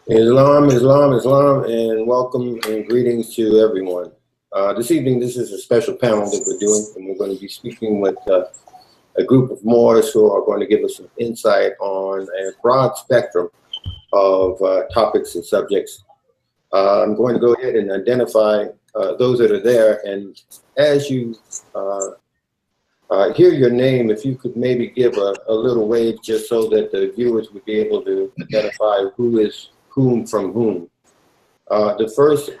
Islam, Islam, Islam, and welcome and greetings to everyone. This evening, this is a special panel that we're doing, and we're going to be speaking with a group of Moors who are going to give us some insight on a broad spectrum of topics and subjects. I'm going to go ahead and identify those that are there, and as you hear your name, if you could maybe give a little wave just so that the viewers would be able to identify who is whom from whom. The first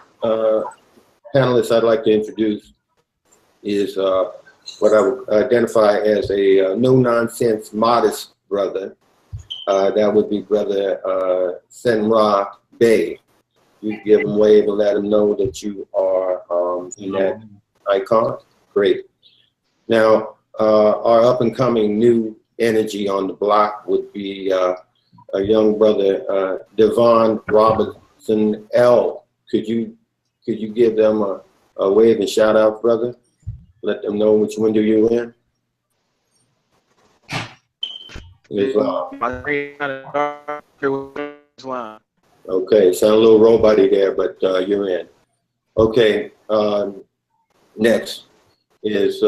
panelist I'd like to introduce is what I would identify as a no-nonsense, modest brother. That would be Brother Senra Bey. You give him a wave and let him know that you are in that icon. Great. Now, our up-and-coming new energy on the block would be a young brother, Devon Robinson L. Could you give them a wave and shout out, brother? Let them know which window you're in. Islam. Okay, sound a little robot-y there, but you're in. Okay, next is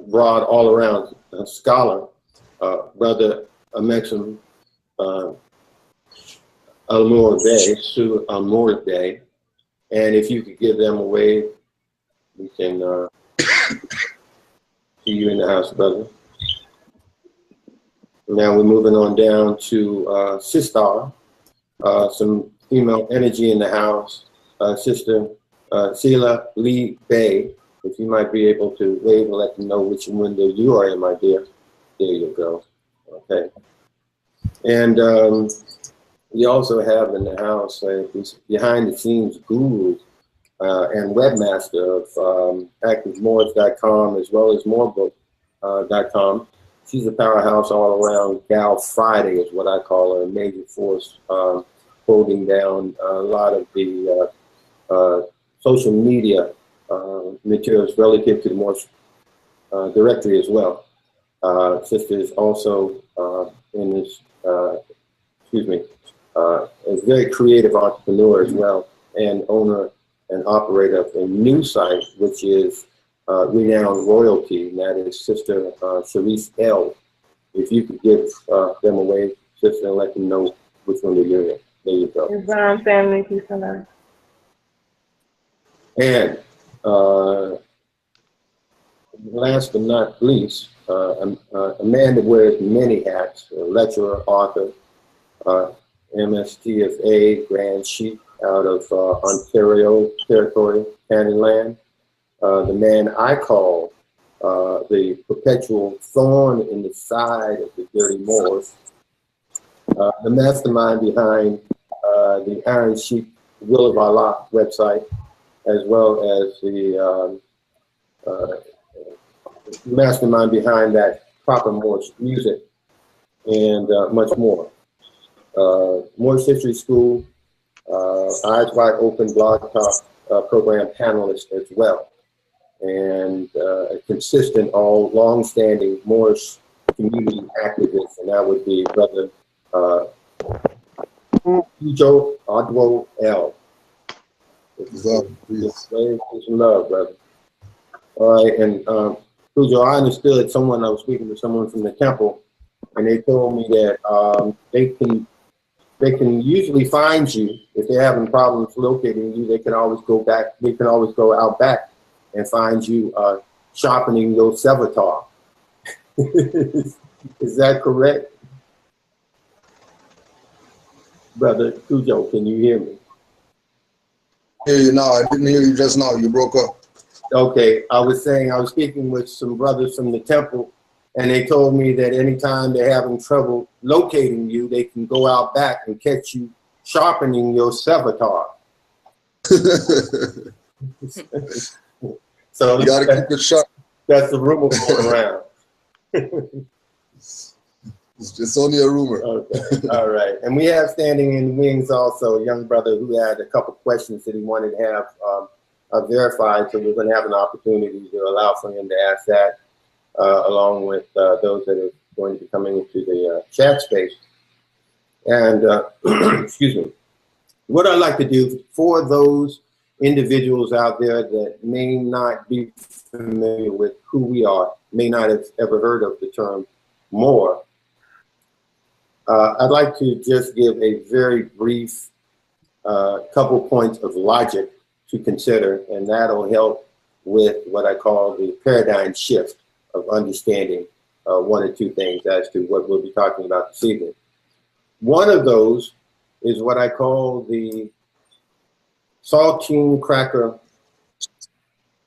broad all-around scholar, Brother Amexem Moor Day, and if you could give them a wave, we can see you in the house, brother. Now we're moving on down to Sister, some female energy in the house. Sister Sela Lee Bay, if you might be able to wave and let them know which window you are in, my dear. There you go. Okay. And we also have in the house this behind-the-scenes guru and webmaster of ActiveMoorish.com as well as Moorbook.com. She's a powerhouse all-around gal Friday is what I call her, a major force holding down a lot of the social media materials relative to the Moorish directory as well. Sister is also in this, a very creative entrepreneur as well, and owner and operator of a new site, which is Renowned Royalty, and that is Sister Sharice L. If you could give them a wave, sister, and let them know which one you're in. There you go. Islam family, peace and love. And last but not least, a man that wears many hats, a lecturer, author, MSTFA, Grand Chief out of Ontario Territory, Canada. The man I call the perpetual thorn in the side of the dirty Moors, the mastermind behind the Iron Sheep Will of Allah website, as well as the mastermind behind that proper Moorish music, and much more. Moorish History School, Eyes Wide Open blog talk program panelist as well, and a consistent, long-standing Moorish community activist, and that would be Brother Ujo Adwo L. Love, brother. All right, and Ujo, I understood I was speaking to someone from the temple, and they told me that they can usually find you if they're having problems locating you. They can always go back. They can always go out back and find you sharpening your sevatar. Is that correct, Brother Cujo? Can you hear me? Hear you now. I didn't hear you just now. You broke up. Okay, I was saying I was speaking with some brothers from the temple, and they told me that anytime they're having trouble locating you, they can go out back and catch you sharpening your sevatar. So you gotta keep it sharp. That's the rumor going around. It's only a rumor. Okay. All right. And we have standing in the wings also a young brother who had a couple questions that he wanted to have verified. So we're going to have an opportunity to allow for him to ask that, along with those that are going to be coming into the chat space. And excuse me, what I'd like to do for those individuals out there that may not be familiar with who we are, may not have ever heard of the term Moor, I'd like to just give a very brief couple points of logic to consider, and that'll help with what I call the paradigm shift of understanding one or two things as to what we'll be talking about this evening. One of those is what I call the saltine cracker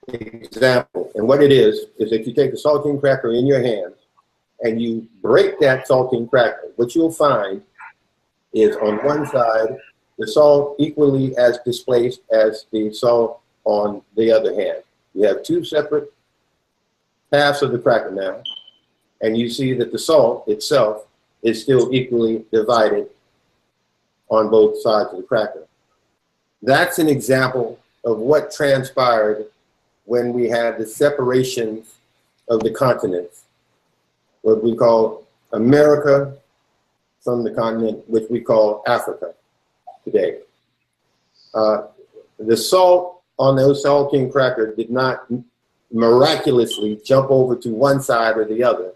example. And what it is if you take a saltine cracker in your hand and you break that saltine cracker, what you'll find is on one side, the salt equally as displaced as the salt on the other hand. You have two separate halves of the cracker now, and you see that the salt itself is still equally divided on both sides of the cracker. That's an example of what transpired when we had the separations of the continents, what we call America from the continent, which we call Africa today. The salt on those saltine crackers did not miraculously jump over to one side or the other,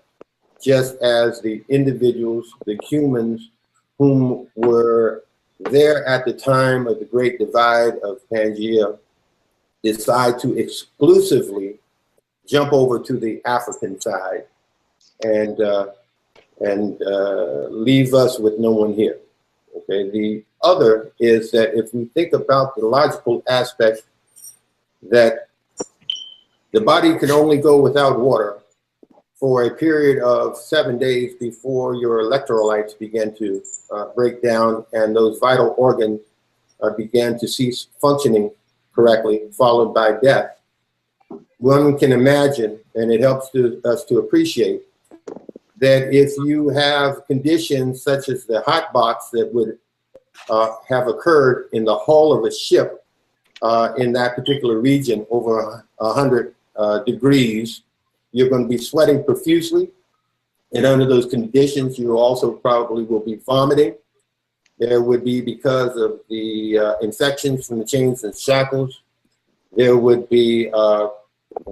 just as the individuals, the humans whom were there at the time of the Great Divide of Pangaea decide to exclusively jump over to the African side and leave us with no one here. Okay. The other is that if we think about the logical aspect that the body can only go without water for a period of 7 days before your electrolytes begin to break down and those vital organs began to cease functioning correctly, followed by death. One can imagine, and it helps us to appreciate, that if you have conditions such as the hot box that would have occurred in the hull of a ship in that particular region over 100 degrees, you're going to be sweating profusely. And under those conditions, you also probably will be vomiting. There would be, because of the infections from the chains and shackles, there would be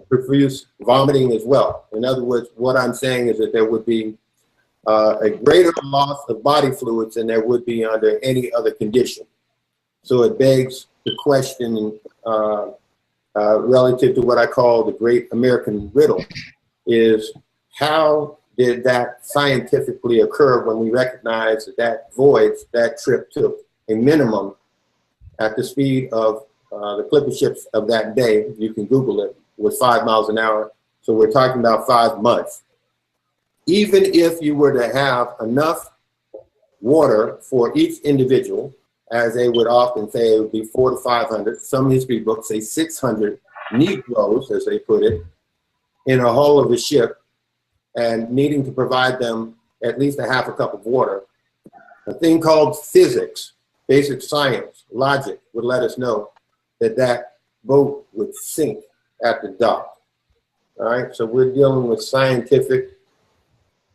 profuse vomiting as well. In other words, what I'm saying is that there would be a greater loss of body fluids than there would be under any other condition. So it begs the question relative to what I call the great American riddle, is how did that scientifically occur when we recognize that that voyage, that trip took a minimum at the speed of the clipper ships of that day, you can Google it, was 5 miles an hour. So we're talking about 5 months. Even if you were to have enough water for each individual, as they would often say, it would be 400 to 500. Some history books say 600 Negroes, as they put it, in a hull of a ship, and needing to provide them at least a half a cup of water. A thing called physics, basic science, logic would let us know that that boat would sink at the dock. All right, so we're dealing with scientific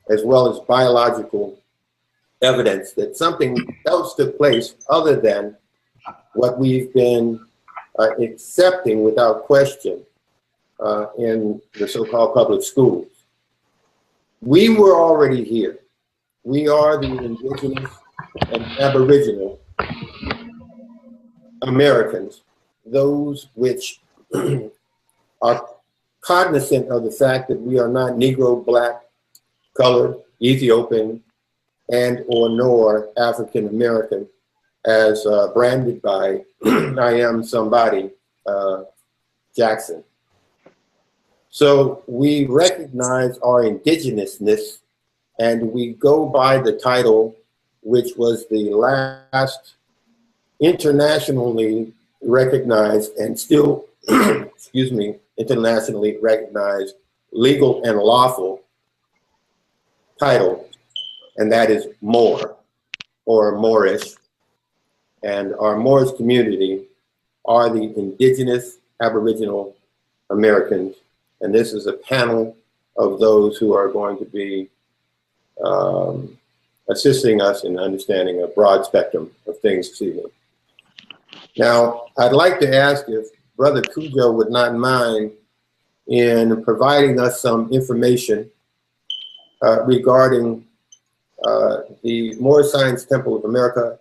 as well as biological evidence that something else took place other than what we've been accepting without question in the so-called public schools. We were already here. We are the indigenous and aboriginal Americans, those which are cognizant of the fact that we are not Negro, black, colored, Ethiopian, and or nor African American, as branded by I Am Somebody Jackson. So we recognize our indigenousness, and we go by the title, which was the last internationally recognized and still, excuse me, internationally recognized legal and lawful title, and that is Moor, or Moorish. And our Moorish community are the indigenous Aboriginal Americans. And this is a panel of those who are going to be assisting us in understanding a broad spectrum of things this evening. Now, I'd like to ask if Brother Cujo would not mind in providing us some information regarding the Moorish Science Temple of America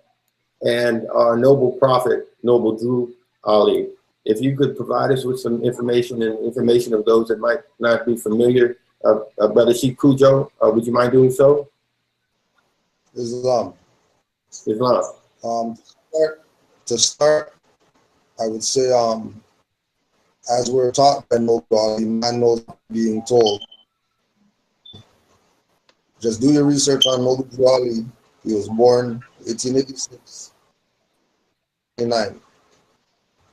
and our noble prophet, Noble Drew Ali. If you could provide us with some information and information of those that might not be familiar, Brother Sheikh Cujo, would you mind doing so? Islam. Islam. To start, I would say, as we're taught by Noble Ali, man knows being told. Just do your research on Noble Ali. He was born 1886, 1989.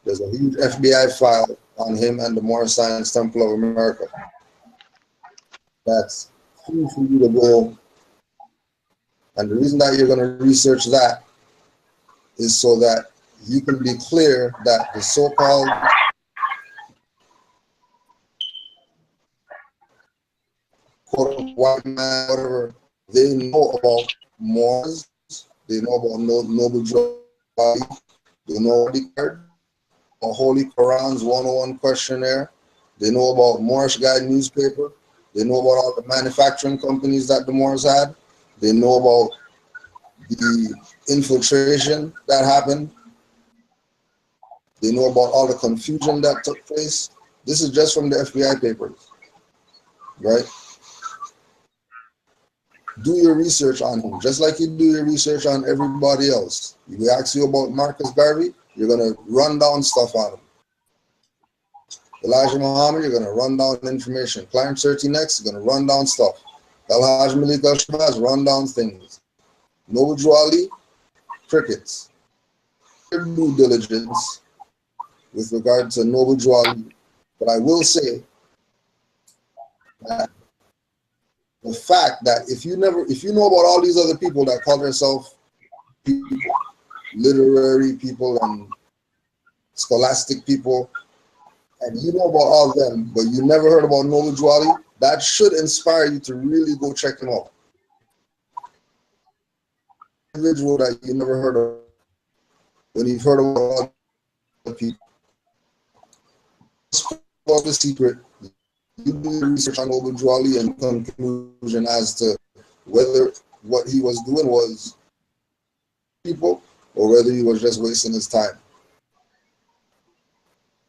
There's a huge FBI file on him and the Moorish Science Temple of America. That's huge for you to go. And the reason that you're going to research that is so that you can be clear that the so-called quote white man, whatever, they know about Moors, they know about Noble Drew Ali, they know the card, a Holy Quran's 101 questionnaire, they know about Moorish Guide newspaper, they know about all the manufacturing companies that the Moors had, they know about the infiltration that happened, they know about all the confusion that took place. This is just from the FBI papers, right? Do your research on him, just like you do your research on everybody else. If we ask you about Marcus Garvey, you're going to run down stuff on him. Elijah Muhammad, you're going to run down information. Clarence 13X, you're going to run down stuff. El-Hajj Malik Al-Shabazz, run down things. Noble Drew Ali, crickets. Your due diligence with regard to Noble Drew Ali. But I will say that the fact that if you know about all these other people that call themselves people, literary people and scholastic people, and you know about all of them, but you never heard about Noble Drew Ali, that should inspire you to really go check him out. Individual that you never heard of, when you've heard about all the people. What's the secret? You do your research on Noble Drew Ali and come to a conclusion as to whether what he was doing was people or whether he was just wasting his time.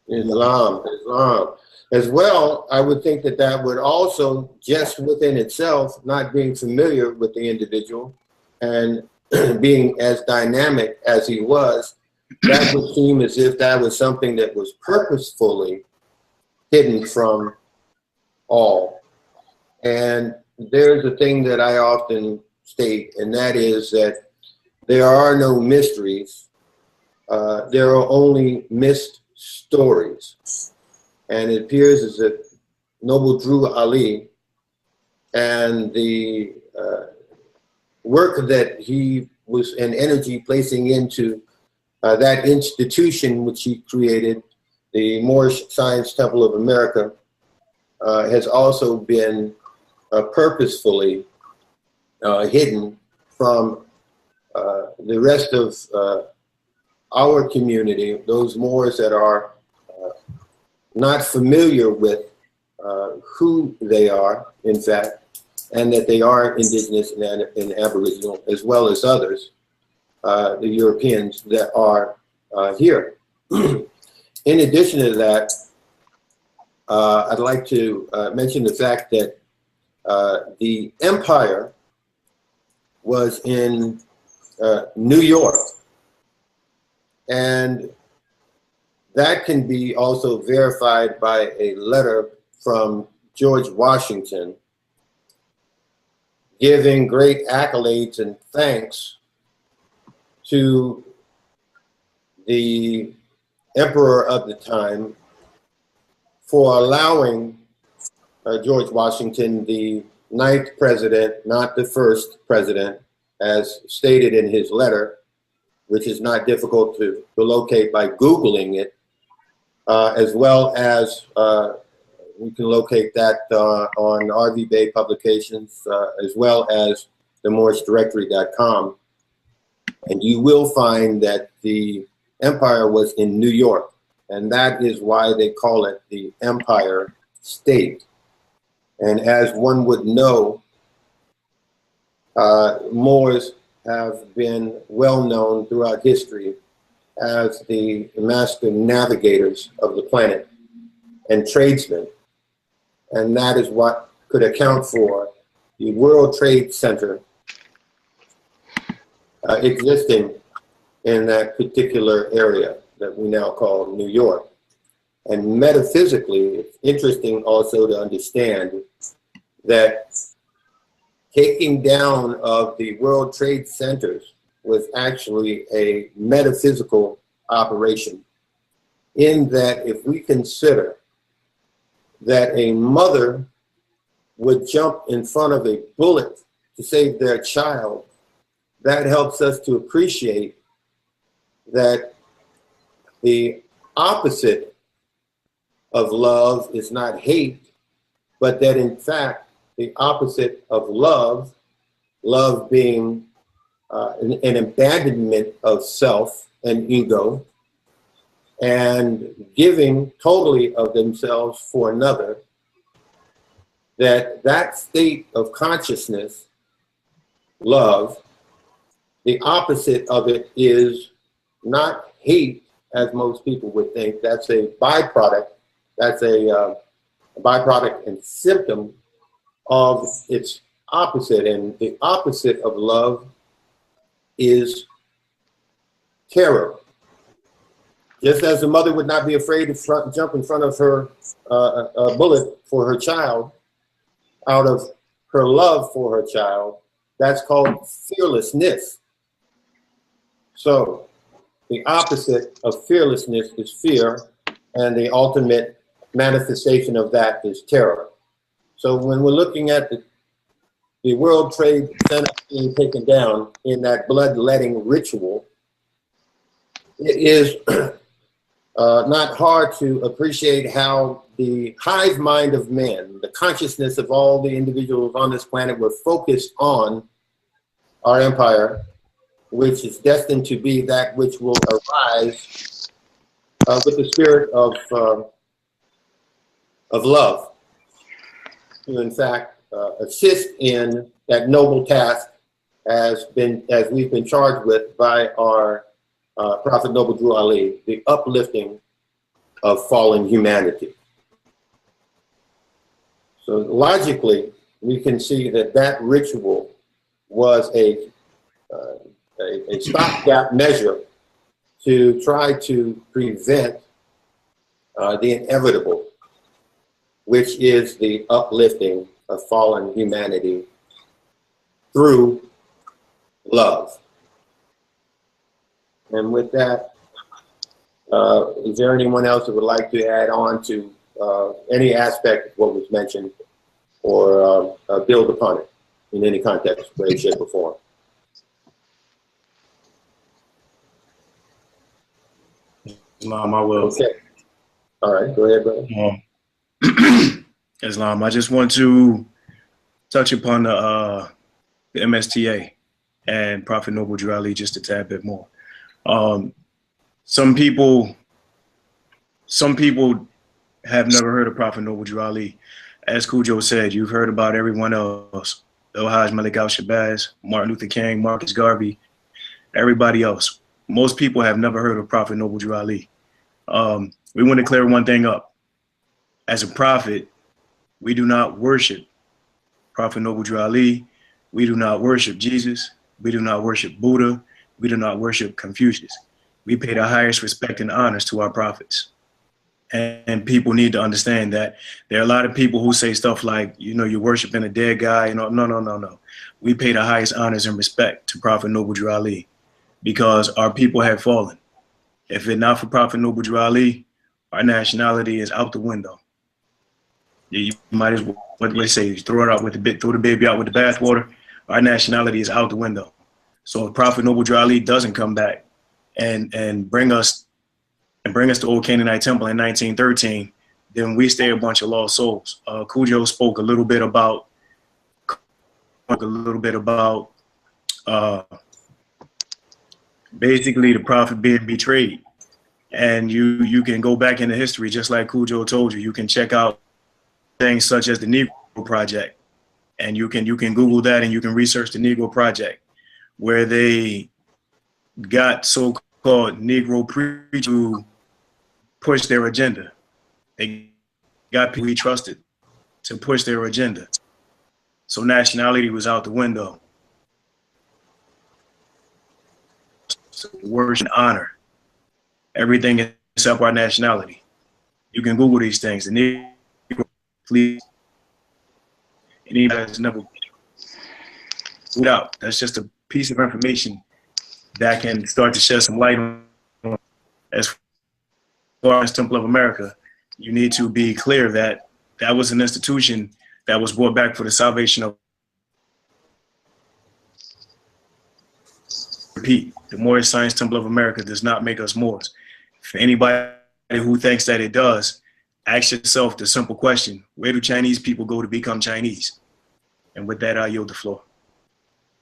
Islam. As well, I would think that that would also, just within itself, not being familiar with the individual and being as dynamic as he was, that would seem as if that was something that was purposefully hidden from all. And there's a thing that I often state, and that is that there are no mysteries. There are only missed stories. And it appears as if Noble Drew Ali and the work that he was and energy placing into that institution which he created, the Moorish Science Temple of America, has also been purposefully hidden from the rest of our community, those Moors that are not familiar with who they are, in fact, and that they are indigenous and aboriginal, as well as others, the Europeans that are here. In addition to that, I'd like to mention the fact that the empire was in New York, and that can be also verified by a letter from George Washington giving great accolades and thanks to the emperor of the time for allowing George Washington, the 9th president, not the 1st president, as stated in his letter, which is not difficult to locate by Googling it, as well as you can locate that on RV Bay Publications, as well as the MoorishDirectory.com, and you will find that the empire was in New York, and that is why they call it the Empire State. And as one would know, Moors have been well known throughout history as the master navigators of the planet and tradesmen. And that is what could account for the World Trade Center existing in that particular area that we now call New York. And metaphysically, it's interesting also to understand that taking down of the World Trade Centers was actually a metaphysical operation, in that if we consider that a mother would jump in front of a bullet to save their child, that helps us to appreciate that the opposite of love is not hate, but that in fact the opposite of love, love being an abandonment of self and ego, and giving totally of themselves for another, that state of consciousness, love, the opposite of it is not hate, as most people would think. That's a byproduct. That's a byproduct and symptom of its opposite. And the opposite of love is terror. Just as a mother would not be afraid to jump in front of her a bullet for her child out of her love for her child, that's called fearlessness. So the opposite of fearlessness is fear, and the ultimate manifestation of that is terror. So when we're looking at the World Trade Center being taken down in that bloodletting ritual, it is not hard to appreciate how the hive mind of men, the consciousness of all the individuals on this planet, were focused on our empire, which is destined to be that which will arise with the spirit of love, to in fact assist in that noble task as we've been charged with by our Prophet Noble Drew Ali, the uplifting of fallen humanity. So logically, we can see that that ritual was a stopgap measure to try to prevent the inevitable, which is the uplifting of fallen humanity through love. And with that, is there anyone else that would like to add on to any aspect of what was mentioned, or build upon it in any context, way, shape, or form? Islam, I will. Okay. All right, go ahead, brother. Islam, I just want to touch upon the MSTA and Prophet Noble Drew Ali just a tad bit more. Some people have never heard of Prophet Noble Drew Ali. As Cujo said, you've heard about everyone else. El-Hajj Malik Al-Shabazz, Martin Luther King, Marcus Garvey, everybody else. Most people have never heard of Prophet Noble Drew Ali. We want to clear one thing up. As a prophet, we do not worship Prophet Noble Drew Ali. We do not worship Jesus. We do not worship Buddha. We do not worship Confucius. We pay the highest respect and honors to our prophets. And people need to understand that there are a lot of people who say stuff like, you know, you're worshiping a dead guy. You know, no. We pay the highest honors and respect to Prophet Noble Drew Ali, because our people have fallen. If it's not for Prophet Noble Drew Ali, our nationality is out the window. You might as well, what do they say, throw the baby out with the bathwater. Our nationality is out the window. So if Prophet Noble Drew Ali doesn't come back and bring us to Old Canaanite Temple in 1913, then we stay a bunch of lost souls. Cujo spoke a little bit about basically the prophet being betrayed. And you can go back into history, just like Cujo told you. You can check out things such as the Negro Project, and you can Google that, and you can research the Negro Project, where they got so-called Negro preachers to push their agenda. They got people he trusted to push their agenda. So nationality was out the window. Worship and honor. Everything except our nationality. You can Google these things. The Negro, please. Anybody that's never put out. That's just a piece of information that can start to shed some light on. As far as Temple of America, you need to be clear that that was an institution that was brought back for the salvation of. Repeat, the Moorish Science Temple of America does not make us Moors. For anybody who thinks that it does, ask yourself the simple question: where do Chinese people go to become Chinese? And with that, I yield the floor.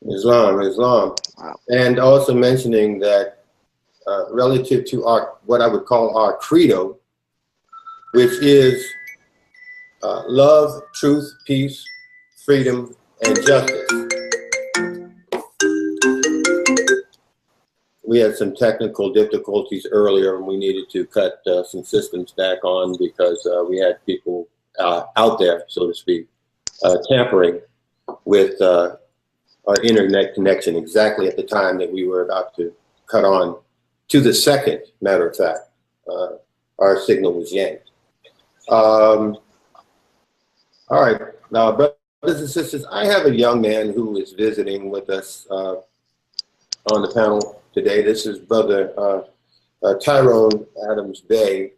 Islam. And also mentioning that relative to our, what I would call our credo, which is love, truth, peace, freedom, and justice. We had some technical difficulties earlier, and we needed to cut some systems back on because we had people out there, so to speak, tampering with our internet connection exactly at the time that we were about to cut on to the second, matter of fact. Our signal was yanked. All right, now, brothers and sisters, I have a young man who is visiting with us on the panel today. This is Brother Tyrone Adams Bay.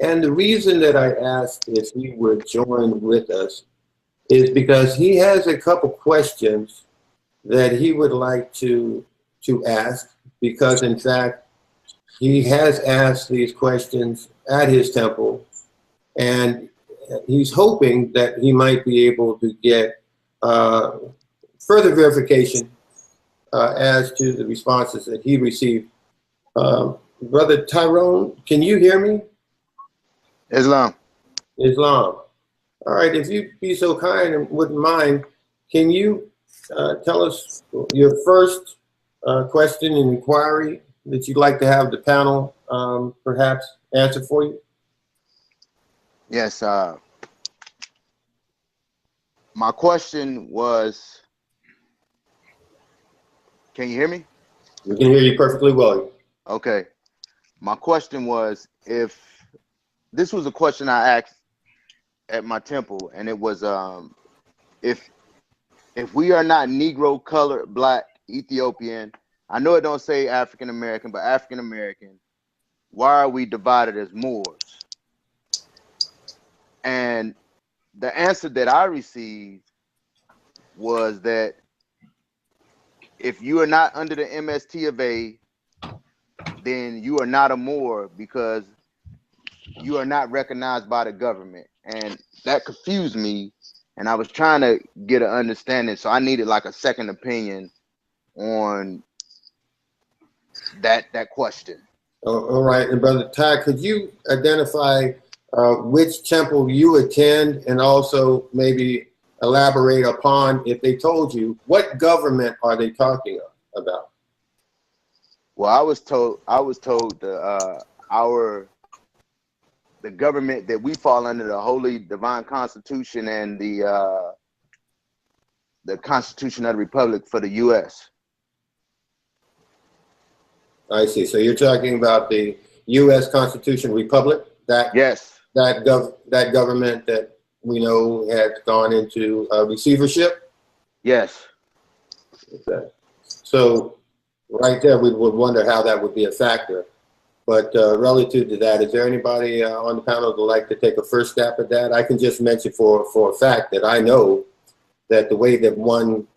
And the reason that I asked if he would join with us is because he has a couple questions that he would like to ask, because in fact, he has asked these questions at his temple, and he's hoping that he might be able to get further verification as to the responses that he received. Brother Tyrone, can you hear me? Islam. All right, if you'd be so kind and wouldn't mind, can you tell us your first question and inquiry that you'd like to have the panel perhaps answer for you? Yes. My question was, can you hear me? We can hear you perfectly well. Okay. My question was, if this was a question I asked at my temple, and it was, if we are not Negro, colored, black, Ethiopian, I know it don't say African American, but African American, why are we divided as Moors? And the answer that I received was that if you are not under the MST of A, then you are not a Moor because you are not recognized by the government. And that confused me, and I was trying to get an understanding, so I needed like a second opinion on that question. All right, and Brother Ty, could you identify which temple you attend, and also maybe elaborate upon, if they told you, what government are they talking about? Well, I was told the government that we fall under, the Holy Divine Constitution and the Constitution of the Republic for the U.S. I see. So you're talking about the U.S. Constitution Republic, that yes, that government that we know has gone into receivership. Yes. Okay. So right there, we would wonder how that would be a factor. But relative to that, is there anybody on the panel that would like to take a first step at that? I can just mention for a fact that I know that the way that one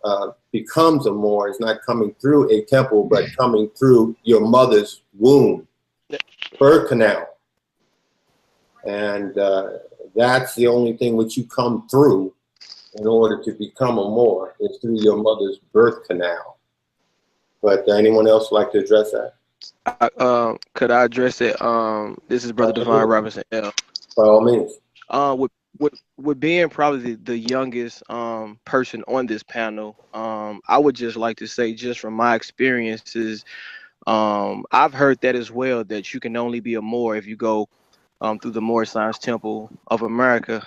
becomes a Moor is not coming through a temple, but coming through your mother's womb, birth canal. And that's the only thing which you come through in order to become a Moor, is through your mother's birth canal. But anyone else like to address that? Could I address it? This is Brother Divine Robinson L. By all means. With being probably the youngest person on this panel, I would just like to say, just from my experiences, I've heard that as well, that you can only be a Moor if you go through the Moorish Science Temple of America.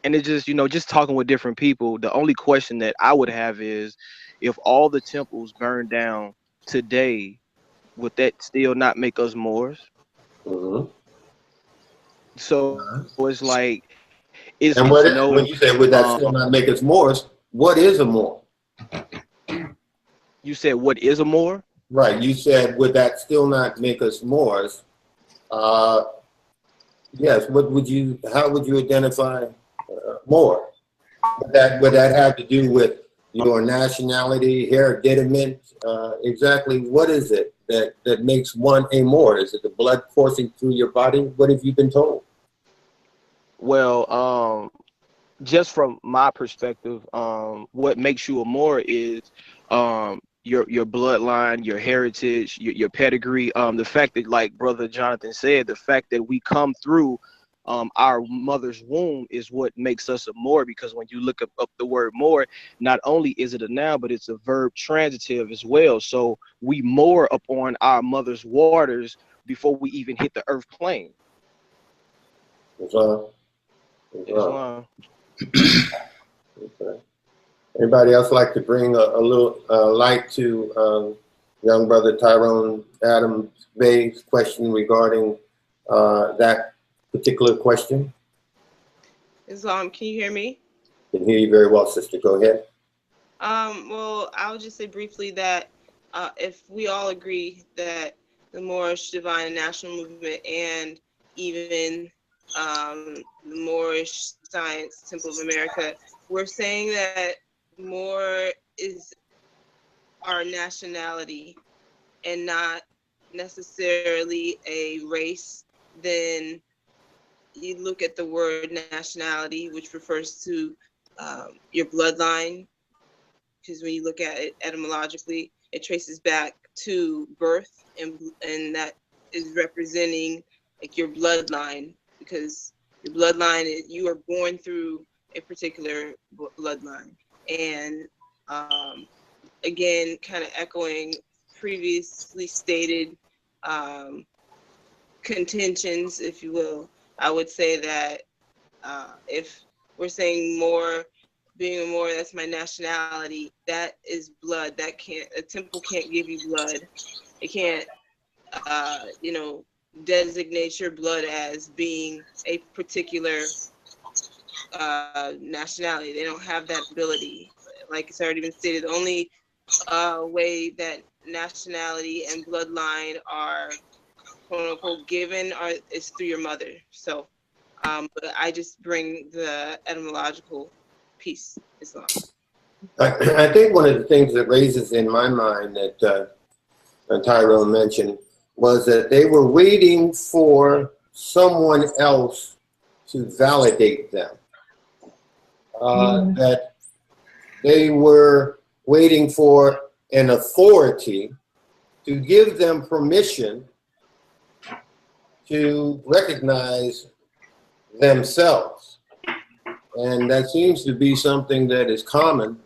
And it just, just talking with different people, the only question that I would have is, if all the temples burned down today, would that still not make us Moors? Mm-hmm. So it's like, And when you say would that still not make us Moors, what is a Moor? You said, what is a Moor? Right. You said, would that still not make us Moors? Yes. How would you identify Moor? Would that have to do with your nationality, hereditament? Exactly what is it that makes one a Moor? Is it the blood coursing through your body? What have you been told? Well, just from my perspective, what makes you a Moor is your bloodline, your heritage, your pedigree. The fact that, like Brother Jonathan said, the fact that we come through our mother's womb is what makes us a Moor, because when you look up the word Moor, not only is it a noun, but it's a verb transitive as well. So we moor upon our mother's waters before we even hit the earth plane. Islam. Okay. Anybody else like to bring a little light to young brother Tyrone Adams Bay's question regarding that particular question? Islam, can you hear me? Can hear you very well, sister. Go ahead. Well, I'll just say briefly that if we all agree that the Moorish Divine and National Movement and even the Moorish Science Temple of America, we're saying that Moor is our nationality and not necessarily a race, then you look at the word nationality, which refers to your bloodline, because when you look at it etymologically, it traces back to birth, and that is representing like your bloodline, because your bloodline is, you are born through a particular bloodline. And again, kind of echoing previously stated contentions, if you will, I would say that if we're saying Moor, being a Moor, that's my nationality, that is blood. That can't, a temple can't give you blood. It can't, designate your blood as being a particular nationality. They don't have that ability. Like it's already been stated, the only way that nationality and bloodline are quote unquote given is through your mother. So but I just bring the etymological piece as well. I think one of the things that raises in my mind that Tyrone mentioned was that they were waiting for someone else to validate them. That they were waiting for an authority to give them permission to recognize themselves. And that seems to be something that is common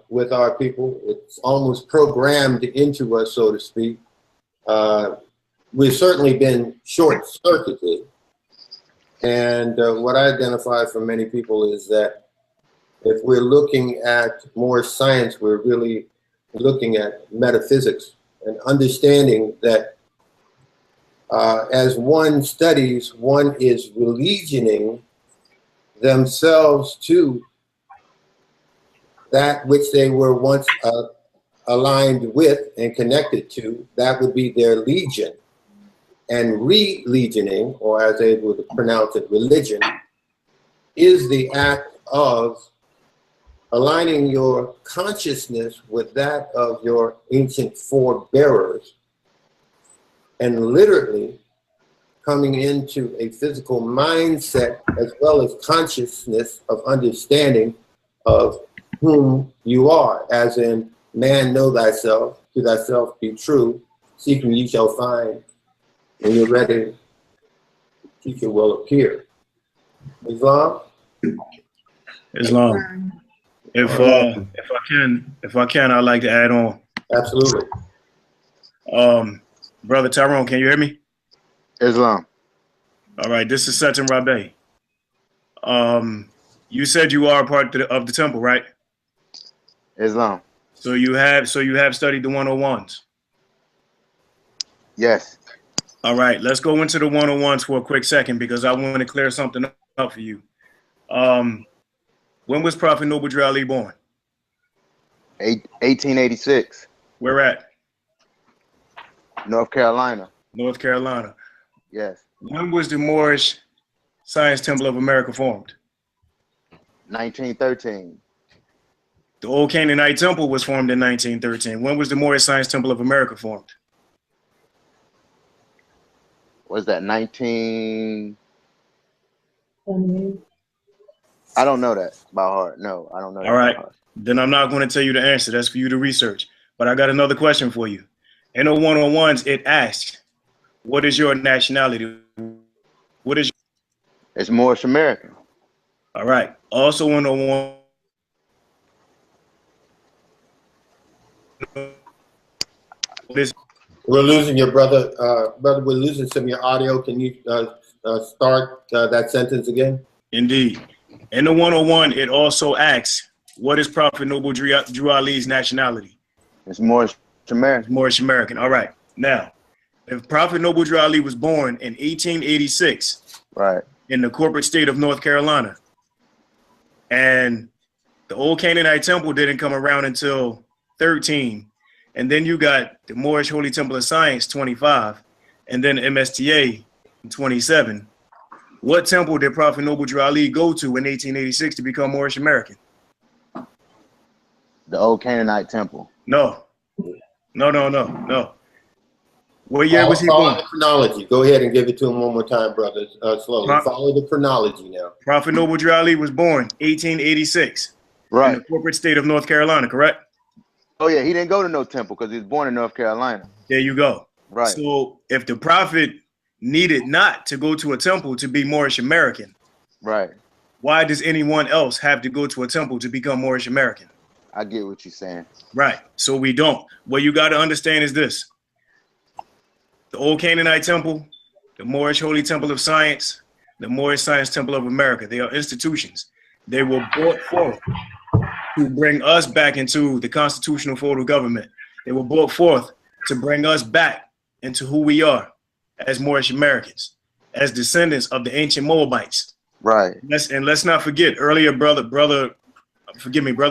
with our people. It's almost programmed into us, so to speak. We've certainly been short-circuited. And what I identify from many people is that if we're looking at more science, we're really looking at metaphysics and understanding that as one studies, one is religioning themselves to that which they were once aligned with and connected to. That would be their legion. And religioning, or as they would pronounce it, religion, is the act of aligning your consciousness with that of your ancient forebearers and literally coming into a physical mindset as well as consciousness of understanding of whom you are, as in Man, know thyself, to thyself be true. Seeking ye shall find. When you're ready, the teacher will appear. Islam? Islam. If I can, I'd like to add on. Absolutely. Brother Tyrone, can you hear me? Islam. All right, this is Satan Rabe. You said you are a part of the temple, right? Islam. So you have studied the 101s. Yes. All right, let's go into the 101s for a quick second because I want to clear something up for you. When was Prophet Noble Drew Ali born? 1886. Where at? North Carolina. North Carolina. Yes. When was the Moorish Science Temple of America formed? 1913. The Old Canaanite Temple was formed in 1913. When was the Moorish Science Temple of America formed? Was that 19? I don't know that by heart. No, I don't know that. All right. By heart. Then I'm not going to tell you the answer. That's for you to research. But I got another question for you. In the 101s, it asks, what is your nationality? What is It's Moorish American. All right. Also in the one. We're losing your brother. Brother, we're losing some of your audio. Can you start that sentence again? Indeed. In the 101, it also asks, what is Prophet Noble Drew Ali's nationality? It's Moorish American. Moorish American. All right. Now, if Prophet Noble Drew Ali was born in 1886, right, in the corporate state of North Carolina, and the Old Canaanite Temple didn't come around until 13, and then you got the Moorish Holy Temple of Science 25, and then MSTA 27. What temple did Prophet Noble Drew Ali go to in 1886 to become Moorish American? The Old Canaanite Temple. No. What year was he born? Follow the chronology. Go ahead and give it to him one more time, brothers. Slowly. Follow the chronology now. Prophet Noble Drew Ali was born 1886. Right. In the corporate state of North Carolina, correct? Oh, yeah. He didn't go to no temple because he was born in North Carolina. There you go. Right. So if the prophet needed not to go to a temple to be Moorish American, right, why does anyone else have to go to a temple to become Moorish American? I get what you're saying. Right. So we don't. What you got to understand is this. The Old Canaanite Temple, the Moorish Holy Temple of Science, the Moorish Science Temple of America, they are institutions. They were brought forth to bring us back into the constitutional fold of government. They were brought forth to bring us back into who we are as Moorish Americans, as descendants of the ancient Moabites. Right. Let's not forget, earlier, brother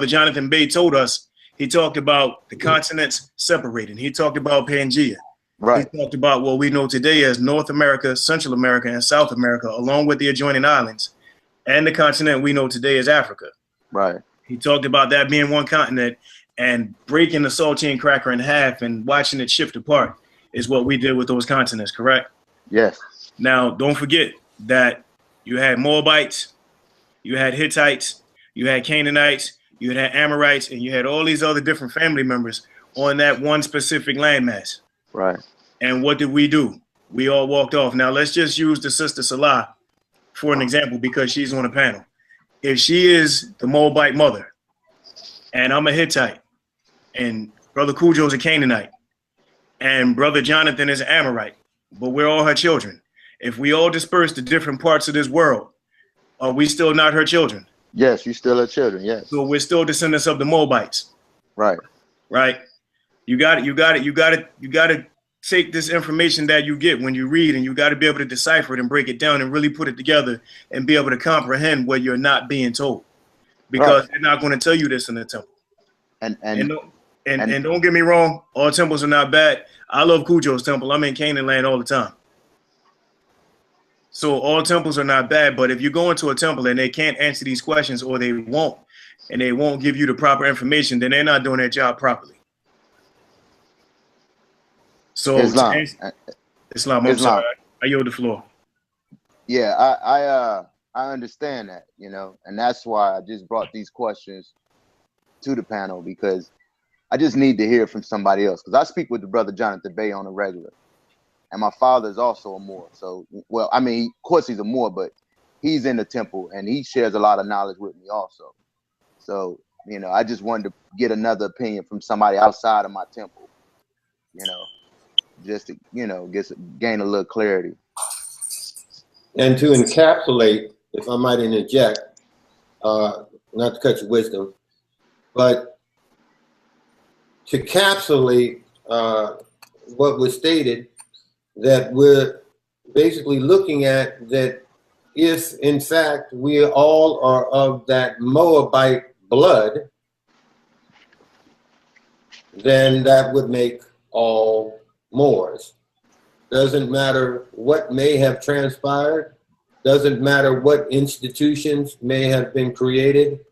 Jonathan Bay told us, he talked about the continents separating. He talked about Pangea. Right. He talked about what we know today as North America, Central America, and South America, along with the adjoining islands, and the continent we know today as Africa. Right. He talked about that being one continent, and breaking the saltine cracker in half and watching it shift apart is what we did with those continents, correct? Yes. Now, don't forget that you had Moabites, you had Hittites, you had Canaanites, you had Amorites, and you had all these other different family members on that one specific landmass. Right. And what did we do? We all walked off. Now, let's just use the sister Salah for an example because she's on the panel. If she is the Moabite mother, and I'm a Hittite, and Brother Cujo's a Canaanite, and Brother Jonathan is an Amorite, but we're all her children. If we all disperse to different parts of this world, are we still not her children? Yes, you still her children, yes. So we're still descendants of the Moabites. Right. Right? You got to take this information that you get when you read, and you got to be able to decipher it and break it down and really put it together and be able to comprehend what you're not being told, because they're not going to tell you this in the temple. And don't get me wrong, all temples are not bad. I love Cujo's temple. I'm in Canaan land all the time. So all temples are not bad, but if you go into a temple and they can't answer these questions, or they won't, and they won't give you the proper information, then they're not doing their job properly. So Islam. I'm sorry. I yield the floor. Yeah, I understand that, and that's why I just brought these questions to the panel, because I just need to hear from somebody else, because I speak with the brother Jonathan Bey on a regular, and my father is also a Moor. So, well, I mean, of course he's a Moor, but he's in the temple and he shares a lot of knowledge with me also. So, you know, I just wanted to get another opinion from somebody outside of my temple, you know, just to, you know, gain a little clarity. And to encapsulate, if I might interject, not to cut your wisdom, but to encapsulate what was stated, that we're basically looking at that if, in fact, we all are of that Moabite blood, then that would make all Moors. Doesn't matter what may have transpired, doesn't matter what institutions may have been created,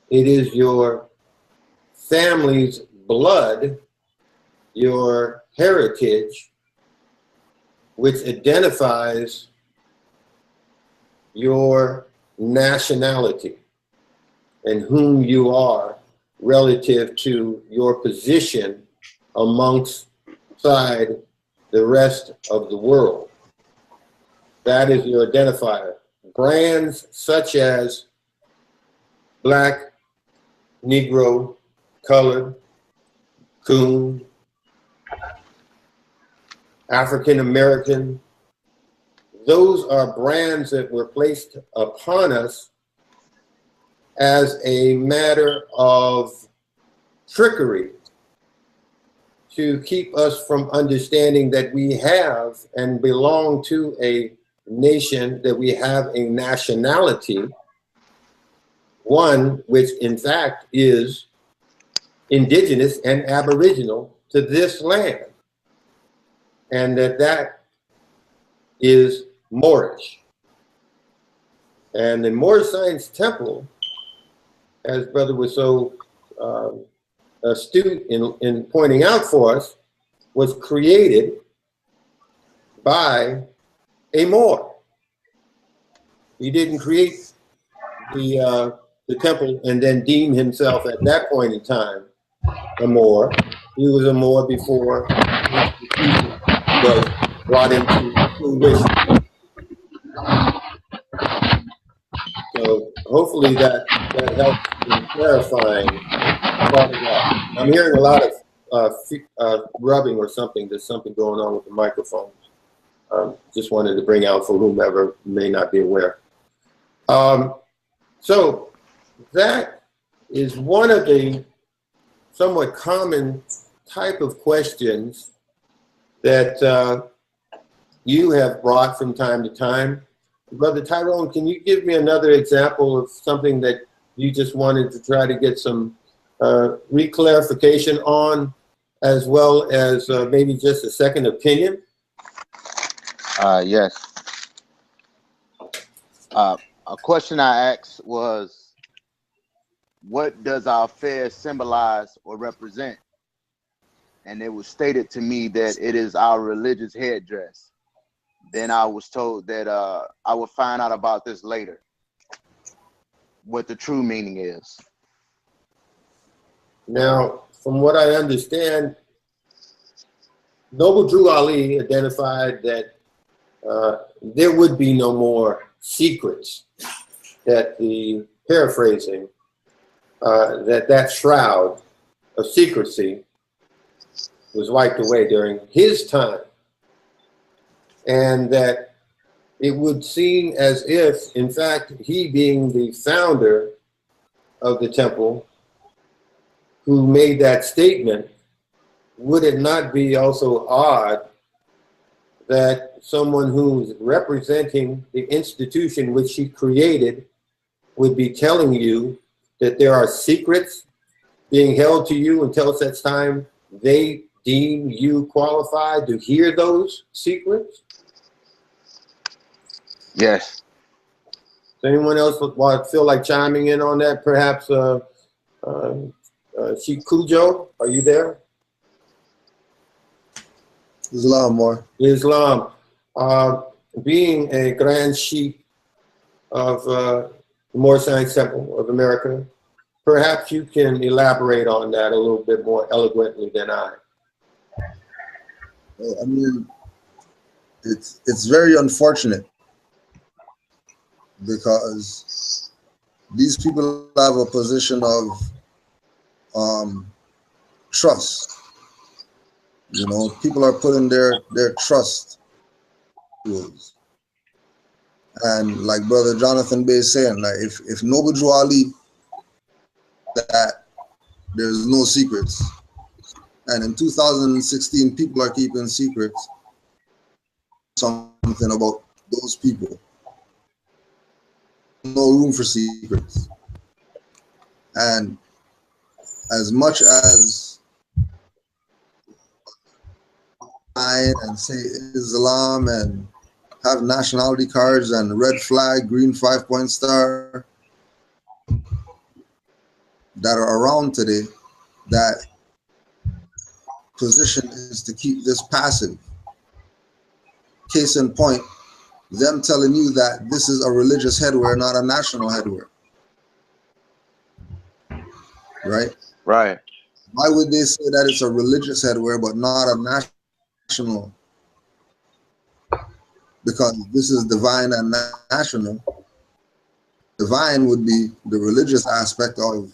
it is your family's blood, your heritage, which identifies your nationality and whom you are relative to your position amongst the rest of the world. That is your identifier. Brands such as Black, Negro, Colored, Coon, African American, those are brands that were placed upon us as a matter of trickery to keep us from understanding that we have and belong to a nation, that we have a nationality, one which in fact is indigenous and aboriginal to this land, and that is Moorish. And the Moorish Science Temple, as brother was so astute in pointing out for us, was created by a Moor. He didn't create the temple and then deem himself at that point in time a Moor. He was a Moor before the institution was brought into fruition. So hopefully that helps in clarifying part of that. I'm hearing a lot of rubbing or something. There's something going on with the microphones. Just wanted to bring out for whomever may not be aware. So that is one of the somewhat common type of questions that you have brought from time to time. Brother Tyrone, can you give me another example of something that you just wanted to try to get some reclarification on, as well as maybe just a second opinion? Yes. A question I asked was, what does our fez symbolize or represent? And it was stated to me that it is our religious headdress. Then I was told that I would find out about this later, what the true meaning is. Now, from what I understand, Noble Drew Ali identified that there would be no more secrets, that the paraphrasing, that shroud of secrecy was wiped away during his time, and that it would seem as if, in fact, he being the founder of the temple who made that statement, would it not be also odd that someone who's representing the institution which he created would be telling you that there are secrets being held to you until such time they deem you qualified to hear those secrets? Yes. Does anyone else feel like chiming in on that? Perhaps Kujo, are you there? Islam, more. Islam. Being a grand sheikh of the Moorish Science Temple of America, Perhaps you can elaborate on that a little bit more eloquently than I. Well, I mean, it's very unfortunate because these people have a position of trust. You know, people are putting their trust tools. And like Brother Jonathan Bay is saying, like if Noble Drew Ali, that there's no secrets. And in 2016, people are keeping secrets, something about those people. No room for secrets. And as much as I and say Islam and have nationality cards and red flag, green 5-point star that are around today, that position is to keep this passive. Case in point, them telling you that this is a religious headwear, not a national headwear. Right? Right. Why would they say that it's a religious headwear but not a national? Because this is divine and national. Divine would be the religious aspect of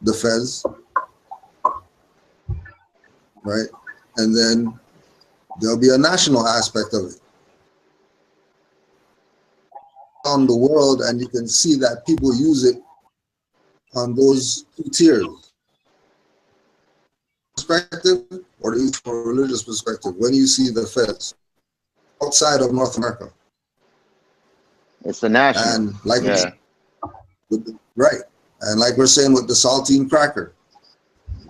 the fez, right? And then there'll be a national aspect of it. On the world, and you can see that people use it on those two tiers. Perspective, or the from a religious perspective, when you see the fez outside of North America. It's the national. And like yeah. Right. And like we're saying with the saltine cracker,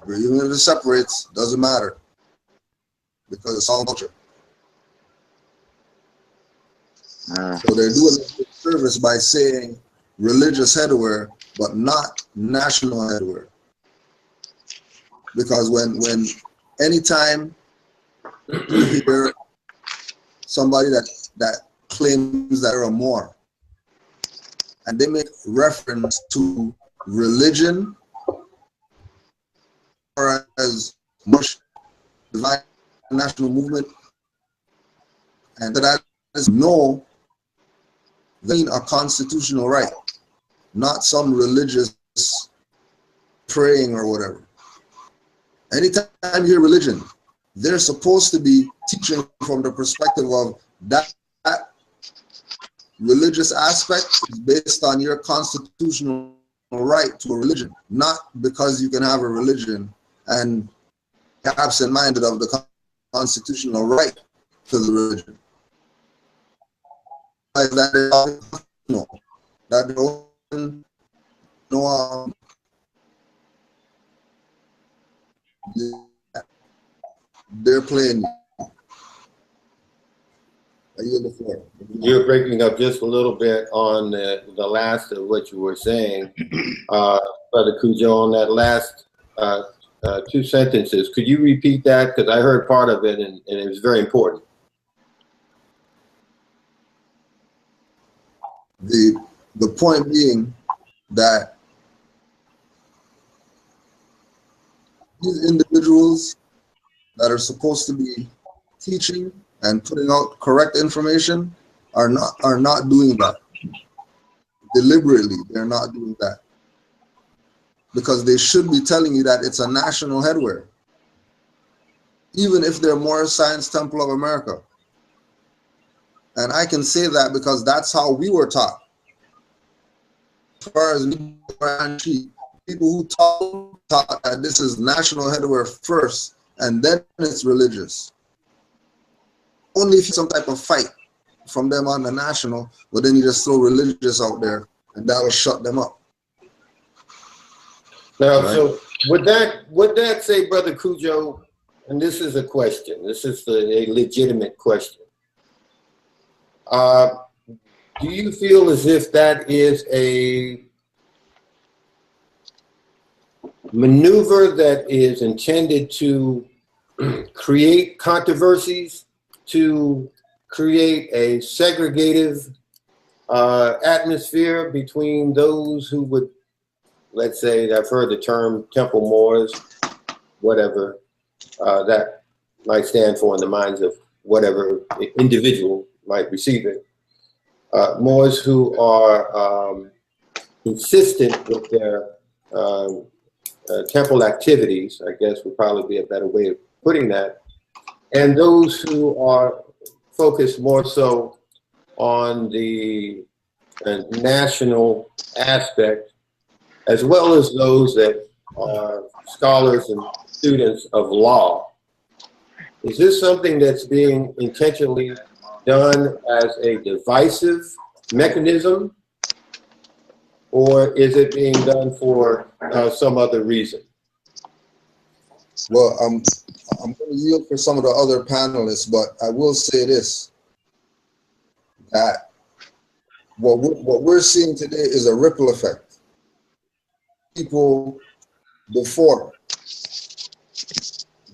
even if it separates, doesn't matter because it's all culture. So they're doing a service by saying religious headwear, but not national headwear. Because when anytime you hear somebody that claims that they're a Moor, and they make reference to religion or as Moorish divine national movement, and that is no, they mean a constitutional right, not some religious praying or whatever. Anytime you hear religion, they're supposed to be teaching from the perspective of that religious aspect is based on your constitutional right to a religion, not because you can have a religion and absent-minded of the constitutional right to the religion. Like that, no, that no, they're playing. You're breaking up just a little bit on the last of what you were saying, Brother Cujo, on that last two sentences. Could you repeat that? Because I heard part of it and it was very important. The point being that these individuals that are supposed to be teaching and putting out correct information are not doing that. Deliberately, they're not doing that. Because they should be telling you that it's a national headwear. Even if they're Moorish Science Temple of America. And I can say that because that's how we were taught. As far as people who taught that this is national headwear first, and then it's religious. Only if you some type of fight from them on the national, but then you just throw religious out there, and that will shut them up. Now, right? So would that say, Brother Cujo, and this is a question, this is a legitimate question. Do you feel as if that is a maneuver that is intended to create controversies, to create a segregative atmosphere between those who would let's say I've heard the term temple Moors, whatever that might stand for in the minds of whatever individual might receive it. Moors who are consistent with their temple activities, I guess would probably be a better way of putting that, and those who are focused more so on the national aspect, as well as those that are scholars and students of law. Is this something that's being intentionally done as a divisive mechanism, or is it being done for some other reason? Well, I'm going to yield for some of the other panelists, but I will say this, that what we're seeing today is a ripple effect. People before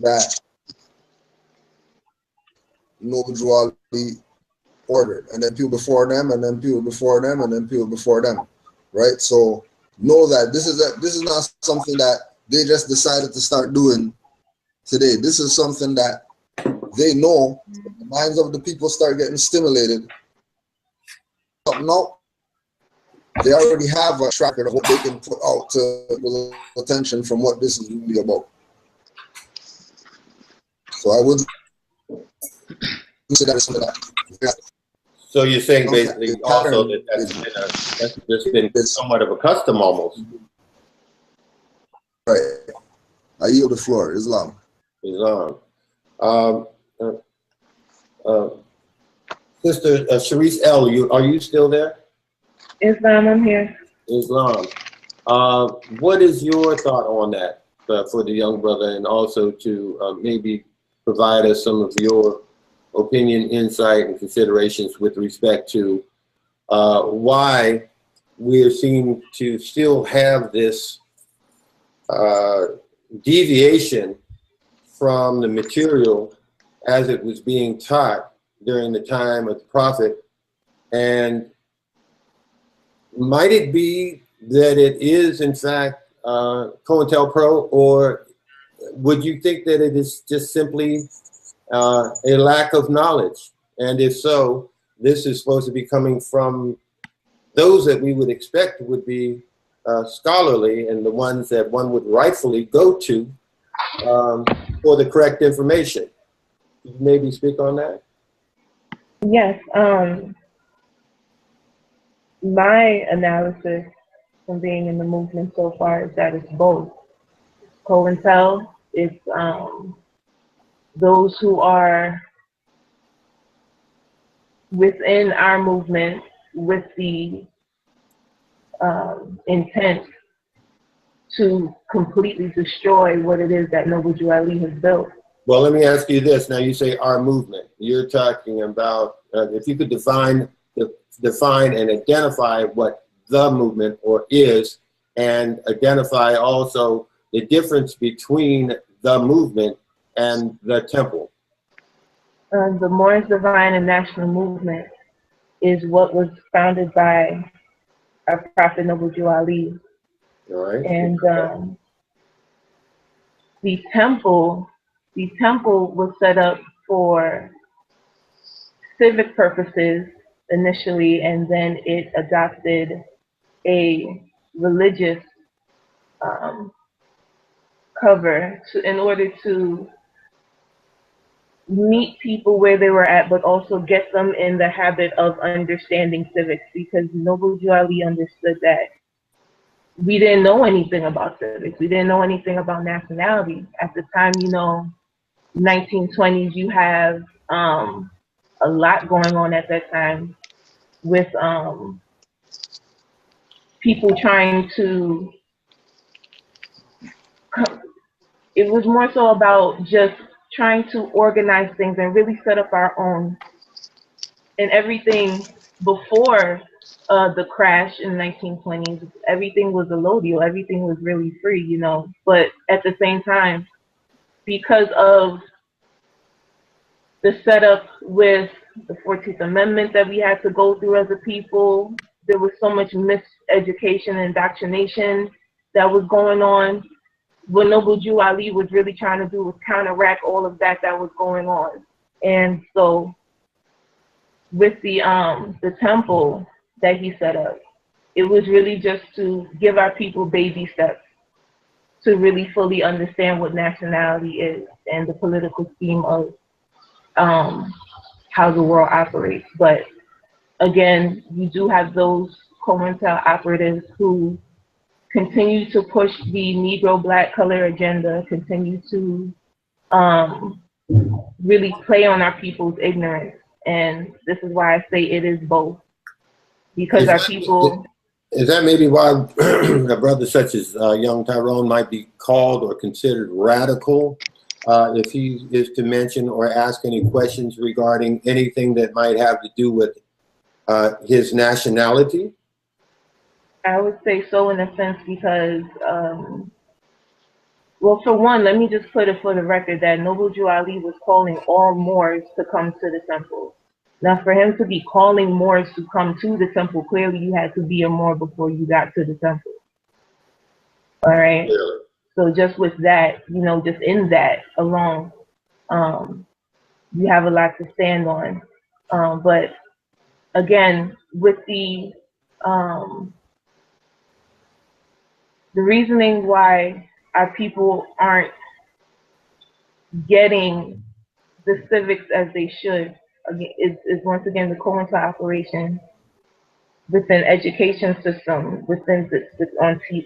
that Noble Drew Ali ordered, and then people before them, and then people before them, and then people before them, right? So know that this is not something that they just decided to start doing today. This is something that they know the minds of the people start getting stimulated. No, they already have a tracker of what they can put out to attention from what this is really about. So I would say that is something that. So you're saying basically also that that's just been somewhat of a custom almost. Right. I yield the floor. Islam. Islam. Sister Sharice L, are you still there? Islam, I'm here. Islam. What is your thought on that for the young brother, and also to maybe provide us some of your opinion, insight, and considerations with respect to why we're seen to still have this deviation from the material as it was being taught during the time of the Prophet? And might it be that it is, in fact, COINTELPRO, or would you think that it is just simply a lack of knowledge? And if so, this is supposed to be coming from those that we would expect would be scholarly and the ones that one would rightfully go to for the correct information. Could you maybe speak on that? Yes. My analysis from being in the movement so far is that it's both. COINTEL, it's those who are within our movement with the intent to completely destroy what it is that Noble Drew Ali has built. Well, let me ask you this. Now, you say our movement. You're talking about, if you could define and identify what the movement or is, and identify also the difference between the movement and the temple. The Moorish Divine and National Movement is what was founded by our Prophet Noble Drew Ali. All right. And the temple was set up for civic purposes initially, and then it adopted a religious cover in order to meet people where they were at, but also get them in the habit of understanding civics, because Noble Drew Ali understood that we didn't know anything about civics. We didn't know anything about nationality. At the time, 1920s, you have a lot going on at that time with people trying to, it was more so about just trying to organize things and really set up our own. And everything before the crash in the 1920s, everything was allodial, everything was really free, But at the same time, because of the setup with the 14th Amendment that we had to go through as a people, there was so much miseducation and indoctrination that was going on. What Noble Jew Ali was really trying to do was counteract all of that was going on. And so with the temple that he set up, it was really just to give our people baby steps to really fully understand what nationality is and the political scheme of how the world operates. But again, you do have those COINTEL operatives who continue to push the Negro black color agenda, continue to really play on our people's ignorance. And this is why I say it is both. Because our people... Is that maybe why a brother such as young Tyrone might be called or considered radical if he is to mention or ask any questions regarding anything that might have to do with his nationality? I would say so in a sense because, well, for one, let me just put it for the record that Noble Jew Ali was calling all Moors to come to the temple. Now, for him to be calling Moors to come to the temple, clearly you had to be a Moor before you got to the temple. All right? Really? So just with that, you know, just in that alone, you have a lot to stand on. But again, with the reasoning why our people aren't getting the civics as they should is once again the COINTEL operation within education system, within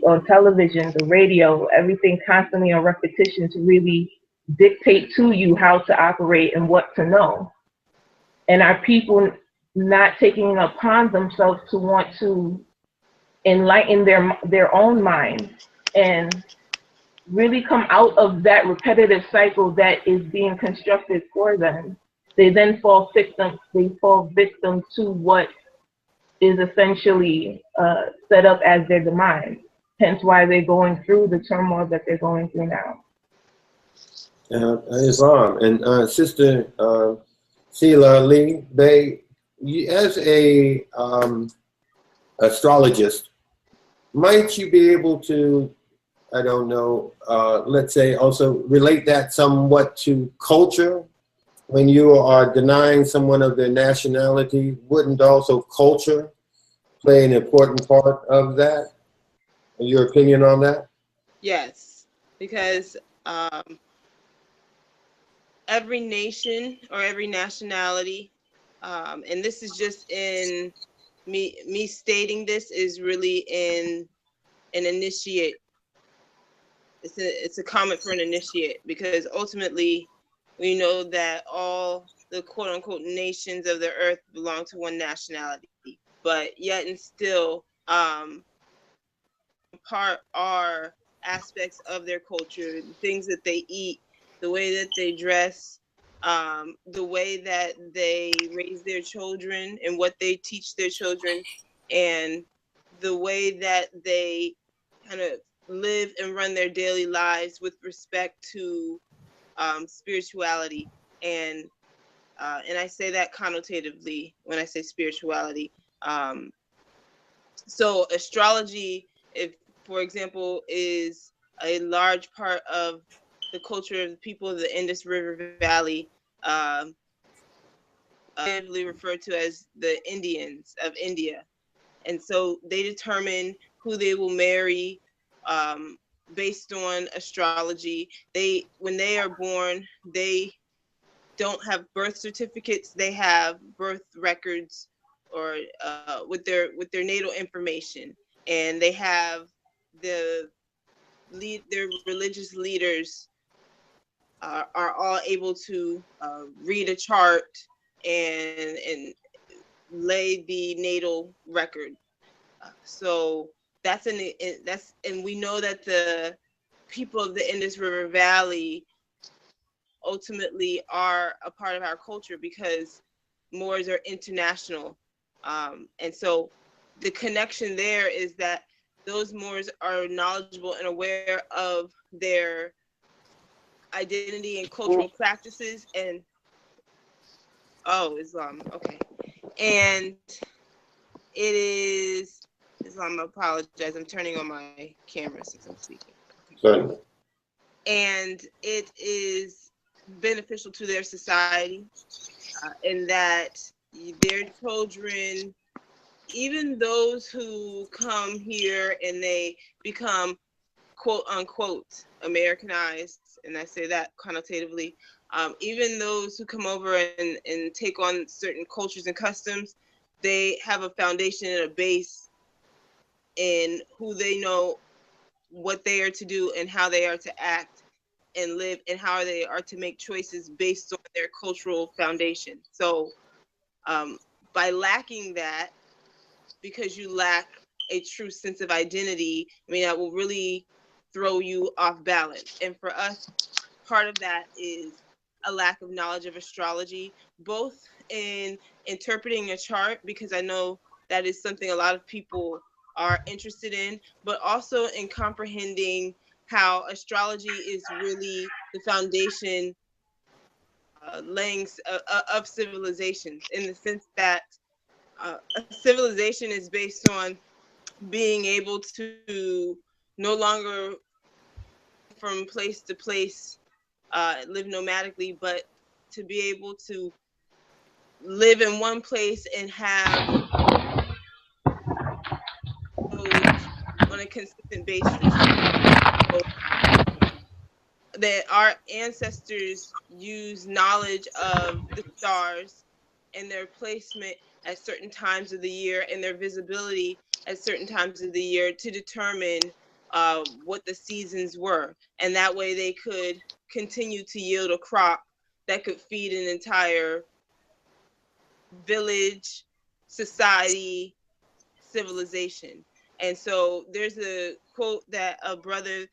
on television, the radio, everything constantly on repetition to really dictate to you how to operate and what to know. And our people not taking it upon themselves to want to enlighten their own mind and really come out of that repetitive cycle that is being constructed for them. They then fall victim to what is essentially set up as their demise. Hence why they're going through the turmoil that they're going through now. Islam. And Sister Sheila Lee Bay, as a astrologist, might you be able to, I don't know, let's say also relate that somewhat to culture? When you are denying someone of their nationality, wouldn't also culture play an important part of that? Your opinion on that? Yes, because every nation or every nationality, and this is just in me stating this is really in an initiate. It's a comment for an initiate, because ultimately we know that all the quote unquote nations of the earth belong to one nationality, but yet and still part are aspects of their culture, the things that they eat, the way that they dress, the way that they raise their children and what they teach their children, and the way that they kind of live and run their daily lives with respect to spirituality. And I say that connotatively when I say spirituality. So astrology, if for example, is a large part of the culture of the people of the Indus River Valley, referred to as the Indians of India. And so they determine who they will marry based on astrology. When they are born, they don't have birth certificates. They have birth records, or with their natal information, and they have their religious leaders are all able to read a chart and lay the natal record. So and we know that the people of the Indus River Valley ultimately are a part of our culture because Moors are international. And so the connection there is that those Moors are knowledgeable and aware of their identity and cultural practices and Islam. Okay. And it is Islam, I apologize. I'm turning on my camera since I'm speaking. Certainly. And it is beneficial to their society in that their children, even those who come here and they become quote unquote Americanized, and I say that connotatively, even those who come over and take on certain cultures and customs, they have a foundation and a base in who they know, what they are to do, and how they are to act and live, and how they are to make choices based on their cultural foundation. So by lacking that, because you lack a true sense of identity, I mean, that will really throw you off balance. And for us, part of that is a lack of knowledge of astrology, both in interpreting a chart, because I know that is something a lot of people are interested in, but also in comprehending how astrology is really the foundation of civilizations, in the sense that a civilization is based on being able to no longer from place to place live nomadically, but to be able to live in one place and have those on a consistent basis. So that our ancestors use knowledge of the stars and their placement at certain times of the year and their visibility at certain times of the year to determine what the seasons were. And that way they could continue to yield a crop that could feed an entire village, society, civilization. And so there's a quote that a brother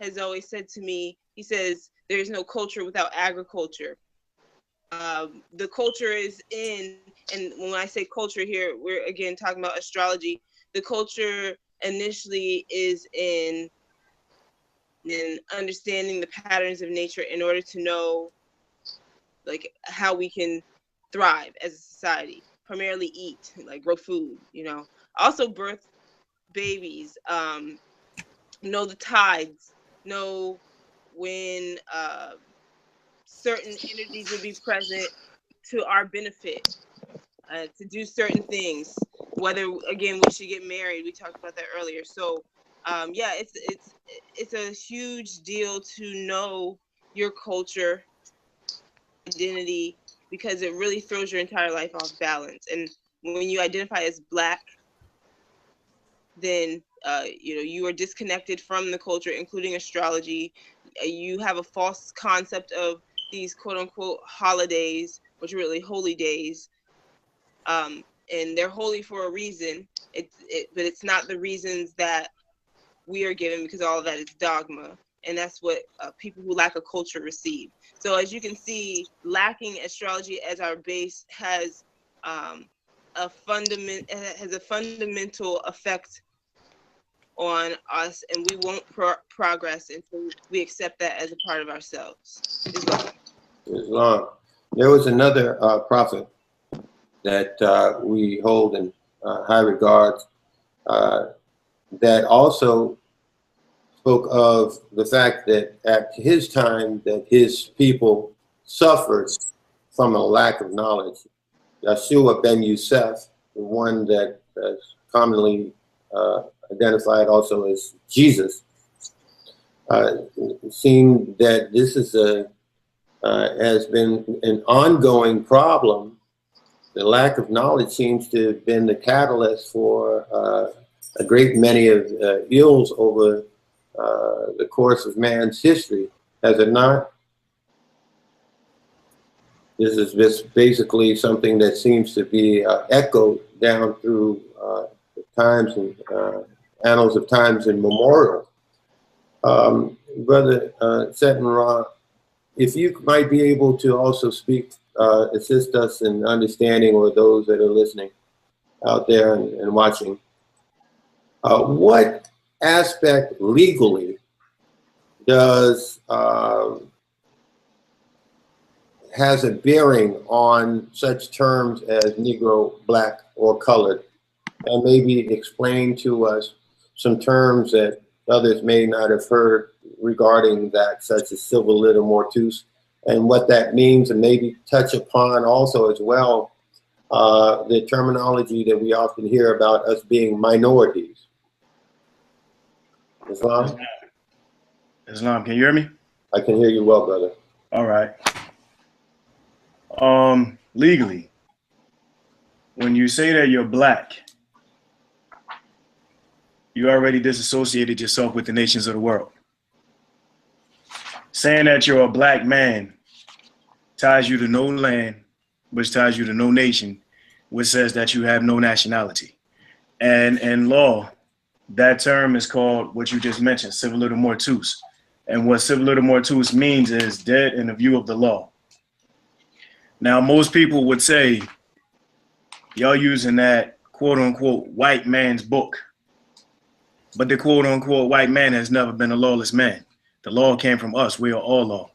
has always said to me. He says, "There's no culture without agriculture." The culture is in, and when I say culture here, we're again talking about astrology. The culture initially is in understanding the patterns of nature in order to know like how we can thrive as a society, primarily eat, like grow food, you know, also birth babies, know the tides, know when certain energies will be present to our benefit, to do certain things, whether again we should get married. We talked about that earlier. So yeah, it's a huge deal to know your culture, identity, because it really throws your entire life off balance. And when you identify as Black, then you know, you are disconnected from the culture, including astrology. You have a false concept of these quote unquote holidays, which are really holy days, and they're holy for a reason. But it's not the reasons that we are given, because all of that is dogma, and that's what people who lack a culture receive. So as you can see, lacking astrology as our base has a fundamental effect on us, and we won't progress until we accept that as a part of ourselves. Islam. There was another prophet that we hold in high regard that also spoke of the fact that at his time that his people suffered from a lack of knowledge. Yeshua ben Yusuf, the one that is commonly identified also as Jesus, seeing that this is has been an ongoing problem. The lack of knowledge seems to have been the catalyst for a great many of ills over the course of man's history, has it not? This is just basically something that seems to be echoed down through the times and annals of times immemorial. Brother Seton Ra, if you might be able to also speak, assist us in understanding, or those that are listening out there and watching, what aspect legally does has a bearing on such terms as Negro, Black, or colored and maybe explain to us some terms that others may not have heard regarding that, such as civil liter mortuus, and what that means, and maybe touch upon also as well the terminology that we often hear about us being minorities. Islam? Islam, can you hear me? I can hear you well, brother. All right. Legally, when you say that you're black, you already disassociated yourself with the nations of the world. Saying that you're a black man ties you to no land, which ties you to no nation, which says that you have no nationality. And in law, that term is called what you just mentioned, civil liter mortuus. And what civil liter mortuus means is dead in the view of the law. Now, most people would say, y'all using that quote unquote white man's book. But the quote unquote white man has never been a lawless man. The law came from us. We are all law.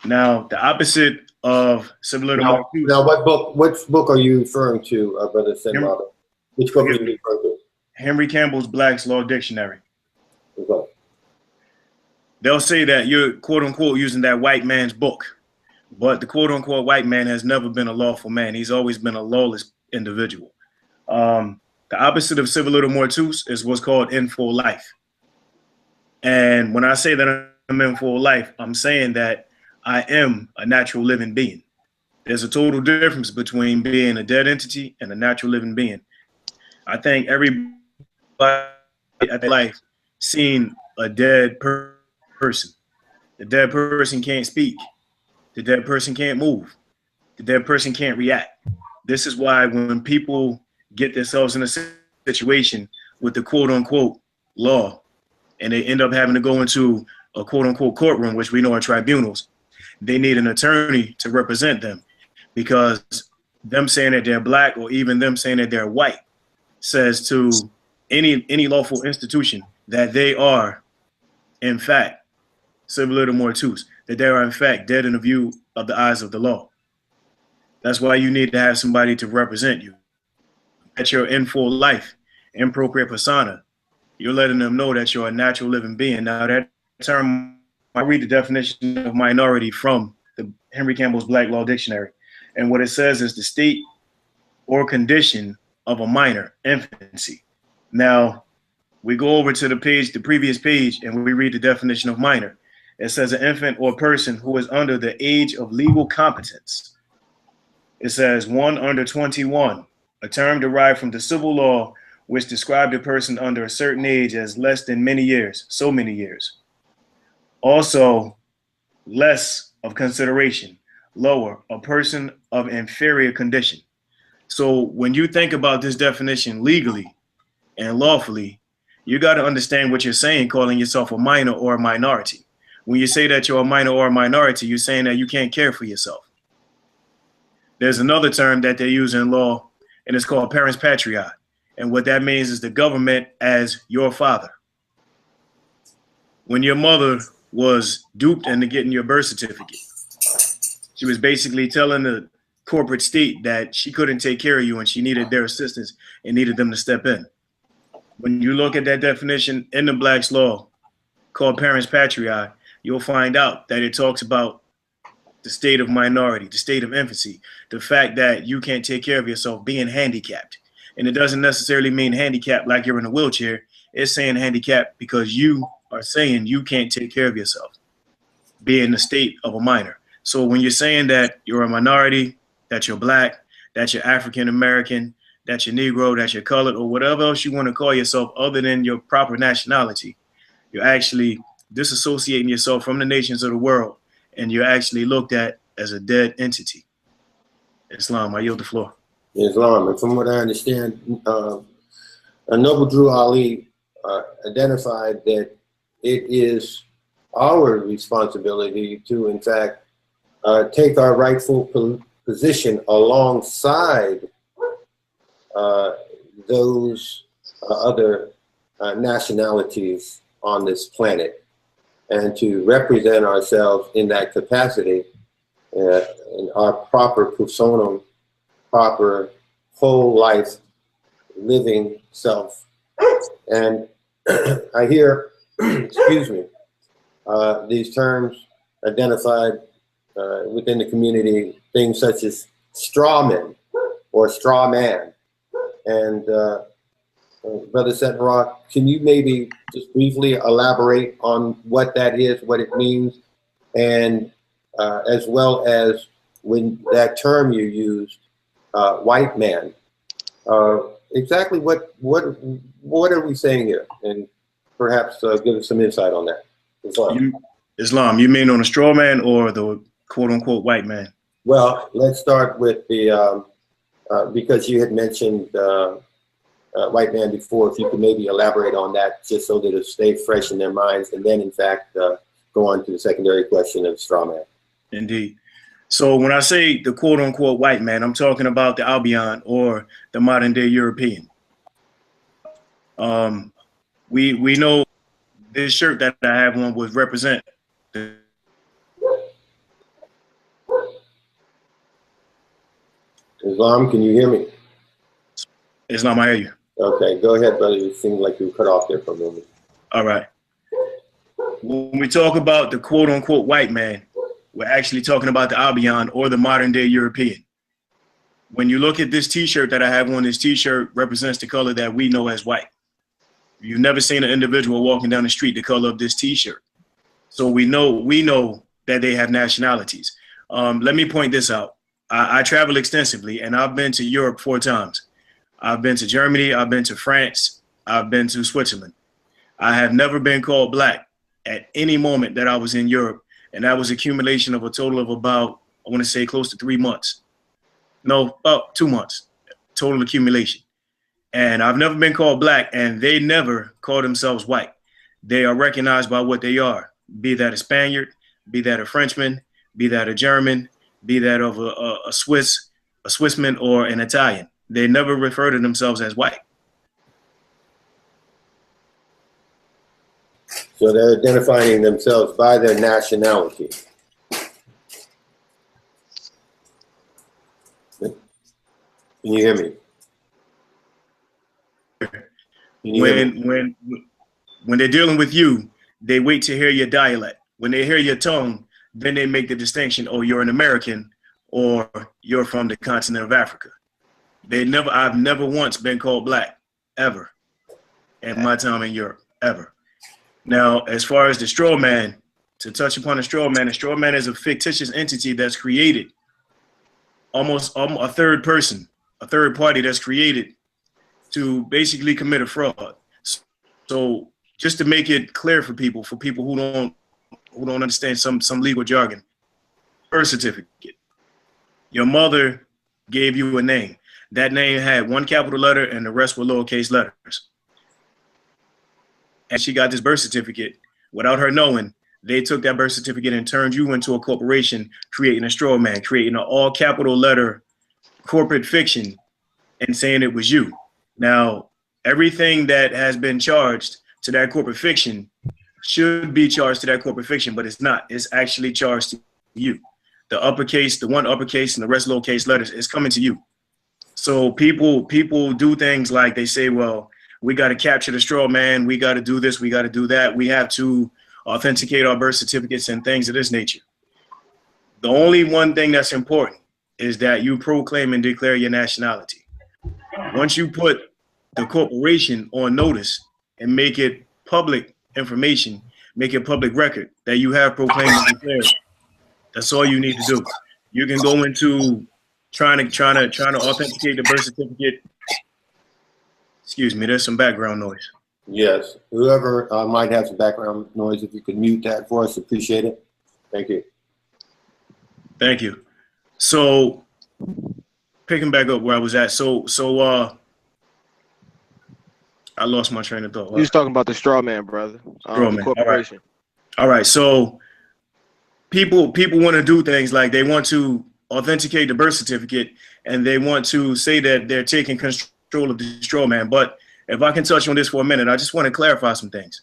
Now, the opposite of civil liter mortuus. Now, which book are you referring to, Brother Senbaba? Which book are you referring to? Henry Campbell's Black's Law Dictionary. Okay. They'll say that you're quote unquote using that white man's book. But the quote unquote white man has never been a lawful man. He's always been a lawless individual. The opposite of civil liter mortuus is what's called in full life. And when I say that I'm in full life, I'm saying that I am a natural living being. There's a total difference between being a dead entity and a natural living being. I think everybody at their life seen a dead person. The dead person can't speak. The dead person can't move. The dead person can't react. This is why when people get themselves in a situation with the quote unquote law, and they end up having to go into a quote unquote courtroom, which we know are tribunals, they need an attorney to represent them, because them saying that they're black or even them saying that they're white says to any lawful institution that they are in fact civil liter mortuus, that they are in fact dead in the view of the eyes of the law. That's why you need to have somebody to represent you. That you're in full life, in procreate persona, you're letting them know that you're a natural living being. Now that term, I read the definition of minority from the Henry Campbell's Black Law Dictionary. And what it says is the state or condition of a minor, infancy. Now, we go over to the previous page, and we read the definition of minor. It says an infant or person who is under the age of legal competence. It says one under 21, a term derived from the civil law which described a person under a certain age as less than many years, so many years. Also, less of consideration, lower, a person of inferior condition. So when you think about this definition legally and lawfully, you got to understand what you're saying, calling yourself a minor or a minority. When you say that you're a minor or a minority, you're saying that you can't care for yourself. There's another term that they use in law, and it's called parens patriae. And what that means is the government as your father. When your mother was duped into getting your birth certificate, she was basically telling the corporate state that she couldn't take care of you and she needed their assistance and needed them to step in. When you look at that definition in the Black's Law called parens patriae, you'll find out that it talks about the state of minority, the state of infancy, the fact that you can't take care of yourself, being handicapped. And it doesn't necessarily mean handicapped like you're in a wheelchair. It's saying handicapped because you are saying you can't take care of yourself, being the state of a minor. So when you're saying that you're a minority, that you're black, that you're African American, that you're Negro, that you're colored, or whatever else you want to call yourself other than your proper nationality, you're actually disassociating yourself from the nations of the world, and you're actually looked at as a dead entity. Islam, I yield the floor. Islam, and from what I understand, Noble Drew Ali identified that it is our responsibility to, in fact, take our rightful position alongside those other nationalities on this planet, and to represent ourselves in that capacity in our proper personam, proper whole life living self. And I hear, excuse me, these terms identified within the community, things such as strawman or straw man. And Brother Settenrock, can you maybe just briefly elaborate on what that is, what it means, and as well as when that term you used, white man, exactly what are we saying here? And perhaps give us some insight on that. Islam, you mean on a straw man or the quote unquote white man? Well, let's start with the, because you had mentioned white man before, if you could maybe elaborate on that just so that it'll stay fresh in their minds, and then in fact go on to the secondary question of straw man. Indeed. So when I say the quote unquote white man, I'm talking about the Albion or the modern day European. We know this shirt that I have on would represent Islam, can you hear me? Islam, I hear you. Okay, go ahead, brother. It seemed like you were cut off there for a moment. All right. When we talk about the quote unquote white man, we're actually talking about the Albion or the modern day European. When you look at this t-shirt that I have on, this t-shirt represents the color that we know as white. You've never seen an individual walking down the street the color of this t-shirt. So we know that they have nationalities. Let me point this out. I travel extensively and I've been to Europe 4 times. I've been to Germany, I've been to France, I've been to Switzerland. I have never been called black at any moment that I was in Europe. And that was accumulation of a total of about, I want to say close to 3 months. No, about 2 months, total accumulation. And I've never been called black, and they never call themselves white. They are recognized by what they are, be that a Spaniard, be that a Frenchman, be that a German, be that of a Swissman or an Italian. They never refer to themselves as white. So they're identifying themselves by their nationality. Can you hear me? When they're dealing with you, they wait to hear your dialect. When they hear your tone, then they make the distinction, oh, you're an American or you're from the continent of Africa. I've never once been called black, ever, in my time in Europe, ever. Now, as far as the straw man, to touch upon the straw man is a fictitious entity that's created, almost a third person, a third party that's created to basically commit a fraud. So just to make it clear for people who don't understand some legal jargon, birth certificate. Your mother gave you a name. That name had 1 capital letter and the rest were lowercase letters. And she got this birth certificate without her knowing. They took that birth certificate and turned you into a corporation, creating a straw man, creating an all capital letter corporate fiction and saying it was you. Now, everything that has been charged to that corporate fiction should be charged to that corporate fiction, but it's not. It's actually charged to you. The uppercase, the 1 uppercase and the rest lowercase letters is coming to you. So people do things like they say, well, we got to capture the straw man. We got to do this. We got to do that. We have to authenticate our birth certificates and things of this nature. The only one thing that's important is that you proclaim and declare your nationality. Once you put the corporation on notice and make it public information, make it public record that you have proclaimed and declared, that's all you need to do. You can go into trying to authenticate the birth certificate. Excuse me, there's some background noise. Yes, whoever might have some background noise, if you could mute that for us, appreciate it. Thank you. Thank you. So picking back up where I was at, so I lost my train of thought. You was talking about the straw man, brother. Straw man. The corporation. All right. So people want to do things like they want to authenticate the birth certificate and they want to say that they're taking control of the straw man. But if I can touch on this for a minute, I just want to clarify some things.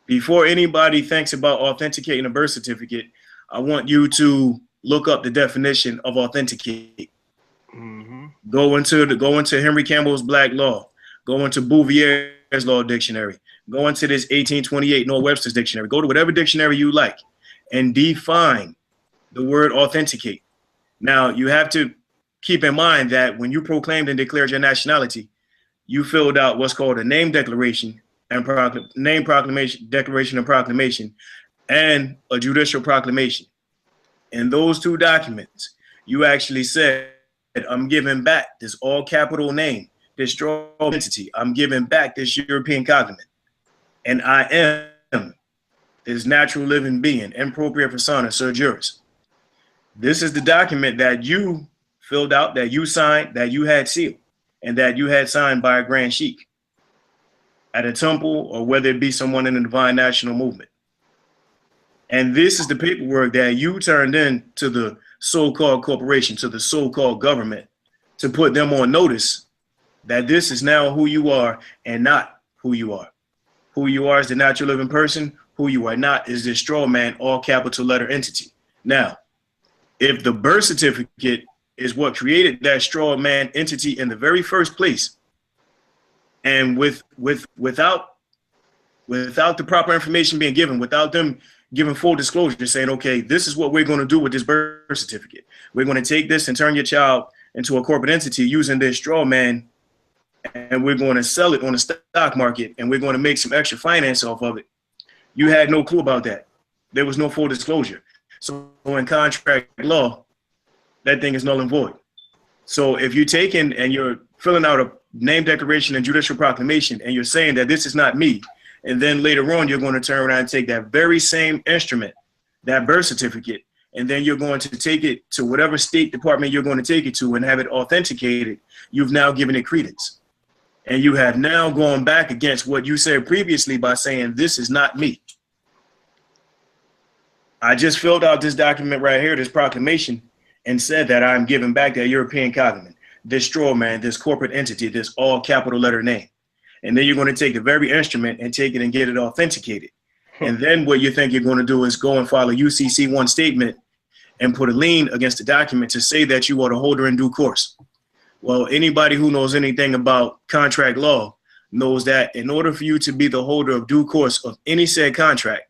Before anybody thinks about authenticating a birth certificate, I want you to look up the definition of authenticate. Mm-hmm. Go into Henry Campbell's Black Law. Go into Bouvier's Law Dictionary. Go into this 1828 Noah Webster's Dictionary. Go to whatever dictionary you like and define the word authenticate. Now, you have to keep in mind that when you proclaimed and declared your nationality, you filled out what's called a name declaration and declaration and proclamation, and a judicial proclamation. In those two documents, you actually said, I'm giving back this all capital name, this straw entity. I'm giving back this European cognomen. And I am this natural living being, impropria persona, ser juris. This is the document that you filled out, that you signed, that you had sealed, and that you had signed by a grand sheik at a temple, or whether it be someone in the Divine National Movement. And this is the paperwork that you turned in to the so-called corporation, to the so-called government, to put them on notice that this is now who you are and not who you are. Who you are is the natural living person. Who you are not is this straw man, all capital letter entity. Now, if the birth certificate is what created that straw man entity in the very first place, and without the proper information being given, without them giving full disclosure, saying, okay, this is what we're going to do with this birth certificate. We're going to take this and turn your child into a corporate entity using this straw man, and we're going to sell it on the stock market, and we're going to make some extra finance off of it. You had no clue about that. There was no full disclosure. So in contract law, that thing is null and void. So if you're taking and you're filling out a name declaration and judicial proclamation, and you're saying that this is not me, and then later on you're going to turn around and take that very same instrument, that birth certificate, and then you're going to take it to whatever state department you're going to take it to and have it authenticated, you've now given it credence. And you have now gone back against what you said previously by saying, this is not me. I just filled out this document right here, this proclamation, and said that I'm giving back that European cognomen, this straw man, this corporate entity, this all capital letter name. And then you're going to take the very instrument and take it and get it authenticated. And then what you think you're going to do is go and file a UCC-1 statement and put a lien against the document to say that you are the holder in due course. Well, anybody who knows anything about contract law knows that in order for you to be the holder of due course of any said contract,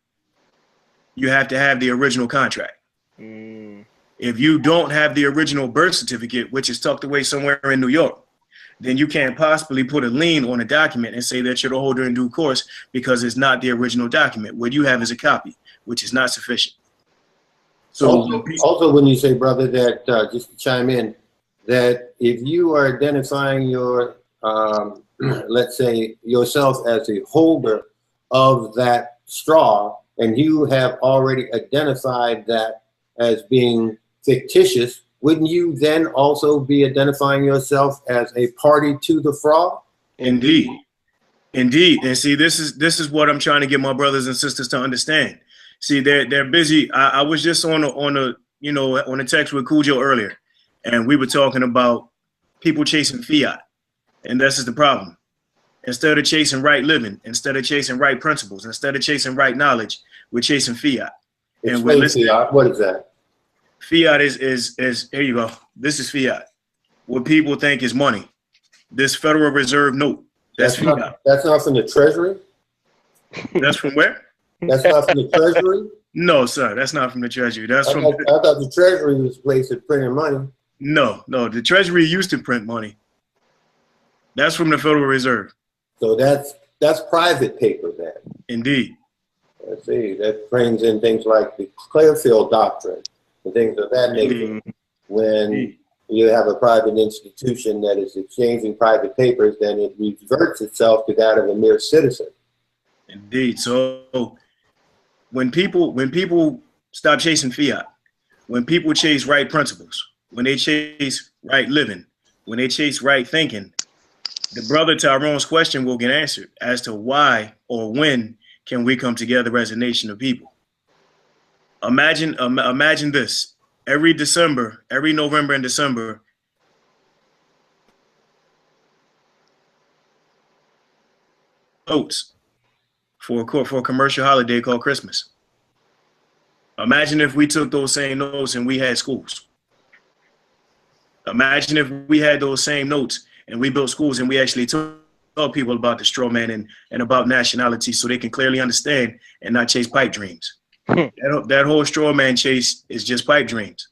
you have to have the original contract. If you don't have the original birth certificate, which is tucked away somewhere in New York, then you can't possibly put a lien on a document and say that you're the holder in due course, because it's not the original document. What you have is a copy, which is not sufficient. So also when you say, brother, that just to chime in, that if you are identifying your, let's say, yourself as a holder of that straw, and you have already identified that as being fictitious, wouldn't you then also be identifying yourself as a party to the fraud? Indeed. Indeed. And see, this is what I'm trying to get my brothers and sisters to understand. See, they're busy. I was just on a text with Cujo earlier, and we were talking about people chasing fiat. And this is the problem. Instead of chasing right living, instead of chasing right principles, instead of chasing right knowledge, we're chasing fiat. And we're listening. Fiat. What is that? Fiat is here you go. This is fiat. What people think is money. This Federal Reserve note. That's fiat. That's not from the Treasury? That's from where? That's not from the Treasury? No, sir. That's not from the Treasury. That's I from. thought the Treasury was a place of printing money. No. The Treasury used to print money. That's from the Federal Reserve. So that's private paper then. Indeed. Let's see. That brings in things like the Clearfield Doctrine and things of that nature. When you have a private institution that is exchanging private papers, then it reverts itself to that of a mere citizen. Indeed. So when people stop chasing fiat, when people chase right principles, when they chase right living, when they chase right thinking, the brother Tyrone's question will get answered as to why or when can we come together as a nation of people. Imagine this. Every December, every November and December, votes for a commercial holiday called Christmas. Imagine if we took those same notes and we had schools. Imagine if we had those same notes and we built schools and we actually taught people about the straw man and about nationality so they can clearly understand and not chase pipe dreams. That whole straw man chase is just pipe dreams.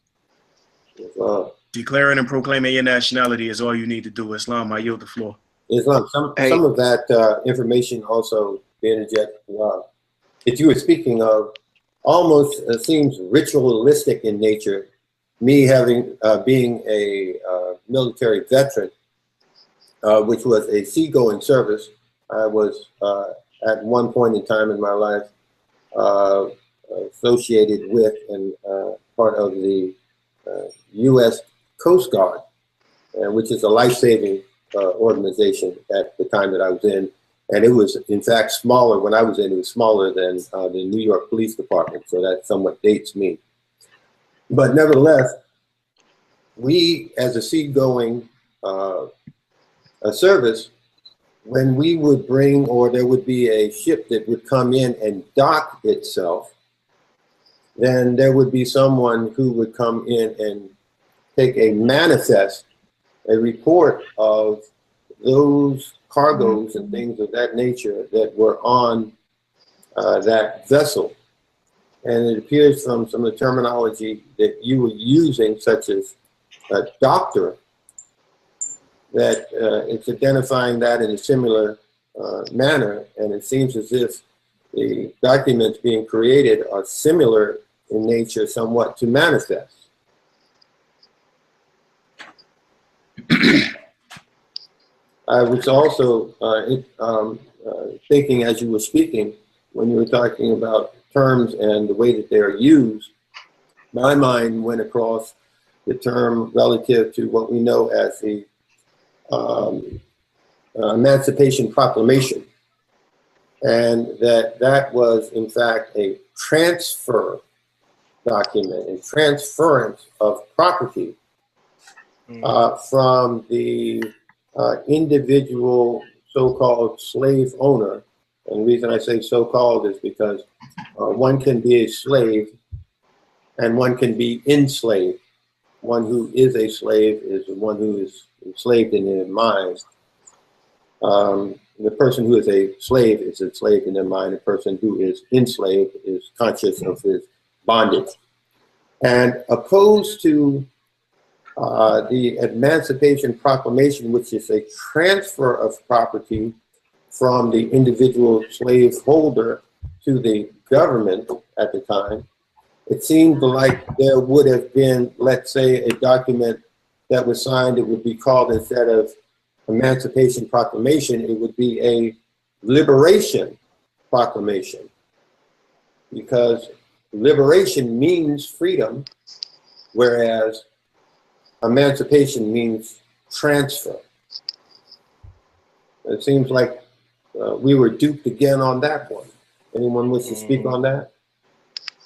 Declaring and proclaiming your nationality is all you need to do. Islam, I yield the floor. Islam, some of that information also, to interject, that you were speaking of, almost seems ritualistic in nature. Me having being a military veteran, which was a seagoing service, I was at one point in time in my life associated with and part of the U.S. Coast Guard, which is a life-saving organization at the time that I was in. And it was, in fact, smaller. When I was in, it was smaller than the New York Police Department. So that somewhat dates me. But nevertheless, we, as a seagoing service, when we would bring, or there would be a ship that would come in and dock itself, then there would be someone who would come in and take a manifest, a report of those cargoes and things of that nature that were on that vessel. And it appears from some of the terminology that you were using, such as a doctor, that it's identifying that in a similar manner. And it seems as if the documents being created are similar in nature somewhat to manifest. I was also thinking as you were speaking, when you were talking about terms and the way that they are used, my mind went across the term relative to what we know as the Emancipation Proclamation, and that was in fact a transfer document, a transference of property from the individual so-called slave owner. And the reason I say so-called is because one can be a slave and one can be enslaved. One who is a slave is one who is enslaved in their mind. The person who is a slave is enslaved in their mind. The person who is enslaved is conscious of his bondage. And opposed to the Emancipation Proclamation, which is a transfer of property from the individual slave holder to the government at the time, it seemed like there would have been, let's say, a document that was signed. It would be called, instead of Emancipation Proclamation, it would be a Liberation Proclamation, because liberation means freedom, whereas emancipation means transfer. It seems like we were duped again on that one. Anyone wish to speak on that?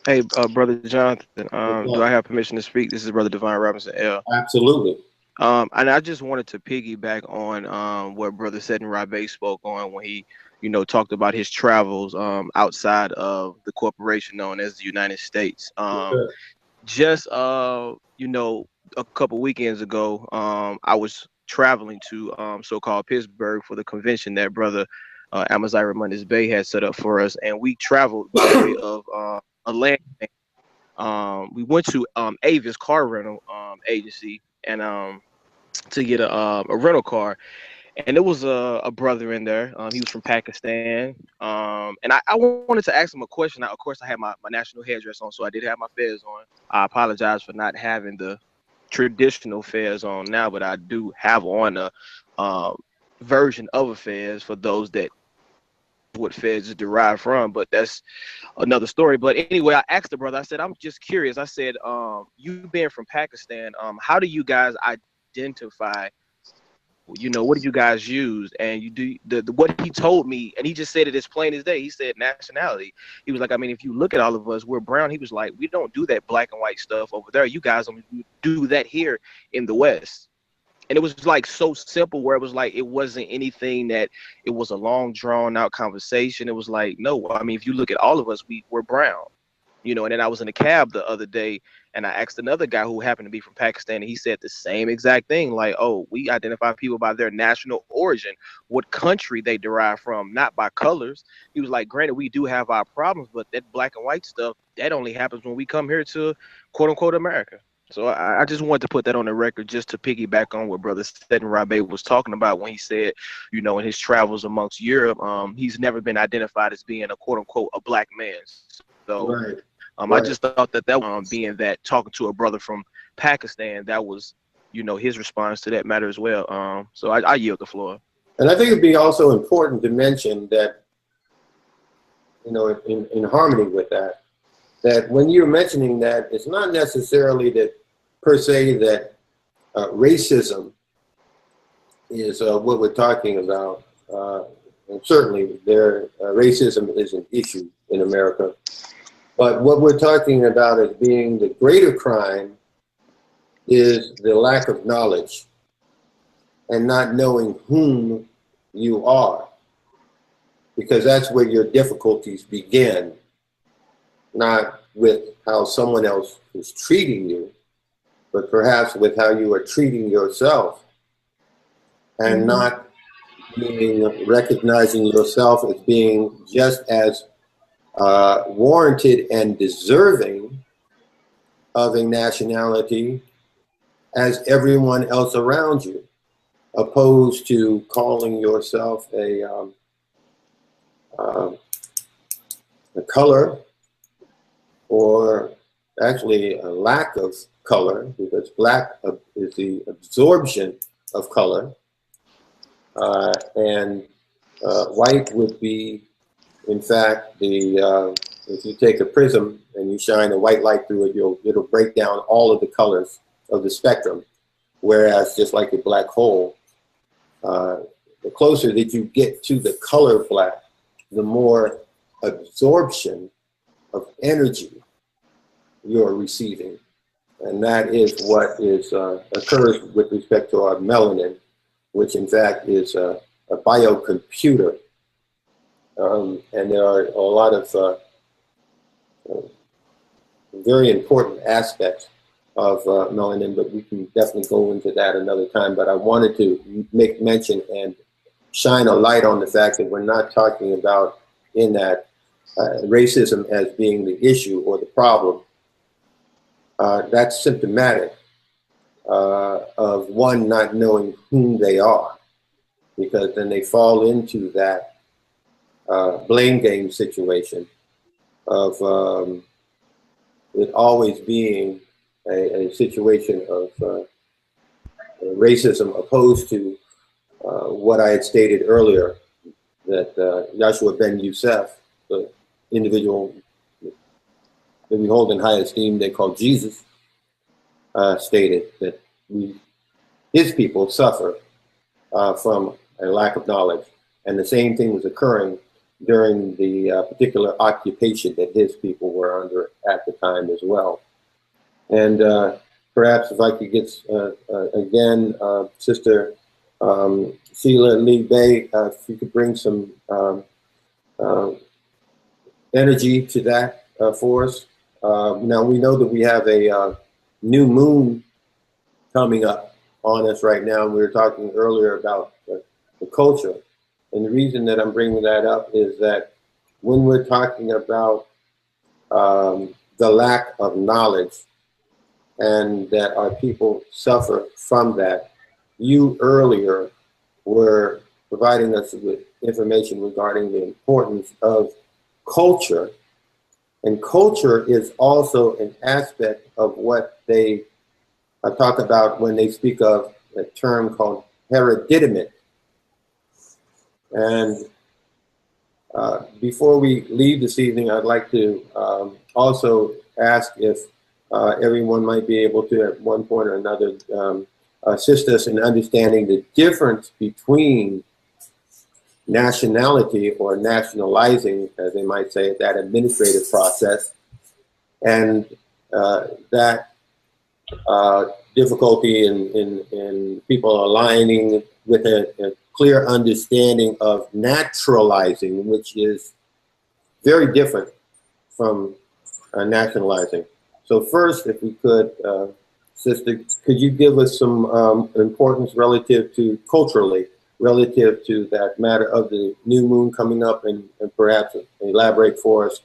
Hey, Brother Jonathan, do I have permission to speak? This is Brother Divine Robinson L. Absolutely. And I just wanted to piggyback on what Brother Seddon Rabe spoke on when he, talked about his travels outside of the corporation known as the United States. Just, a couple weekends ago, I was traveling to so-called Pittsburgh for the convention that Brother Amaziah Ramonis Bey had set up for us. And we traveled by way of a land. We went to Avis car rental agency and to get a rental car, and there was a brother in there. He was from Pakistan, and I wanted to ask him a question. Now, of course, I had my national headdress on, so I did have my fez on. I apologize for not having the traditional fez on now, but I do have on a version of a fez for those that what fez is derived from, but that's another story. But anyway, I asked the brother, I said, I'm just curious. I said, you being from Pakistan, how do you guys identify, what do you guys use? And you do what he told me, and he just said it as plain as day. He said nationality. He was like, I mean, if you look at all of us, we're brown. He was like, we don't do that black and white stuff over there. You guys don't do that here in the West. And it was like so simple, where it was like it wasn't anything that it was a long drawn out conversation. It was like, no, I mean, if you look at all of us, we're brown. You know, and then I was in a cab the other day and I asked another guy who happened to be from Pakistan, and he said the same exact thing. Like, oh, we identify people by their national origin, what country they derive from, not by colors. He was like, granted, we do have our problems, but that black and white stuff, that only happens when we come here to quote unquote America. So I just wanted to put that on the record just to piggyback on what Brother Seton Rabe was talking about when he said, you know, in his travels amongst Europe, he's never been identified as being a quote unquote a black man. So Right. I just thought that being that talking to a brother from Pakistan, that was, you know, his response to that matter as well. So I yield the floor. And I think it'd be also important to mention that, you know, in harmony with that, that when you're mentioning that, it's not necessarily that per se that racism is what we're talking about. And certainly racism is an issue in America. But what we're talking about as being the greater crime is the lack of knowledge and not knowing whom you are, because that's where your difficulties begin, not with how someone else is treating you, but perhaps with how you are treating yourself, and not recognizing yourself as being just as warranted and deserving of a nationality as everyone else around you, opposed to calling yourself a color, or actually a lack of color, because black is the absorption of color, and white would be, in fact, if you take a prism and you shine a white light through it, it'll break down all of the colors of the spectrum. Whereas just like a black hole, the closer that you get to the color black, the more absorption of energy you're receiving. And that is what occurs with respect to our melanin, which in fact is a biocomputer. And there are a lot of very important aspects of melanin, but we can definitely go into that another time. But I wanted to make mention and shine a light on the fact that we're not talking about in that racism as being the issue or the problem. That's symptomatic of one not knowing whom they are, because then they fall into that blame game situation of it always being a situation of racism, opposed to what I had stated earlier, that Yahshua ben Yosef, the individual that we hold in high esteem, they call Jesus, stated that his people suffer from a lack of knowledge. And the same thing was occurring during the particular occupation that his people were under at the time as well. And perhaps if I could get, again, Sister Sheila Lee Bay, if you could bring some energy to that for us. Now, we know that we have a new moon coming up on us right now. We were talking earlier about the culture. And the reason that I'm bringing that up is that when we're talking about the lack of knowledge and that our people suffer from that, you earlier were providing us with information regarding the importance of culture. And culture is also an aspect of what they talk about when they speak of a term called hereditament. And before we leave this evening, I'd like to also ask if everyone might be able to, at one point or another, assist us in understanding the difference between nationality, or nationalizing, as they might say, that administrative process, and that difficulty in people aligning with a clear understanding of naturalizing, which is very different from nationalizing. So first, if we could, Sister, could you give us some importance relative to culturally, relative to that matter of the new moon coming up, and perhaps elaborate for us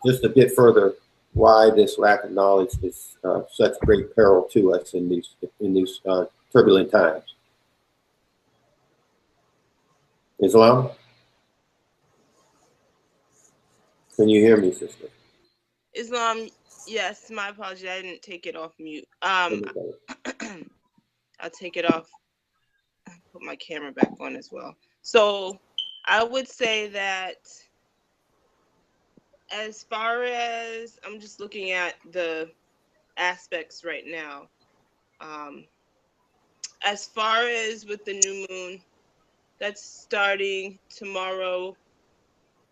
just a bit further why this lack of knowledge is such great peril to us in these turbulent times. Islam? Can you hear me, sister? Islam, yes, my apology. I didn't take it off mute. I'll take it off, put my camera back on as well. So I would say that as far as, I'm just looking at the aspects right now. As far as with the new moon, that's starting tomorrow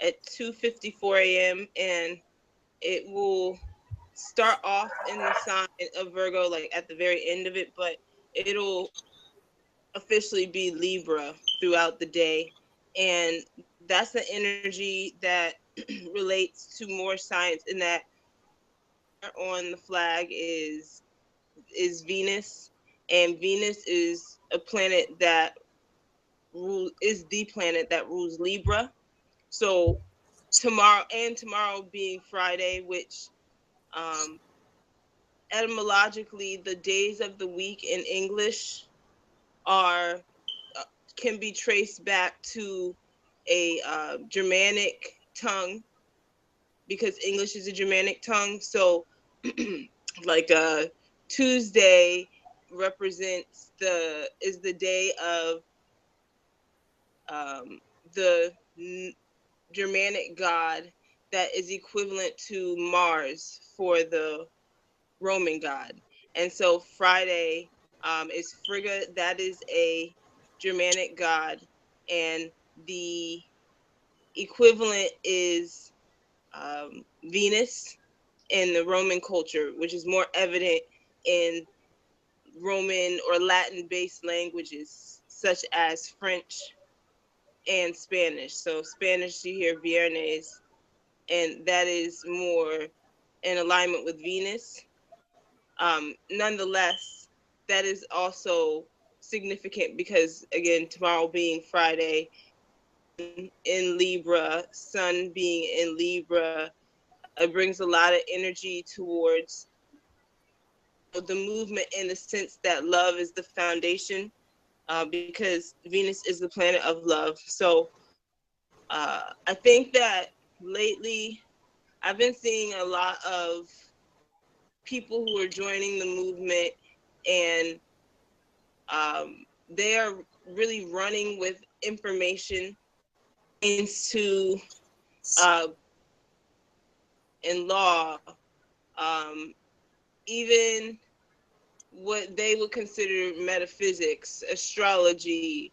at 2:54 a.m. and it will start off in the sign of Virgo, like at the very end of it, but it'll officially be Libra throughout the day. And that's the energy that relates to more science, in that on the flag is Venus, and Venus is a planet that is the planet that rules Libra. So tomorrow being Friday, which etymologically the days of the week in English are can be traced back to a Germanic tongue, because English is a Germanic tongue. So like Tuesday represents is the day of the Germanic god that is equivalent to Mars for the Roman god. And so Friday is Frigga, that is a Germanic god, and the equivalent is Venus in the Roman culture, which is more evident in Roman or Latin-based languages such as French and Spanish. So Spanish, you hear viernes, and that is more in alignment with Venus. Nonetheless, that is also significant because, again, tomorrow being Friday, in Libra, Sun being in Libra, it brings a lot of energy towards the movement, in the sense that love is the foundation, because Venus is the planet of love. So I think that lately I've been seeing a lot of people who are joining the movement, and they are really running with information into in law, even what they would consider metaphysics, astrology,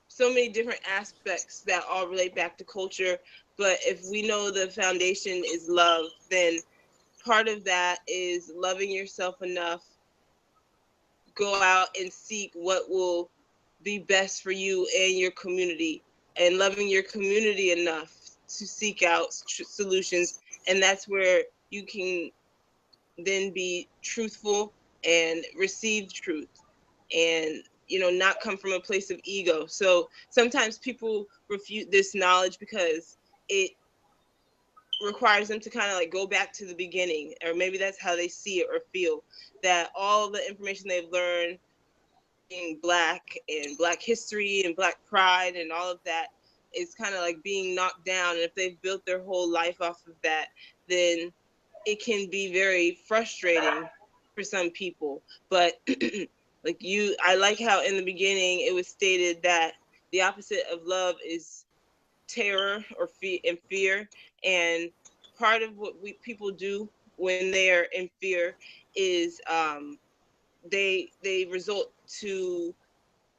so many different aspects that all relate back to culture. But if we know the foundation is love, then part of that is loving yourself enough, go out and seek what will be best for you and your community, and loving your community enough to seek out solutions. And that's where you can then be truthful and receive truth, and not come from a place of ego. So sometimes people refute this knowledge because it requires them to kind of like go back to the beginning, or maybe that's how they see it or feel, that all the information they've learned being Black and Black history and Black pride and all of that is kind of like being knocked down. And if they've built their whole life off of that, then it can be very frustrating for some people. But I like how in the beginning it was stated that the opposite of love is terror or fear. And part of what people do when they are in fear is they result to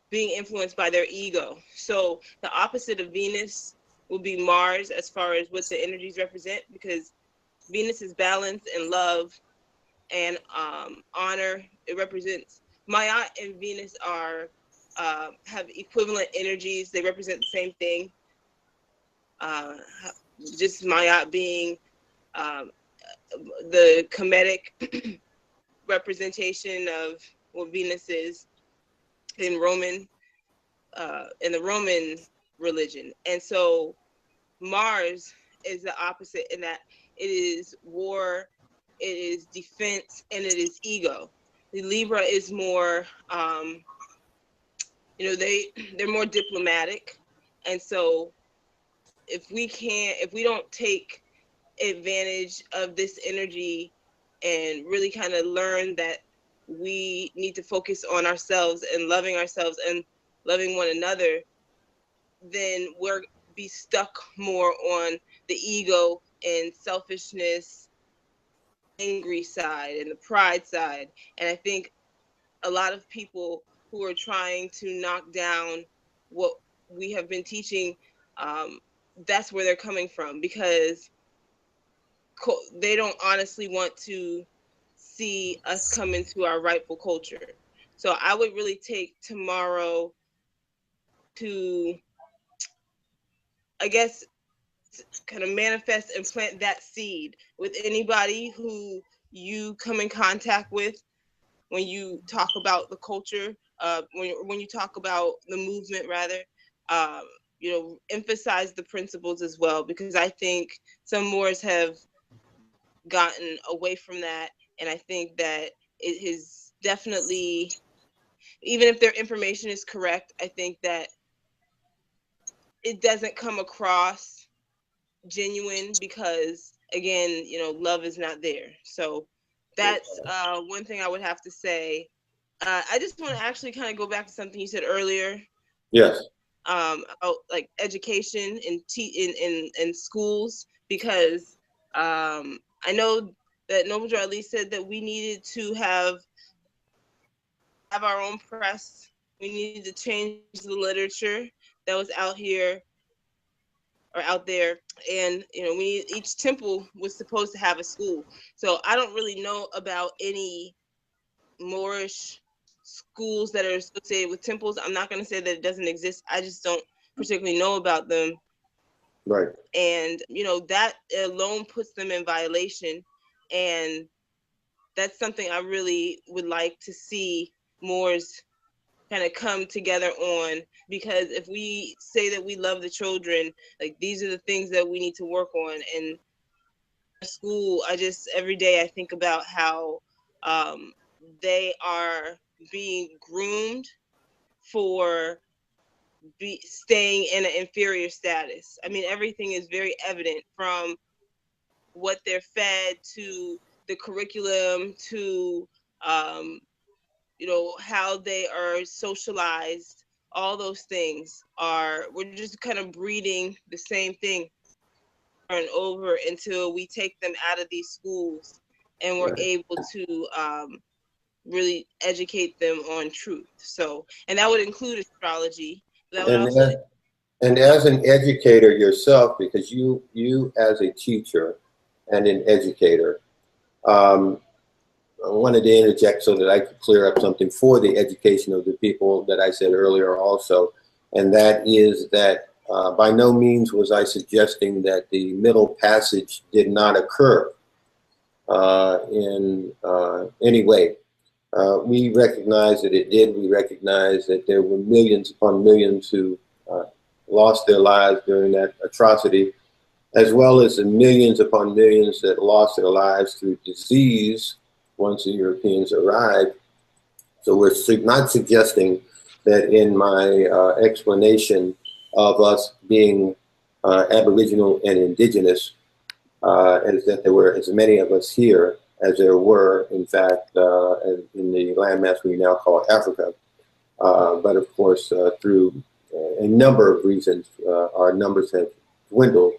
being influenced by their ego. So the opposite of Venus will be Mars, as far as what the energies represent, because Venus is balance and love and honor. It represents Maya and Venus are have equivalent energies. They represent the same thing. just Mayat being the Kemetic representation of what Venus is in the Roman religion. And so Mars is the opposite in that it is war, it is defense, and it is ego. The Libra is more, they're more diplomatic. And so if we don't take advantage of this energy and really kind of learn that we need to focus on ourselves and loving one another, then we're be stuck more on the ego and selfishness, angry side and the pride side. And I think a lot of people who are trying to knock down what we have been teaching, that's where they're coming from, because they don't honestly want to see us come into our rightful culture. So I would really take tomorrow to, I guess, kind of manifest and plant that seed with anybody who you come in contact with when you talk about the culture, when you talk about the movement, rather. Emphasize the principles as well, because I think some Moors have gotten away from that, and I think that it is definitely, even if their information is correct, I think that it doesn't come across genuine because, again, love is not there. So that's one thing I would have to say. I just want to actually kind of go back to something you said earlier. Yes. About like education in schools, because I know that Noble Drew Ali said that we needed to have our own press. We needed to change the literature that was out here or out there, and each temple was supposed to have a school. So I don't really know about any Moorish schools that are associated with temples. I'm not going to say that it doesn't exist. I just don't particularly know about them. Right. And that alone puts them in violation, and that's something I really would like to see Moors kind of come together on, because if we say that we love the children, like, these are the things that we need to work on. And school, every day I think about how they are being groomed for staying in an inferior status. I mean, everything is very evident, from what they're fed to the curriculum to how they are socialized. All those things we're just kind of breeding the same thing over and over until we take them out of these schools and we're able to really educate them on truth. So, and that would include astrology. And as an educator yourself, because you as a teacher and an educator, I wanted to interject so that I could clear up something for the education of the people that I said earlier also, and that is that by no means was I suggesting that the Middle Passage did not occur in any way. We recognize that it did. We recognize that there were millions upon millions who lost their lives during that atrocity, as well as the millions upon millions that lost their lives through disease once the Europeans arrived. So we're not suggesting that in my explanation of us being Aboriginal and Indigenous, as that there were as many of us here as there were, in fact, in the landmass we now call Africa. But of course, through a number of reasons, our numbers have dwindled.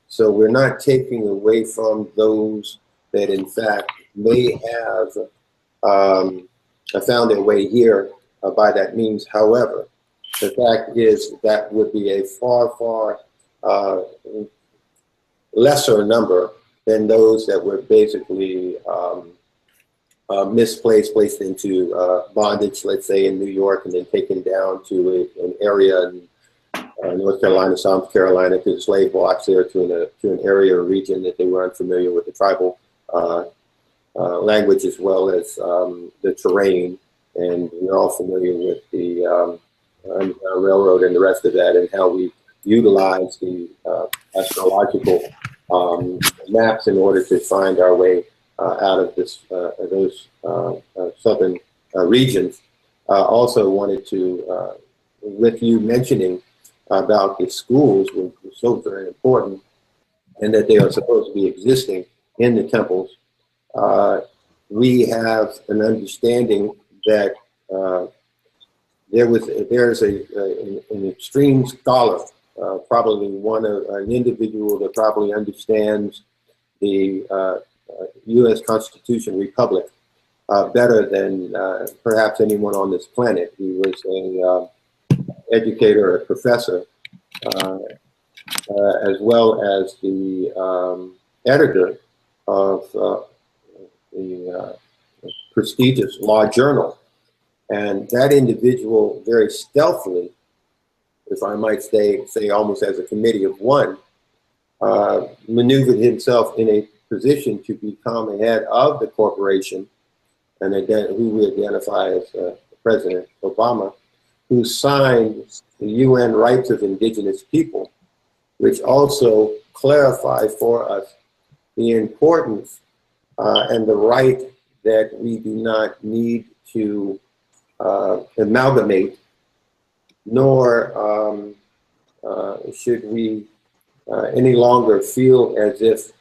So we're not taking away from those that, in fact, may have found their way here by that means. However, the fact is that would be a far, far lesser number than those that were basically misplaced, placed into bondage, let's say in New York, and then taken down to an area North Carolina, South Carolina, to the slave blocks there, to an area or region that they were unfamiliar with the tribal language, as well as the terrain. And we're all familiar with the railroad and the rest of that, and how we utilize the astrological maps in order to find our way out of those southern regions. Also wanted to, with you mentioning about the schools, which is so very important, and that they are supposed to be existing in the temples. We have an understanding that there's an extreme scholar, probably an individual that probably understands the U.S. Constitution Republic better than perhaps anyone on this planet. He was an educator, a professor, as well as the editor of the prestigious Law Journal. And that individual very stealthily, if I might say almost as a committee of one, maneuvered himself in a position to become head of the corporation, and who we identify as President Obama, who signed the UN Rights of Indigenous People, which also clarify for us the importance and the right that we do not need to amalgamate, nor should we any longer feel as if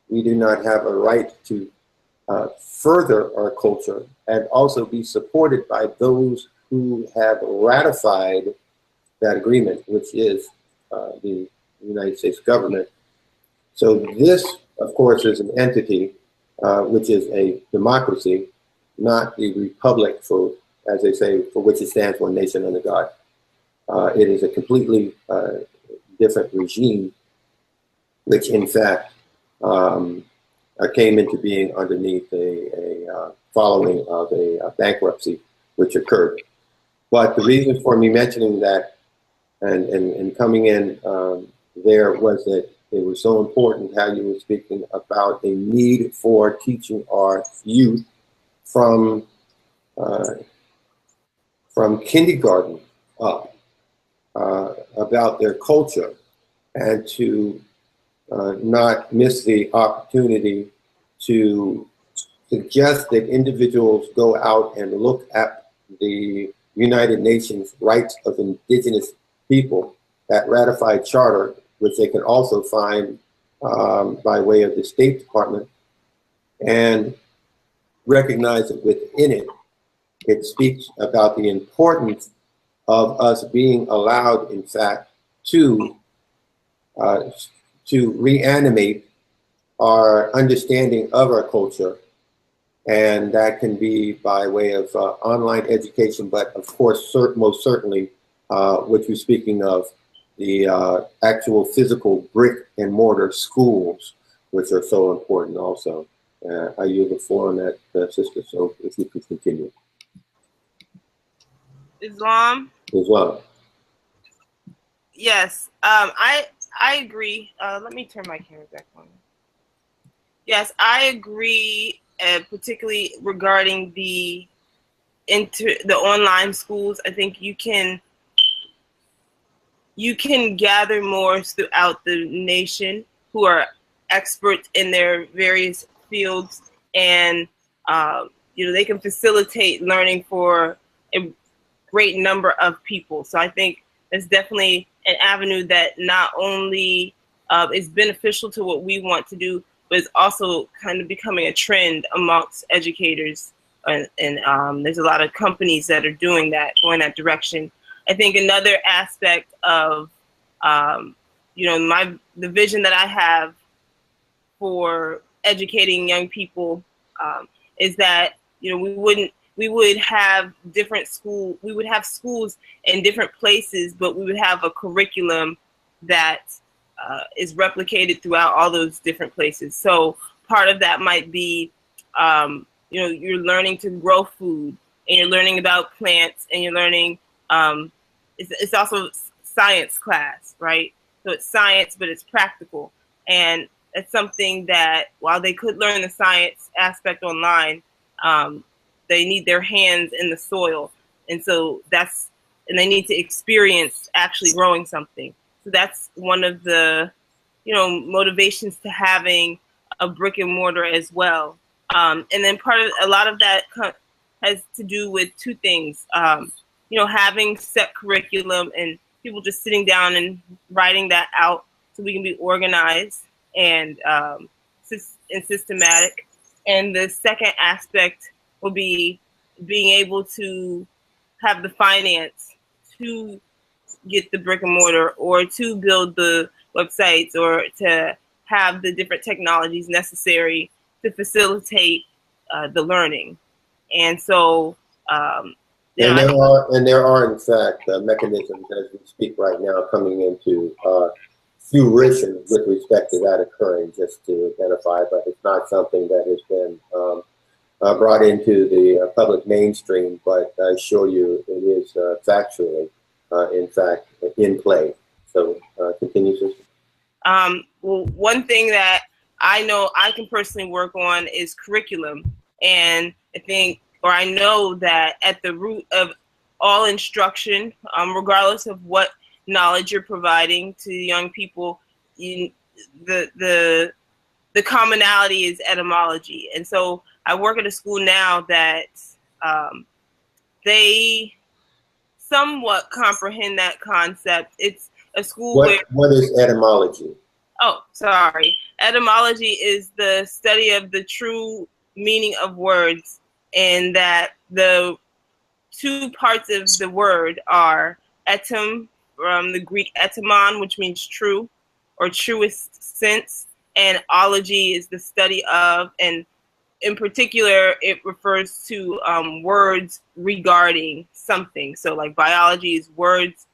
we do not have a right to further our culture and also be supported by those who have ratified that agreement, which is the United States government. So this, of course, is an entity which is a democracy, not the republic, for, as they say, for which it stands, one nation under God. It is a completely different regime, which in fact came into being underneath a following of a bankruptcy which occurred. But the reason for me mentioning that and coming in there was that it was so important how you were speaking about a need for teaching our youth from kindergarten up about their culture, and to not miss the opportunity to suggest that individuals go out and look at the United Nations Rights of Indigenous People, that ratified charter, which they can also find by way of the State Department, and recognize that within it, it speaks about the importance of us being allowed, in fact, to reanimate our understanding of our culture. And that can be by way of online education, but of course, most certainly, what you're speaking of, the actual physical brick and mortar schools, which are so important also. I yield the floor on that, sister, so if you could continue. Islam? Islam. Yes, I agree. Let me turn my camera back on. Yes, I agree, particularly regarding the online schools. I think you can gather Moors throughout the nation who are experts in their various fields, and they can facilitate learning for a great number of people. So I think it's definitely an avenue that not only is beneficial to what we want to do, but it's also kind of becoming a trend amongst educators. And there's a lot of companies that are doing that, going that direction. I think another aspect of, the vision that I have for educating young people is that, we would have schools in different places, but we would have a curriculum that is replicated throughout all those different places. So part of that might be, you're learning to grow food, and you're learning about plants, and you're learning, it's also science class, right? So it's science, but it's practical. And it's something that while they could learn the science aspect online, they need their hands in the soil. And so and they need to experience actually growing something. So that's one of the, motivations to having a brick and mortar as well. And then a lot of that has to do with two things, having set curriculum and people just sitting down and writing that out so we can be organized and systematic. And the second aspect will be being able to have the finance to get the brick and mortar or to build the websites or to have the different technologies necessary to facilitate the learning. And so, there are in fact mechanisms as we speak right now coming into fruition with respect to that occurring, just to identify, but it's not something that has been brought into the public mainstream, but I assure you it is factually, in fact, in play. So continue, sister. Well, one thing that I know I can personally work on is curriculum. And I know that at the root of all instruction, regardless of what knowledge you're providing to young people, the commonality is etymology. And so I work at a school now that they somewhat comprehend that concept. It's a school what is etymology? Oh, sorry. Etymology is the study of the true meaning of words, and that the two parts of the word are etym, from the Greek etymon, which means true or truest sense, and ology is the study of, and in particular, it refers to words regarding something. So like biology is words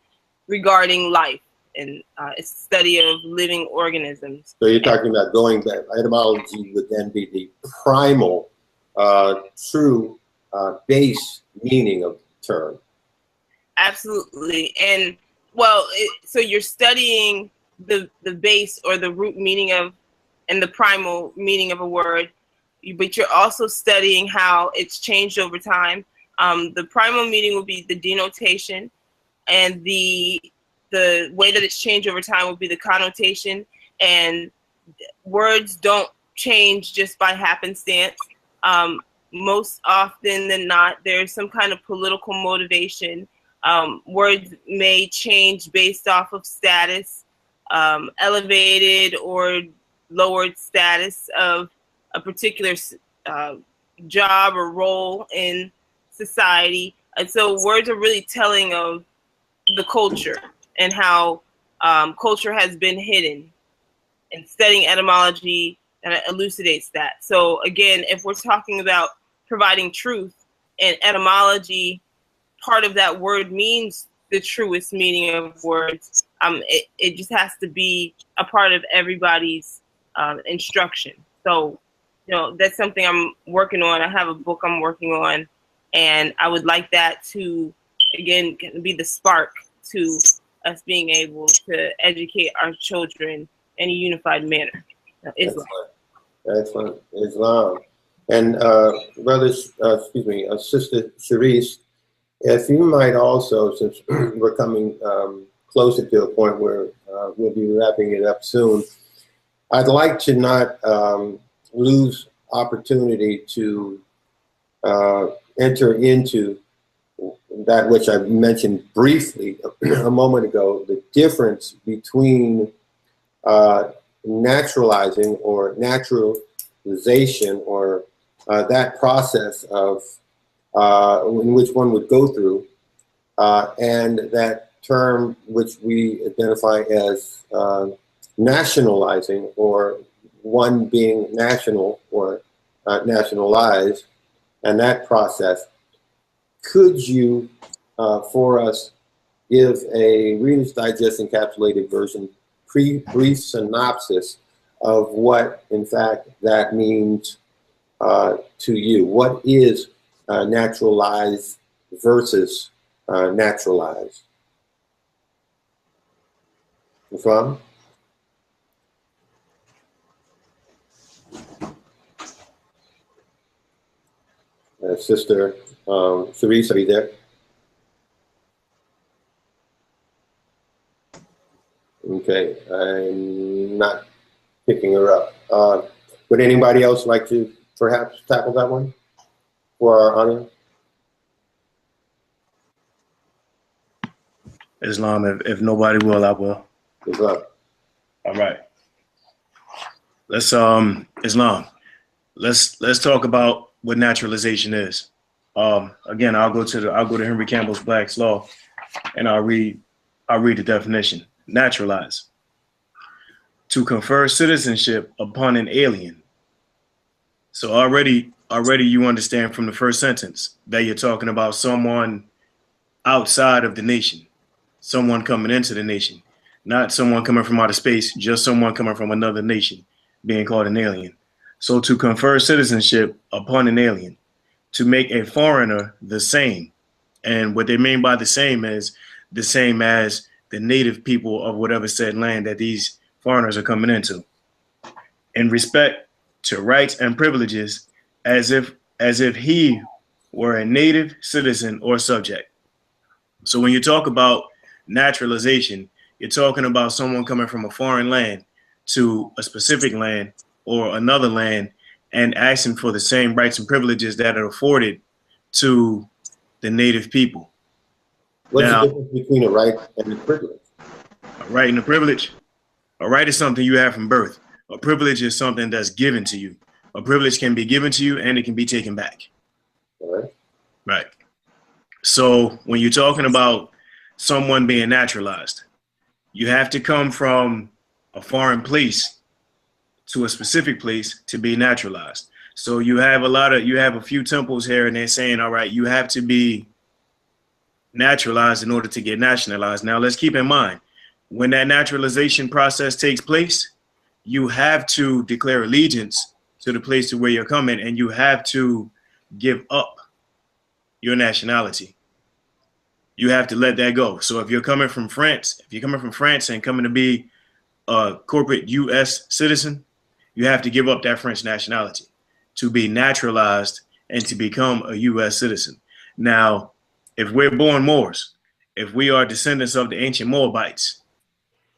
regarding life, and it's the study of living organisms. So you're talking about going back, etymology would then be the primal, true base meaning of the term. Absolutely. And well, so you're studying the base or the root meaning of, and the primal meaning of a word, but you're also studying how it's changed over time. The primal meaning will be the denotation, and the way that it's changed over time will be the connotation. And words don't change just by happenstance. Most often than not, there's some kind of political motivation. Words may change based off of status, elevated or lowered status of a particular job or role in society. And so words are really telling of the culture and how culture has been hidden, and studying etymology elucidates that. So again, if we're talking about providing truth, and etymology, part of that word means the truest meaning of words, it just has to be a part of everybody's instruction. So, that's something I'm working on. I have a book I'm working on, and I would like that to, again, be the spark to us being able to educate our children in a unified manner. Islam. Excellent. Islam. And Sister Sharice, if you might also, since we're coming closer to a point where we'll be wrapping it up soon, I'd like to not lose opportunity to enter into that which I mentioned briefly a moment ago, the difference between naturalizing or naturalization, or that process of in which one would go through, and that term which we identify as nationalizing, or one being national or nationalized, and that process. Could you, for us, give a Reader's Digest encapsulated version, brief synopsis of what, in fact, that means to you? What is naturalized versus naturalized? from? Sister Therese, are you there? Okay, I'm not picking her up. Would anybody else like to perhaps tackle that one for our audience? Islam, if nobody will, I will. Islam. All right. Let's Islam. Let's talk about what naturalization is. Again, I'll go to Henry Campbell's Black's Law, and I'll read the definition. Naturalize: to confer citizenship upon an alien. So already you understand from the first sentence that you're talking about someone outside of the nation, someone coming into the nation, not someone coming from outer space, just someone coming from another nation being called an alien. So to confer citizenship upon an alien, to make a foreigner the same. And what they mean by the same is the same as the native people of whatever said land that these foreigners are coming into, in respect to rights and privileges, as if he were a native citizen or subject. So when you talk about naturalization, you're talking about someone coming from a foreign land to a specific land or another land and asking for the same rights and privileges that are afforded to the native people. What's the difference between a right and a privilege? A right and a privilege? A right is something you have from birth. A privilege is something that's given to you. A privilege can be given to you and it can be taken back. All right. Right. So when you're talking about someone being naturalized, you have to come from a foreign place to a specific place to be naturalized. So you have a few temples here and they're saying, all right, you have to be naturalized in order to get nationalized. Now let's keep in mind, when that naturalization process takes place, you have to declare allegiance to the place to where you're coming, and you have to give up your nationality. You have to let that go. So if you're coming from France, and coming to be a corporate US citizen, you have to give up that French nationality to be naturalized and to become a US citizen. Now, if we're born Moors, if we are descendants of the ancient Moabites,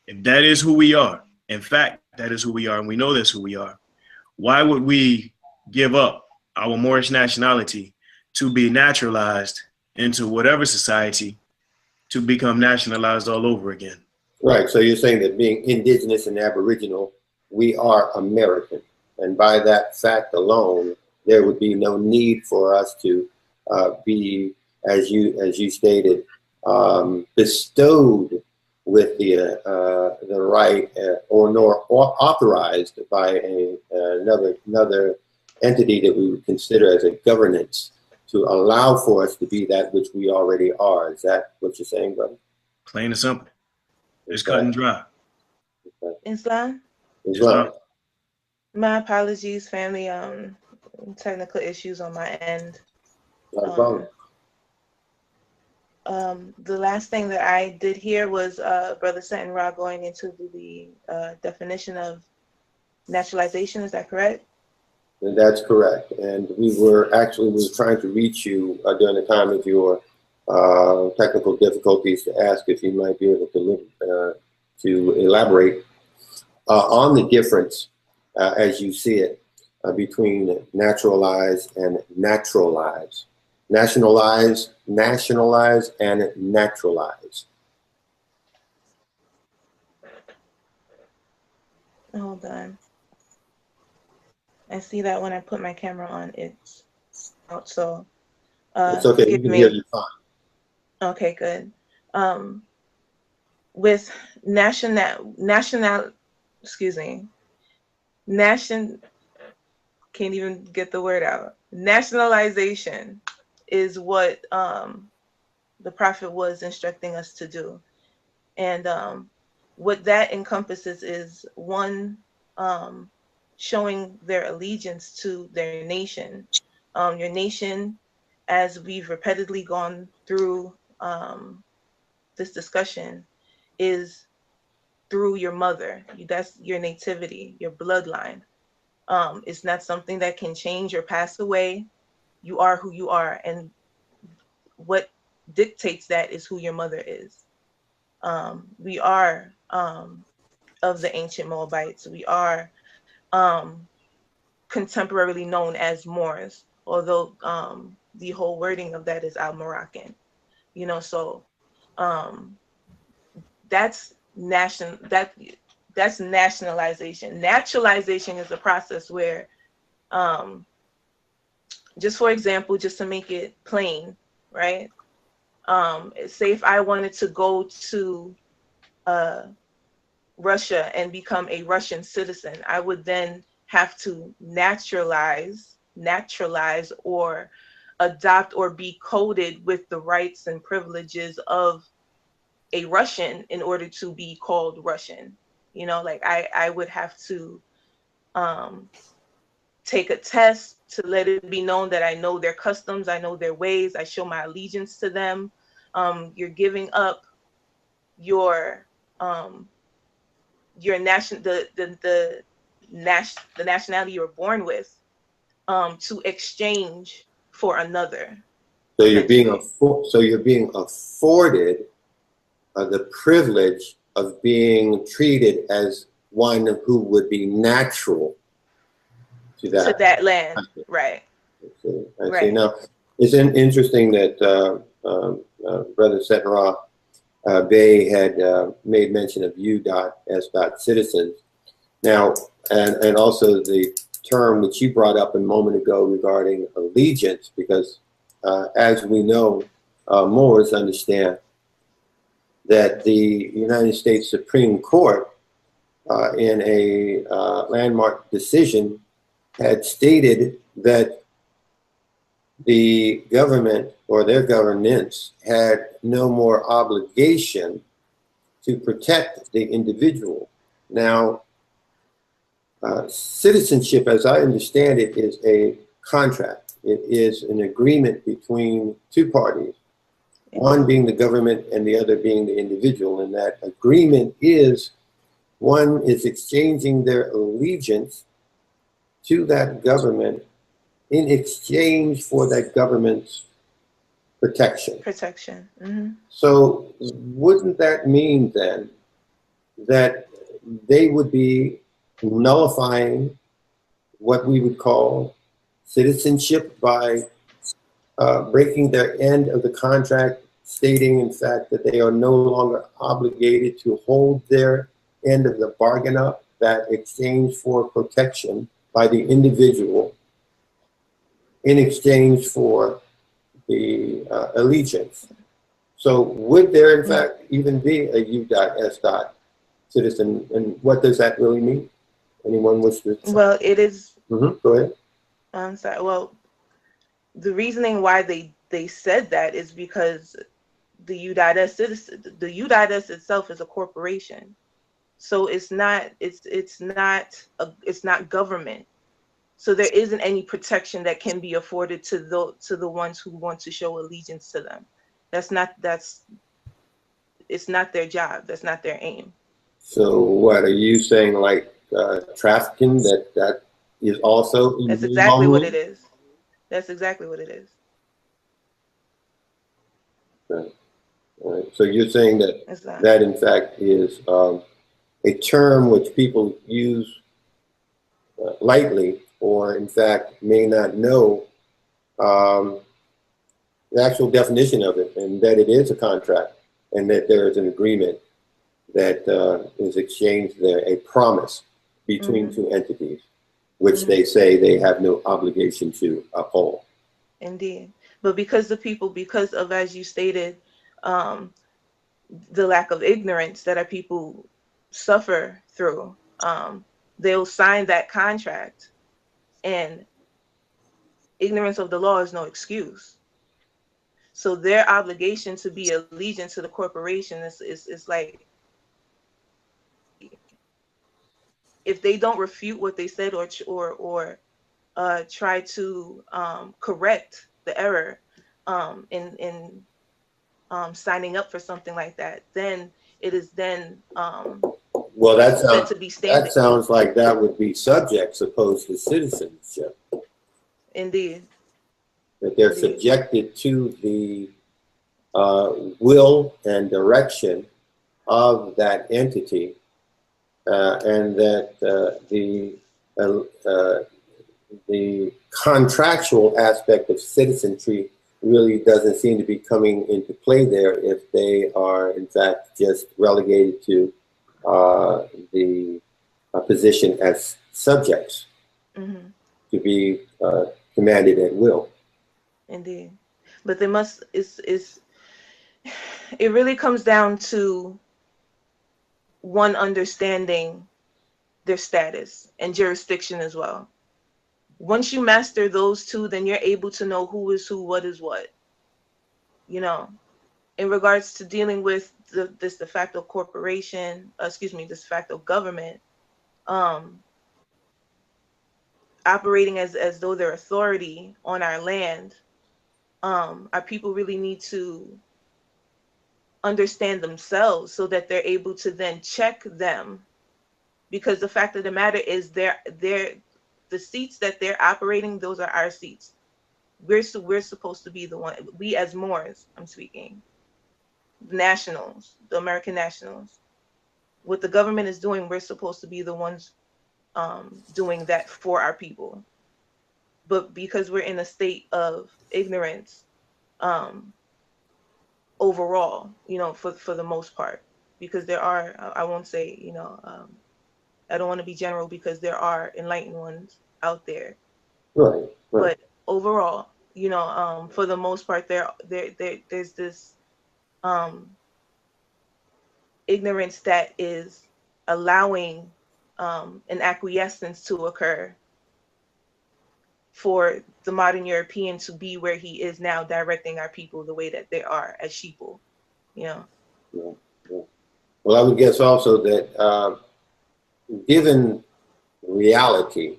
if that is who we are, in fact, that is who we are, and we know that's who we are, why would we give up our Moorish nationality to be naturalized into whatever society to become nationalized all over again? Right. So you're saying that being indigenous and aboriginal, we are American. And by that fact alone, there would be no need for us to be, as you stated, bestowed with the right or authorized by another entity that we would consider as a governance to allow for us to be that which we already are. Is that what you're saying, brother? Plain and simple. It's cut and dry. Islam? Islam. My apologies, family. Technical issues on my end. Not a problem. The last thing that I did hear was Brother Sutton Ra going into the definition of naturalization. Is that correct? And that's correct. And we were trying to reach you during the time of your technical difficulties to ask if you might be able to elaborate on the difference as you see it between naturalize and naturalize. Nationalize, and naturalize. Hold on. I see that when I put my camera on, it's out. So it's okay. You can hear you fine. Okay, good. With can't even get the word out. Nationalization is what the Prophet was instructing us to do. And what that encompasses is one, showing their allegiance to their nation. Your nation, as we've repeatedly gone through this discussion, is through your mother. That's your nativity, your bloodline. It's not something that can change or pass away. You are who you are, and what dictates that is who your mother is. We are of the ancient Moabites. We are contemporarily known as Moors, although the whole wording of that is Al-Moroccan. You know, so that's that's nationalization. Naturalization is a process where, just for example, just to make it plain, right? Say if I wanted to go to Russia and become a Russian citizen, I would then have to naturalize or adopt or be coded with the rights and privileges of a Russian in order to be called Russian. You know, like I would have to take a test to let it be known that I know their customs, I know their ways, I show my allegiance to them. You're giving up your the nationality you were born with to exchange for another. So you're being afforded the privilege of being treated as one who would be natural to that land, right? I see. Now, it's interesting that Brother Setenra Bey had made mention of U.S. citizens. Now, and also the term which you brought up a moment ago regarding allegiance, because as we know, Moors understand that the United States Supreme Court, in a landmark decision, had stated that the government or their governance had no more obligation to protect the individual. Now, citizenship, as I understand it, is a contract. It is an agreement between two parties, one being the government and the other being the individual. And that agreement is one is exchanging their allegiance to that government in exchange for that government's protection. Mm-hmm. So wouldn't that mean then that they would be nullifying what we would call citizenship by breaking their end of the contract, stating in fact that they are no longer obligated to hold their end of the bargain up, that exchange for protection by the individual in exchange for the allegiance? So would there in fact even be a U.S. citizen, and what does that really mean? Anyone wish to? Well, it is. Mm-hmm. Go ahead. I'm sorry. Well, the reasoning why they said that is because the U.S. citizen, the U.S. itself is a corporation, so it's not government. So there isn't any protection that can be afforded to the ones who want to show allegiance to them. It's not their job. That's not their aim. So what are you saying? Like trafficking? That is also. That's exactly what it is. That's exactly what it is. Right. All right. So you're saying that in fact is a term which people use lightly, or in fact may not know the actual definition of it, and that it is a contract, and that there is an agreement that is exchanged there, a promise between two entities, which they say they have no obligation to uphold. Indeed. But because of, as you stated, the lack of ignorance that our people suffer through, they'll sign that contract, and ignorance of the law is no excuse. So their obligation to be allegiant to the corporation is like, if they don't refute what they said or try to correct the error in signing up for something like that, then it is then Well, that said sounds, to be standing. that sounds like that would be subjects opposed to citizenship. Indeed. That they're Indeed. subjected to the will and direction of that entity, and that the contractual aspect of citizenry really doesn't seem to be coming into play there if they are in fact just relegated to the position as subjects to be commanded at will. Indeed. But they must, it really comes down to one understanding their status and jurisdiction as well. Once you master those two, then you're able to know who is who, what is what. You know, in regards to dealing with this de facto corporation, this de facto government, operating as though they're authority on our land, our people really need to understand themselves so that they're able to then check them, because the fact of the matter is the seats that they're operating, those are our seats. We're supposed to be the one, we as Moors, I'm speaking, nationals, the American nationals. What the government is doing, we're supposed to be the ones doing that for our people. But because we're in a state of ignorance, overall, you know, for the most part, because there are, I won't say, you know, I don't want to be general, because there are enlightened ones out there. Right. But overall, you know, for the most part, there's this ignorance that is allowing an acquiescence to occur for the modern European to be where he is now, directing our people the way that they are as sheeple, you know. Yeah. Well, I would guess also that given reality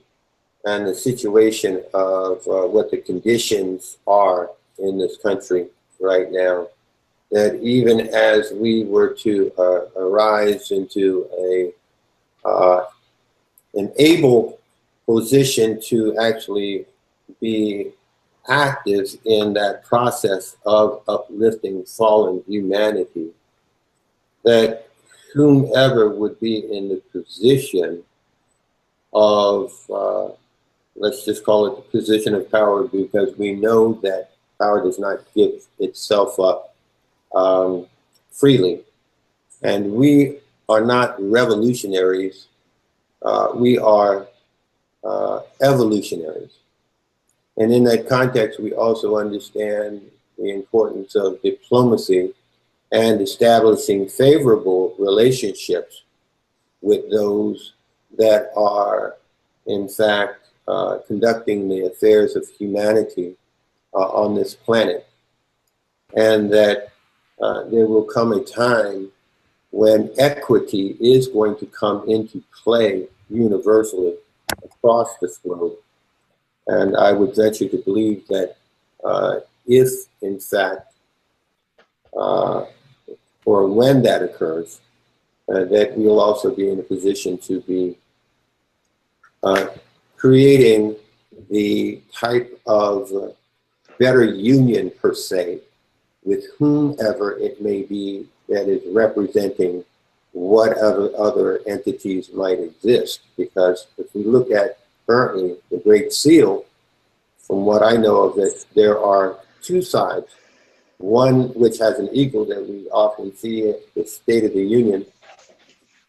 and the situation of what the conditions are in this country right now, that even as we were to arise into an able position to actually be active in that process of uplifting fallen humanity, that whomever would be in the position of, let's just call it the position of power, because we know that power does not give itself up freely. And we are not revolutionaries, we are evolutionaries. And in that context, we also understand the importance of diplomacy and establishing favorable relationships with those that are, in fact, conducting the affairs of humanity on this planet. And that there will come a time when equity is going to come into play universally across the globe. And I would venture to believe that if, in fact, or when that occurs, that we'll also be in a position to be creating the type of better union, per se, with whomever it may be that is representing whatever other entities might exist. Because if we look at currently the Great Seal, from what I know of it, there are two sides. One which has an eagle that we often see at the State of the Union,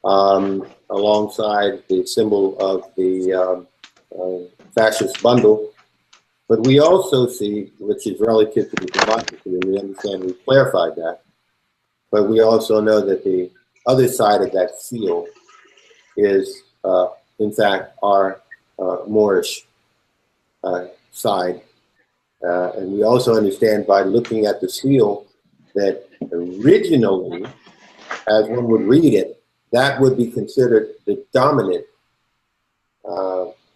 alongside the symbol of the fascist bundle. But we also see, which is relative to the democracy, and we understand, we've clarified that, but we also know that the other side of that seal is, in fact, our Moorish side. And we also understand by looking at the seal that originally, as one would read it, that would be considered the dominant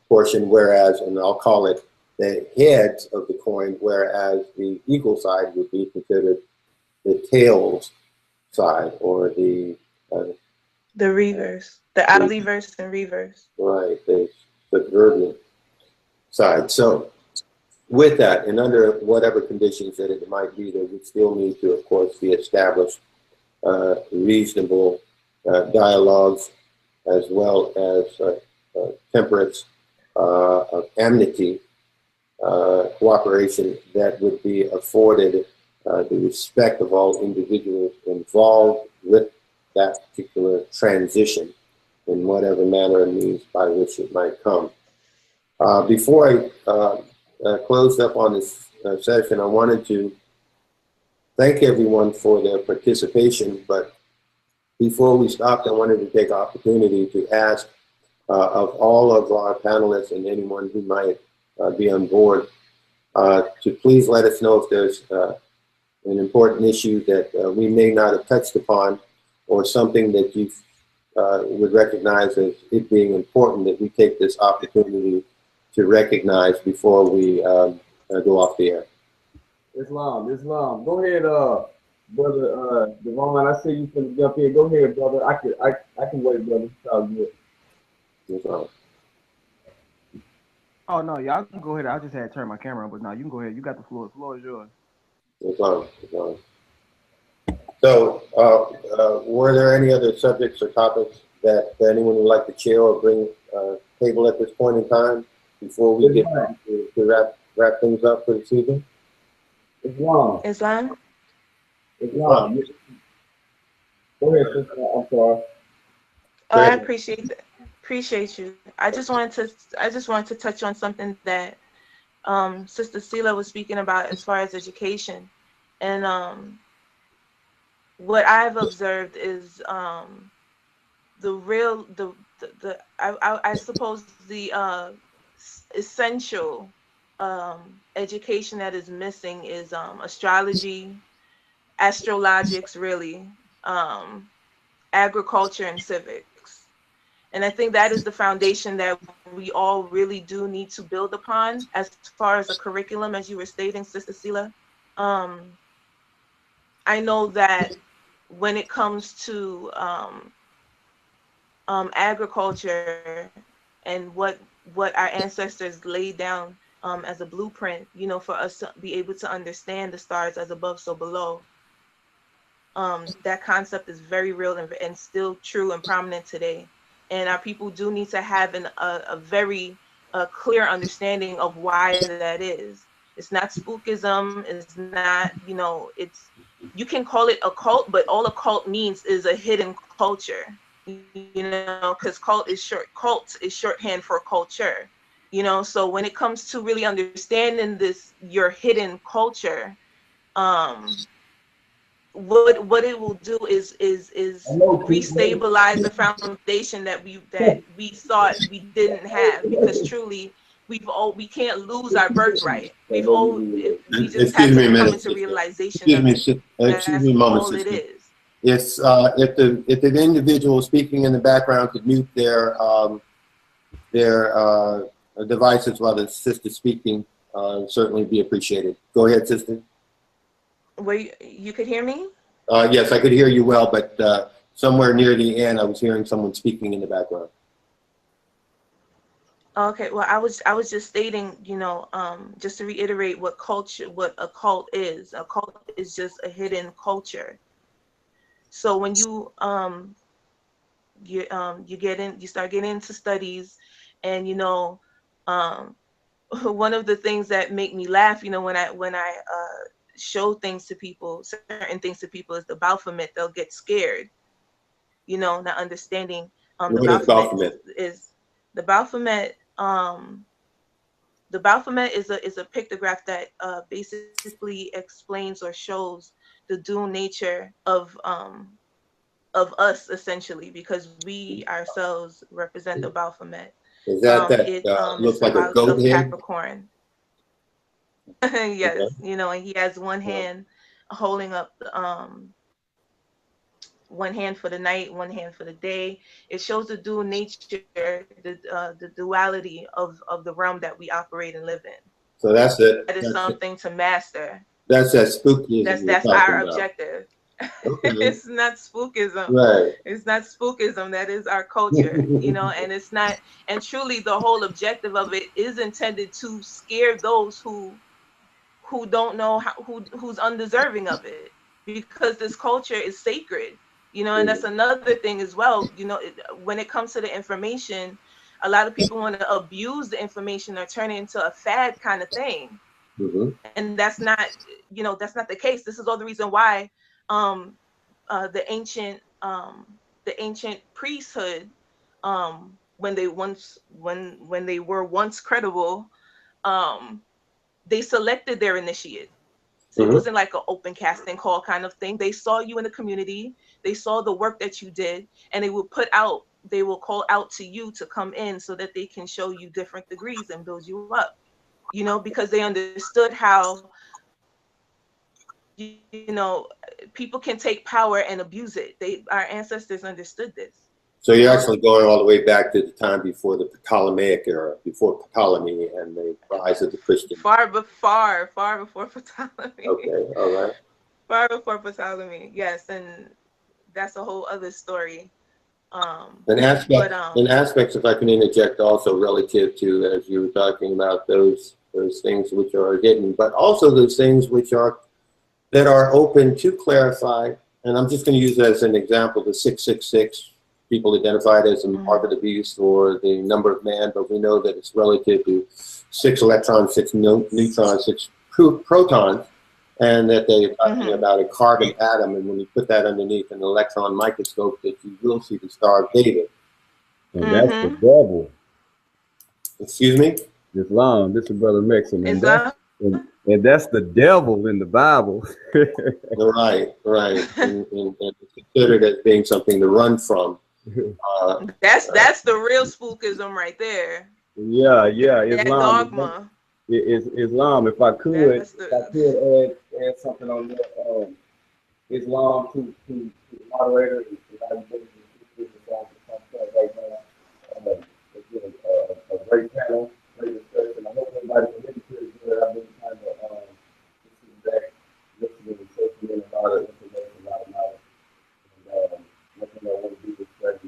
portion, whereas, and I'll call it the heads of the coin, whereas the eagle side would be considered the tails side, or the The reverse, the aliverse and reverse. Right, the subverbial side. So with that, and under whatever conditions that it might be, there would still need to, of course, be established reasonable dialogues, as well as temperance, amity, cooperation that would be afforded the respect of all individuals involved with that particular transition in whatever manner and means by which it might come. Before I closed up on this session, I wanted to thank everyone for their participation, but before we stopped, I wanted to take opportunity to ask of all of our panelists and anyone who might be on board to please let us know if there's an important issue that we may not have touched upon, or something that you would recognize as it being important that we take this opportunity to recognize before we go off the air. Islam. Go ahead, brother Devon. I see you can jump in. Go ahead, brother. I can wait, brother. It's all good. Islam. Oh no, y'all can go ahead. I just had to turn my camera on, but no, you can go ahead. You got the floor. The floor is yours. Islam. So, were there any other subjects or topics that anyone would like to share or bring table at this point in time before we get back to wrap things up for this evening? Islam. Go ahead, sister. I'm sorry. Oh, I appreciate you. I just wanted to touch on something that Sister Sela was speaking about as far as education, and what I've observed is I suppose the essential education that is missing is astrology, astrologics, really, agriculture, and civics. And I think that is the foundation that we all really do need to build upon as far as a curriculum, as you were stating, Sister Sela. I know that when it comes to agriculture and what our ancestors laid down as a blueprint, you know, for us to be able to understand the stars as above, so below, that concept is very real and still true and prominent today. And our people do need to have a very clear understanding of why that is. It's not spookism. It's not, you know, you can call it a cult, but all a cult means is a hidden culture, you know, because cult is shorthand for culture, you know. So when it comes to really understanding your hidden culture, what it will do is restabilize the foundation that we thought we didn't have, because truly we can't lose our birthright. We just have to come into realization. Excuse me, moment, sister. It is. It's if the individual speaking in the background could mute their devices while the sister speaking, certainly be appreciated. Go ahead, sister. You could hear me? Yes, I could hear you well, but somewhere near the end, I was hearing someone speaking in the background. Okay, well, I was just stating, you know, just to reiterate what a cult is. A cult is just a hidden culture. So when you start getting into studies, and you know, one of the things that make me laugh, you know, when I show things to people, certain things to people, is the Baphomet. They'll get scared, you know, not understanding. The Baphomet is the Baphomet. The Baphomet is a pictograph that basically explains or shows the dual nature of us, essentially, because we ourselves represent the Baphomet. Is that looks like a goat head? Capricorn. Yes, okay. You know, and he has one hand holding up one hand for the night, one hand for the day. It shows the dual nature, the duality of the realm that we operate and live in. So that's it. That is something to master. That's that spooky. That's our objective. Okay. It's not spookism. Right. It's not spookism. That is our culture, you know, and it's not, and truly the whole objective of it is intended to scare those who don't know how, who's undeserving of it, because this culture is sacred, you know. And that's another thing as well, you know, when it comes to the information, a lot of people want to abuse the information or turn it into a fad kind of thing. Mm-hmm. And that's not, you know, that's not the case. This is all the reason why the ancient priesthood, when they were once credible, they selected their initiate. So it wasn't like an open casting call kind of thing. They saw you in the community, they saw the work that you did, and they will call out to you to come in so that they can show you different degrees and build you up, you know, because they understood how, you know, people can take power and abuse it. Our ancestors understood this. So you're actually going all the way back to the time before the Ptolemaic era, before Ptolemy and the rise of the Christian. Far before Ptolemy. Okay, all right. Far before Ptolemy, yes, and that's a whole other story. An aspects, if I can interject, also relative to, as you were talking about, those things which are hidden, but also those things that are open to clarify. And I'm just going to use as an example the 666. People identified as a mark of the beast or the number of man, but we know that it's relative to 6 electrons, 6 neutrons, 6 protons, and that they're talking about a carbon atom. And when you put that underneath an electron microscope, that you will see the Star of David. And that's the devil. Excuse me? Islam. This is Brother Amexem. And that's the devil in the Bible. Right. And it's considered as being something to run from. That's the real spookism right there. Yeah, Islam. That dogma. Islam. If I could add something on that, Islam to the moderator. Right now, it's been a great panel, great discussion. I hope everybody can listen to it. I've been kind of listening back, listening and taking in a lot of information, a lot of knowledge. And one thing I want to do is try to,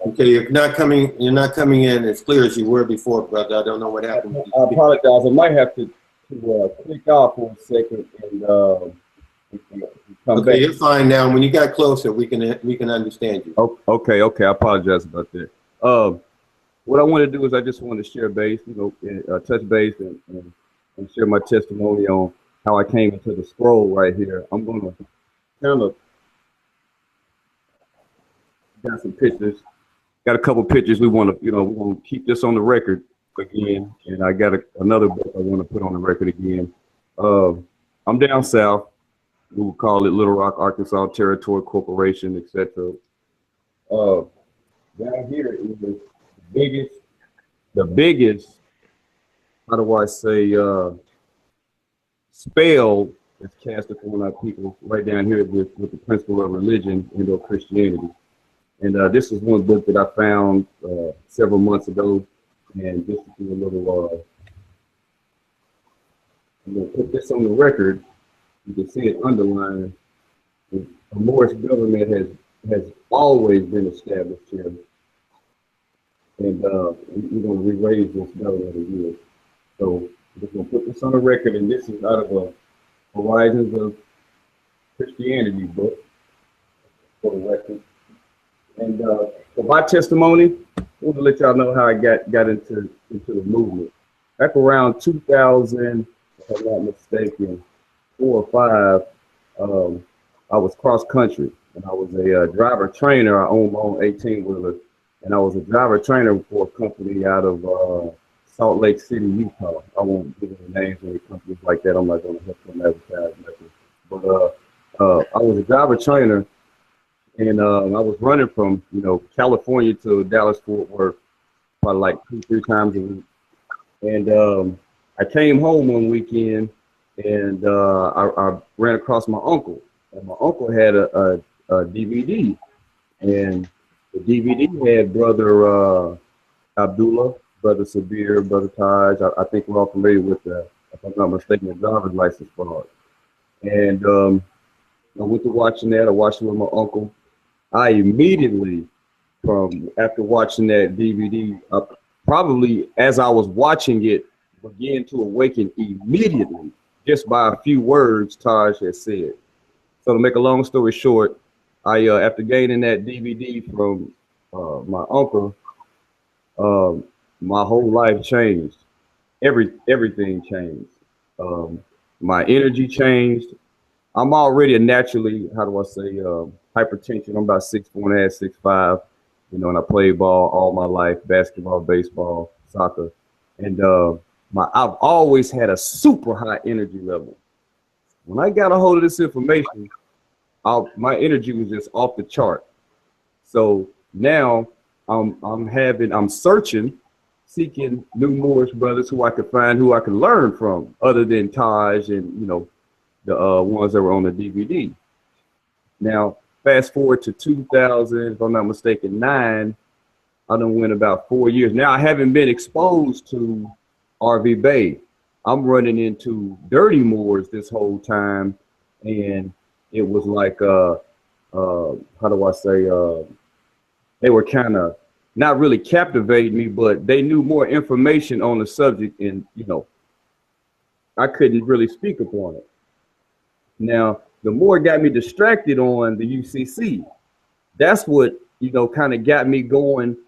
Okay, you're not coming in as clear as you were before, brother. I don't know what happened. I apologize. I might have to click off for a second and come back. Okay, you're fine now. When you got closer, we can understand you. Okay. I apologize about that. What I want to do is I just want to share base, touch base and share my testimony on how I came into the scroll right here. I'm going to kind of got some pictures. Got a couple pictures we want to keep this on the record again, and I got another book I want to put on the record again. I'm down south. We would call it Little Rock, Arkansas Territory Corporation, etc. Down here is the biggest. How do I say? Spell that's cast upon our people right down here with the principle of religion, Indo-Christianity. And this is one book that I found several months ago, and just to do a little, I'm going to put this on the record. You can see it underlined. The Moorish government has always been established here, and we're going to re-raise this government again. So I'm just going to put this on the record, and this is out of a Horizons of Christianity book for the record. And for my testimony, I want to let y'all know how I got into the movement. Back around 2000, if I'm not mistaken, 4 or 5, I was cross country, and I was a driver trainer. I owned my own 18-wheeler, and I was a driver trainer for a company out of Salt Lake City, Utah. I won't give any names of any companies like that. I'm not going to help them advertise nothing. But I was a driver trainer. And I was running from, California to Dallas-Fort Worth, probably like 2-3 times a week. And I came home one weekend, and I ran across my uncle. And my uncle had a DVD. And the DVD had Brother Abdullah, Brother Sabir, Brother Taj. I think we're all familiar with the, if I'm not mistaken, the driver's license fraud. And I went to watching that. I watched it with my uncle. I immediately, from after watching that DVD, probably as I was watching it, began to awaken immediately just by a few words Taj had said. So to make a long story short, I after gaining that DVD from my uncle, my whole life changed. Everything changed. My energy changed. I'm already a naturally, how do I say, hypertension. I'm about 6'4.5", 6'5", you know, and I played ball all my life, basketball, baseball, soccer. And I've always had a super high energy level. When I got a hold of this information, my energy was just off the chart. So now I'm searching, seeking new Moorish brothers who I could find, who I could learn from, other than Taj and, you know, the ones that were on the DVD. Now, fast forward to 2000, if I'm not mistaken, 9, I done went about 4 years. Now, I haven't been exposed to RV Bay. I'm running into dirty Moors this whole time, and it was like, how do I say, they were kind of not really captivating me, but they knew more information on the subject, and, you know, I couldn't really speak upon it. Now, the more got me distracted on the UCC. That's what, you know, kind of got me going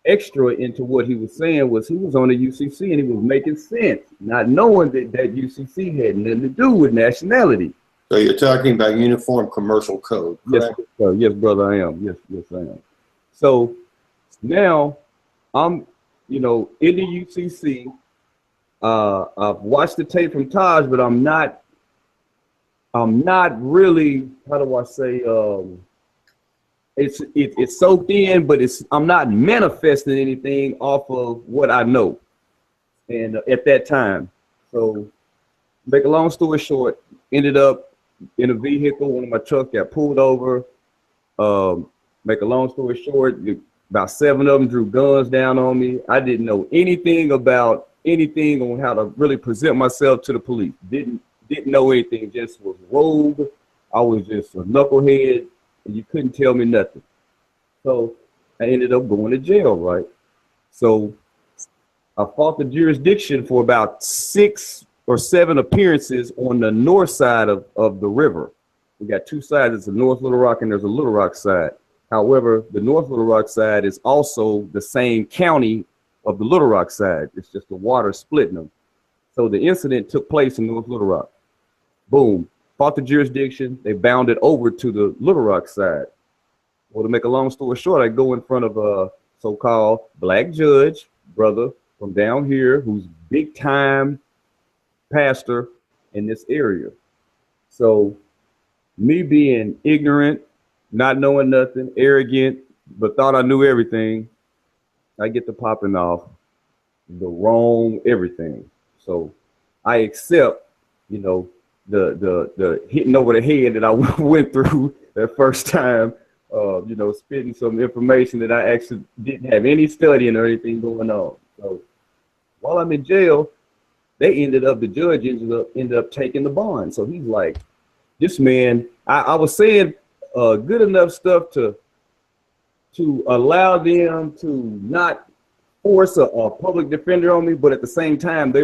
extra into what he was saying. Was he was on the UCC and he was making sense, not knowing that UCC had nothing to do with nationality. So you're talking about Uniform Commercial Code, correct? Yes, yes, brother, I am. Yes, I am. So now I'm, you know, in the UCC. I've watched the tape from Taj, but I'm not really, how do I say, it's soaked in, but I'm not manifesting anything off of what I know. And at that time, so make a long story short, ended up in a vehicle. One of my trucks got pulled over. Make a long story short, about 7 of them drew guns down on me. I didn't know anything about anything on how to really present myself to the police. Didn't know anything, just was rogue. I was just a knucklehead, and you couldn't tell me nothing. So I ended up going to jail, right? So I fought the jurisdiction for about 6 or 7 appearances on the north side of the river. We got 2 sides. There's a North Little Rock and there's a Little Rock side. However, the North Little Rock side is also the same county of the Little Rock side. It's just the water splitting them. So the incident took place in North Little Rock. Boom, fought the jurisdiction. They bounded over to the Little Rock side. Well, to make a long story short, I go in front of a so-called black judge, brother from down here, who's big time pastor in this area. So me being ignorant, not knowing nothing, arrogant, but thought I knew everything, I get to popping off the wrong everything. So I accept, you know, the hitting over the head that I went through that first time, you know, spitting some information that I actually didn't have any studying or anything going on. So while I'm in jail, the judge ended up taking the bond. So he's like, this man, I was saying good enough stuff to allow them to not force a public defender on me, but at the same time, they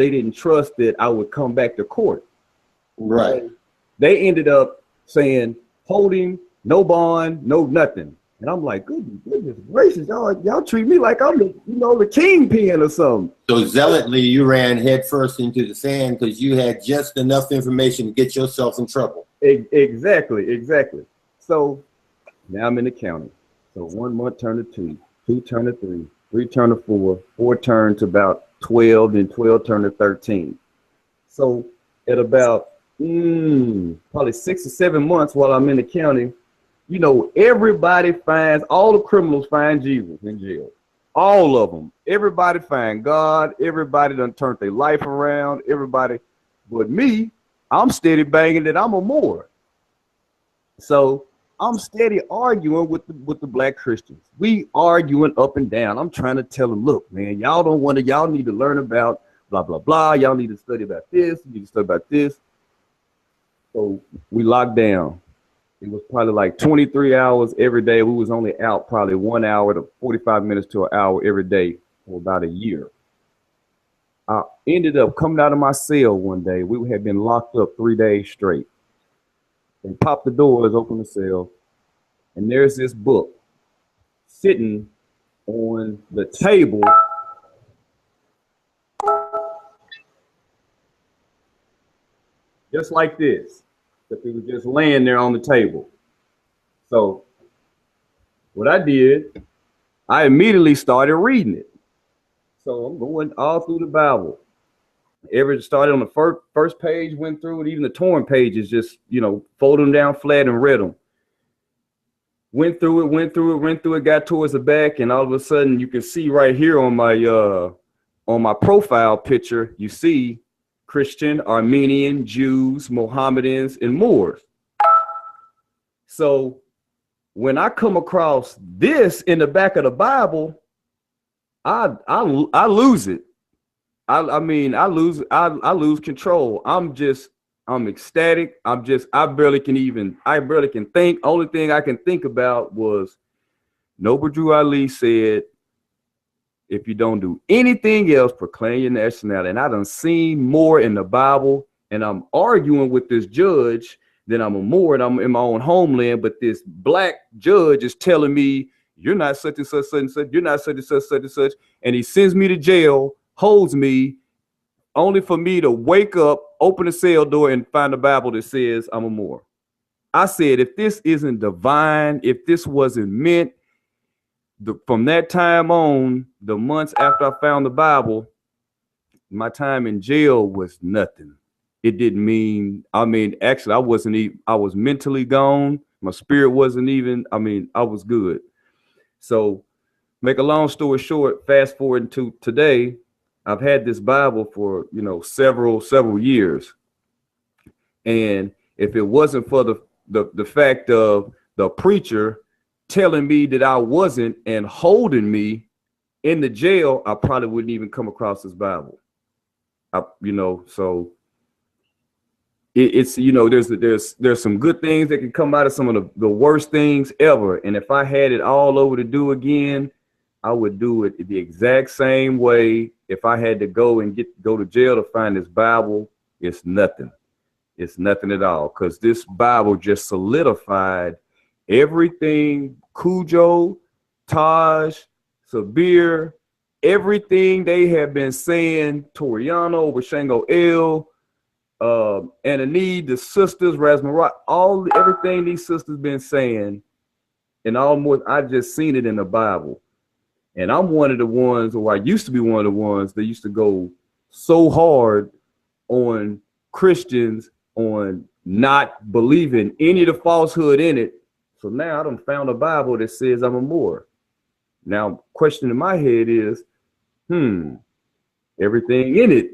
didn't trust that I would come back to court. Right. So they ended up saying, hold him, no bond, no nothing. And I'm like, goodness gracious, y'all treat me like I'm the kingpin or something. So zealotly, you ran headfirst into the sand because you had just enough information to get yourself in trouble. Exactly. So now I'm in the county. So 1 month turned to 2 turned to 3, 3 turned to 4, 4 turned to about 12, then 12 turned to 13. So at about probably 6 or 7 months while I'm in the county, you know, all the criminals find Jesus in jail. All of them. Everybody find God. Everybody done turned their life around. Everybody. But me, I'm steady banging that I'm a Moor. So I'm steady arguing with the black Christians. We arguing up and down. I'm trying to tell them, look, man, y'all need to learn about blah, blah, blah. Y'all need to study about this. You need to study about this. So we locked down. It was probably like 23 hours every day. We was only out probably 1 hour to 45 minutes to an hour every day for about a year. I ended up coming out of my cell one day. We had been locked up 3 days straight. They popped the doors, opened the cell, and there's this book sitting on the table. Just like this. But it was just laying there on the table. So what I did, I immediately started reading it. So I'm going all through the Bible. Started on the first page, went through it, even the torn pages, just, fold them down flat and read them. Went through it, got towards the back, and all of a sudden you can see right here on my profile picture, you see Christian, Armenian, Jews, Mohammedans, and Moors. So when I come across this in the back of the Bible, I lose it. I lose control. I'm ecstatic. I barely can think. Only thing I can think about was Noble Drew Ali said, if you don't do anything else, proclaim your nationality. And I done seen more in the Bible, and I'm arguing with this judge that I'm a Moor and I'm in my own homeland, but this black judge is telling me, you're not such and such, such and such, you're not such and such, such and such. And he sends me to jail, holds me, only for me to wake up, open the cell door, and find a Bible that says I'm a Moor. I said, if this isn't divine, if this wasn't meant, from that time on, the months after I found the Bible, my time in jail was nothing. It didn't mean, actually, I was mentally gone. My spirit wasn't even, I was good. So make a long story short, fast forward to today, I've had this Bible for, several years. And if it wasn't for the fact of the preacher telling me that I wasn't and holding me in the jail, I probably wouldn't even come across this Bible. So it's there's some good things that can come out of some of the worst things ever. And if I had it all over to do again, I would do it the exact same way. If I had to go to jail to find this Bible, it's nothing. It's nothing at all, because this Bible just solidified everything Cujo, Taj, Sabir, everything they have been saying, Toriano, Washango L, Anani, the sisters, Rasmarat, everything these sisters been saying, and almost I just seen it in the Bible. And I'm one of the ones, or I used to be one of the ones that used to go so hard on Christians on not believing any of the falsehood in it. So now I done found a Bible that says I'm a Moor. Now, question in my head is, everything in it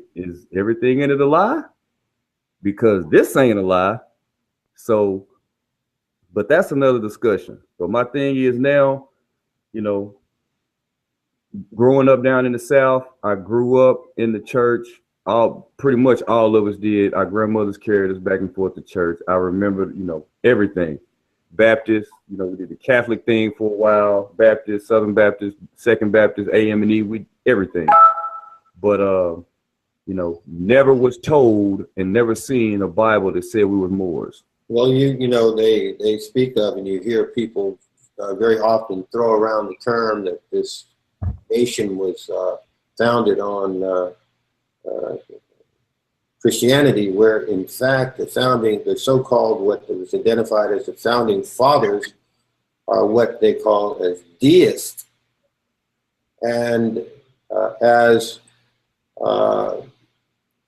a lie? Because this ain't a lie. So, but that's another discussion. But my thing is now, growing up down in the South, I grew up in the church. Pretty much all of us did. Our grandmothers carried us back and forth to church. I remember, everything. Baptist, we did the Catholic thing for a while. Baptist, Southern Baptist, Second Baptist, AM&E, we everything. But never was told and never seen a Bible that said we were Moors. Well, they speak of, and you hear people very often throw around the term that this nation was founded on Christianity, where in fact the so-called what was identified as the founding fathers are what they call as deists, and as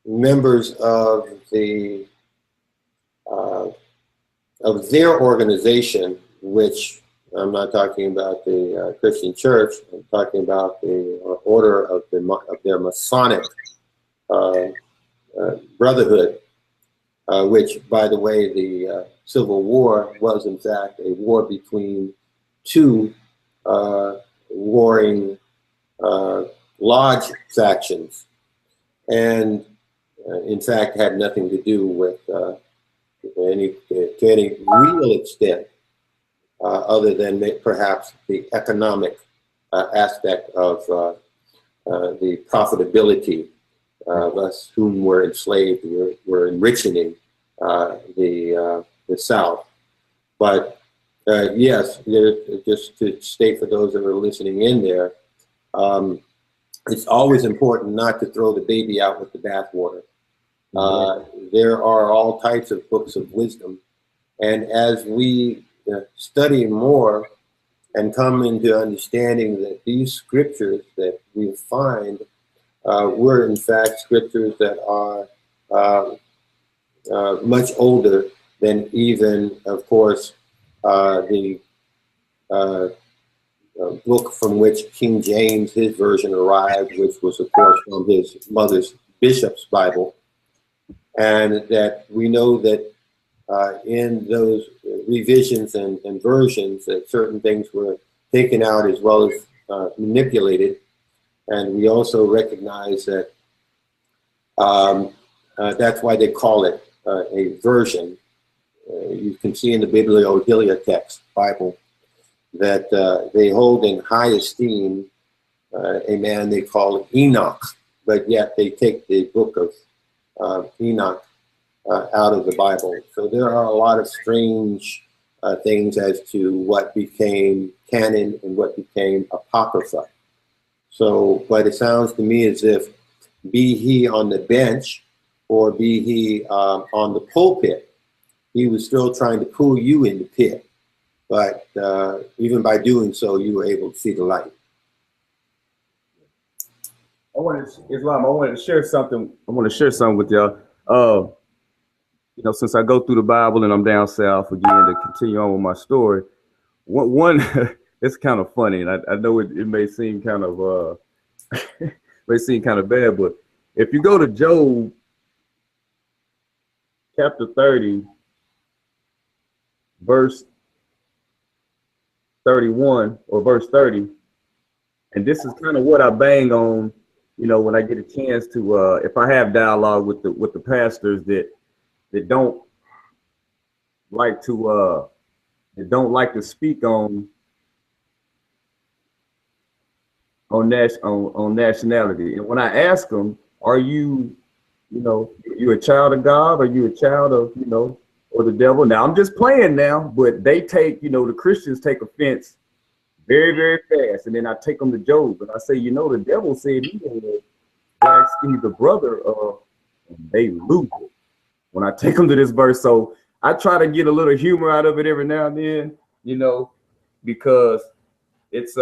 members of their organization, which I'm not talking about the Christian Church. I'm talking about the order of their Masonic brotherhood, which, by the way, the Civil War was in fact a war between two warring lodge factions, and in fact had nothing to do with to any real extent, other than perhaps the economic aspect of the profitability of us whom were enslaved, were enriching the South. But yes, just to state for those that are listening in there, it's always important not to throw the baby out with the bathwater. There are all types of books of wisdom. And as we study more and come into understanding that these scriptures that we find were in fact scriptures that are much older than even, of course, the book from which King James, his version, arrived, which was, of course, from his mother's bishop's Bible. And that we know that in those revisions and versions that certain things were taken out as well as manipulated. And we also recognize that that's why they call it a version. You can see in the Bibliotext Bible that they hold in high esteem a man they call Enoch, but yet they take the book of Enoch out of the Bible. So there are a lot of strange things as to what became canon and what became apocrypha. So, but it sounds to me as if, be he on the bench or be he on the pulpit, he was still trying to pull you in the pit. But even by doing so, you were able to see the light. I wanted to share something. I want to share something with y'all. You know, since I go through the Bible and I'm down south again to continue on with my story, one it's kind of funny, and I know it may seem kind of bad, but if you go to Job chapter 30, verse 31 or verse 30, and this is kind of what I bang on, you know, when I get a chance to, if I have dialogue with the pastors that don't like to speak on nationality. And when I ask them, are you a child of God? Are you a child of, or the devil? Now I'm just playing now, but they take, the Christians take offense very, very fast. And then I take them to Job and I say, the devil said he was the brother of, and they lose it when I take them to this verse. So I try to get a little humor out of it every now and then, because it's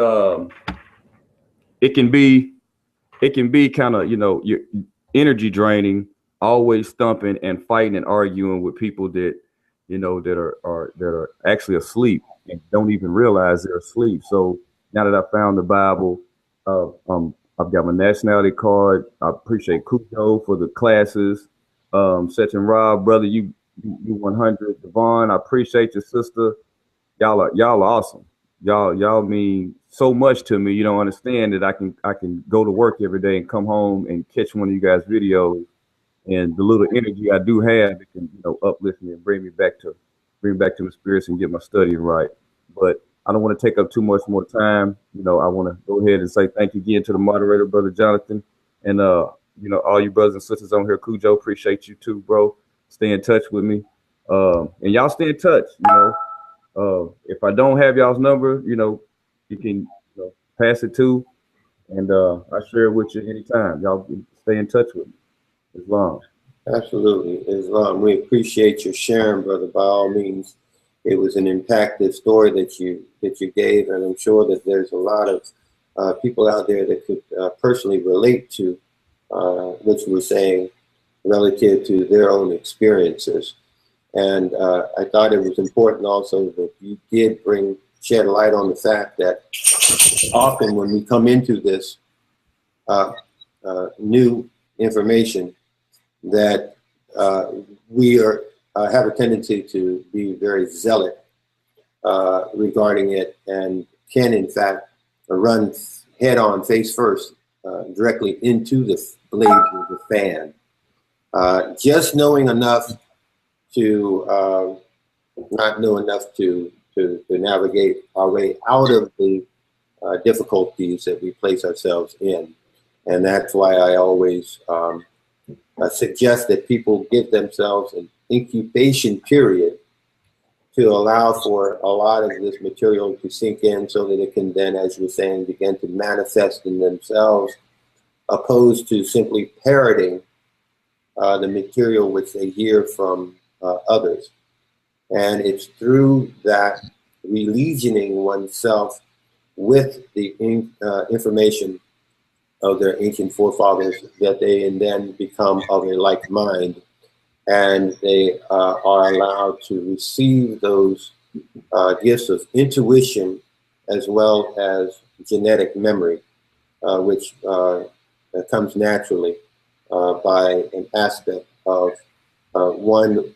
it can be kind of, your energy draining, always stumping and fighting and arguing with people that, that are actually asleep and don't even realize they're asleep. So now that I found the Bible, I've got my nationality card. I appreciate Cujo for the classes. Such and Rob, brother, you 100. Devon, I appreciate your sister. Y'all are awesome. Y'all mean so much to me. You don't understand that I can go to work every day and come home and catch one of you guys' videos, and the little energy I do have, it can uplift me and bring back to my spirits and get my studying right. But I don't want to take up too much more time. I want to go ahead and say thank you again to the moderator, Brother Jonathan, and all you brothers and sisters on here. Cujo, appreciate you too, bro. Stay in touch with me, and y'all stay in touch. If I don't have y'all's number, you can pass it to, and I share it with you anytime. Y'all stay in touch with me. Islam. Absolutely, Islam. We appreciate your sharing, brother. By all means, it was an impactful story that you gave, and I'm sure that there's a lot of people out there that could personally relate to what you were saying relative to their own experiences. And I thought it was important also that you did shed light on the fact that often when we come into this new information, that we have a tendency to be very zealot regarding it, and can in fact run head on, face first, directly into the blades of the fan. Just knowing enough to not know enough to navigate our way out of the difficulties that we place ourselves in. And that's why I always suggest that people give themselves an incubation period to allow for a lot of this material to sink in so that it can then, as you were saying, begin to manifest in themselves, opposed to simply parroting the material which they hear from others. And it's through that religioning oneself with the information of their ancient forefathers that they and then become of a like mind, and they are allowed to receive those gifts of intuition as well as genetic memory, which comes naturally by an aspect of one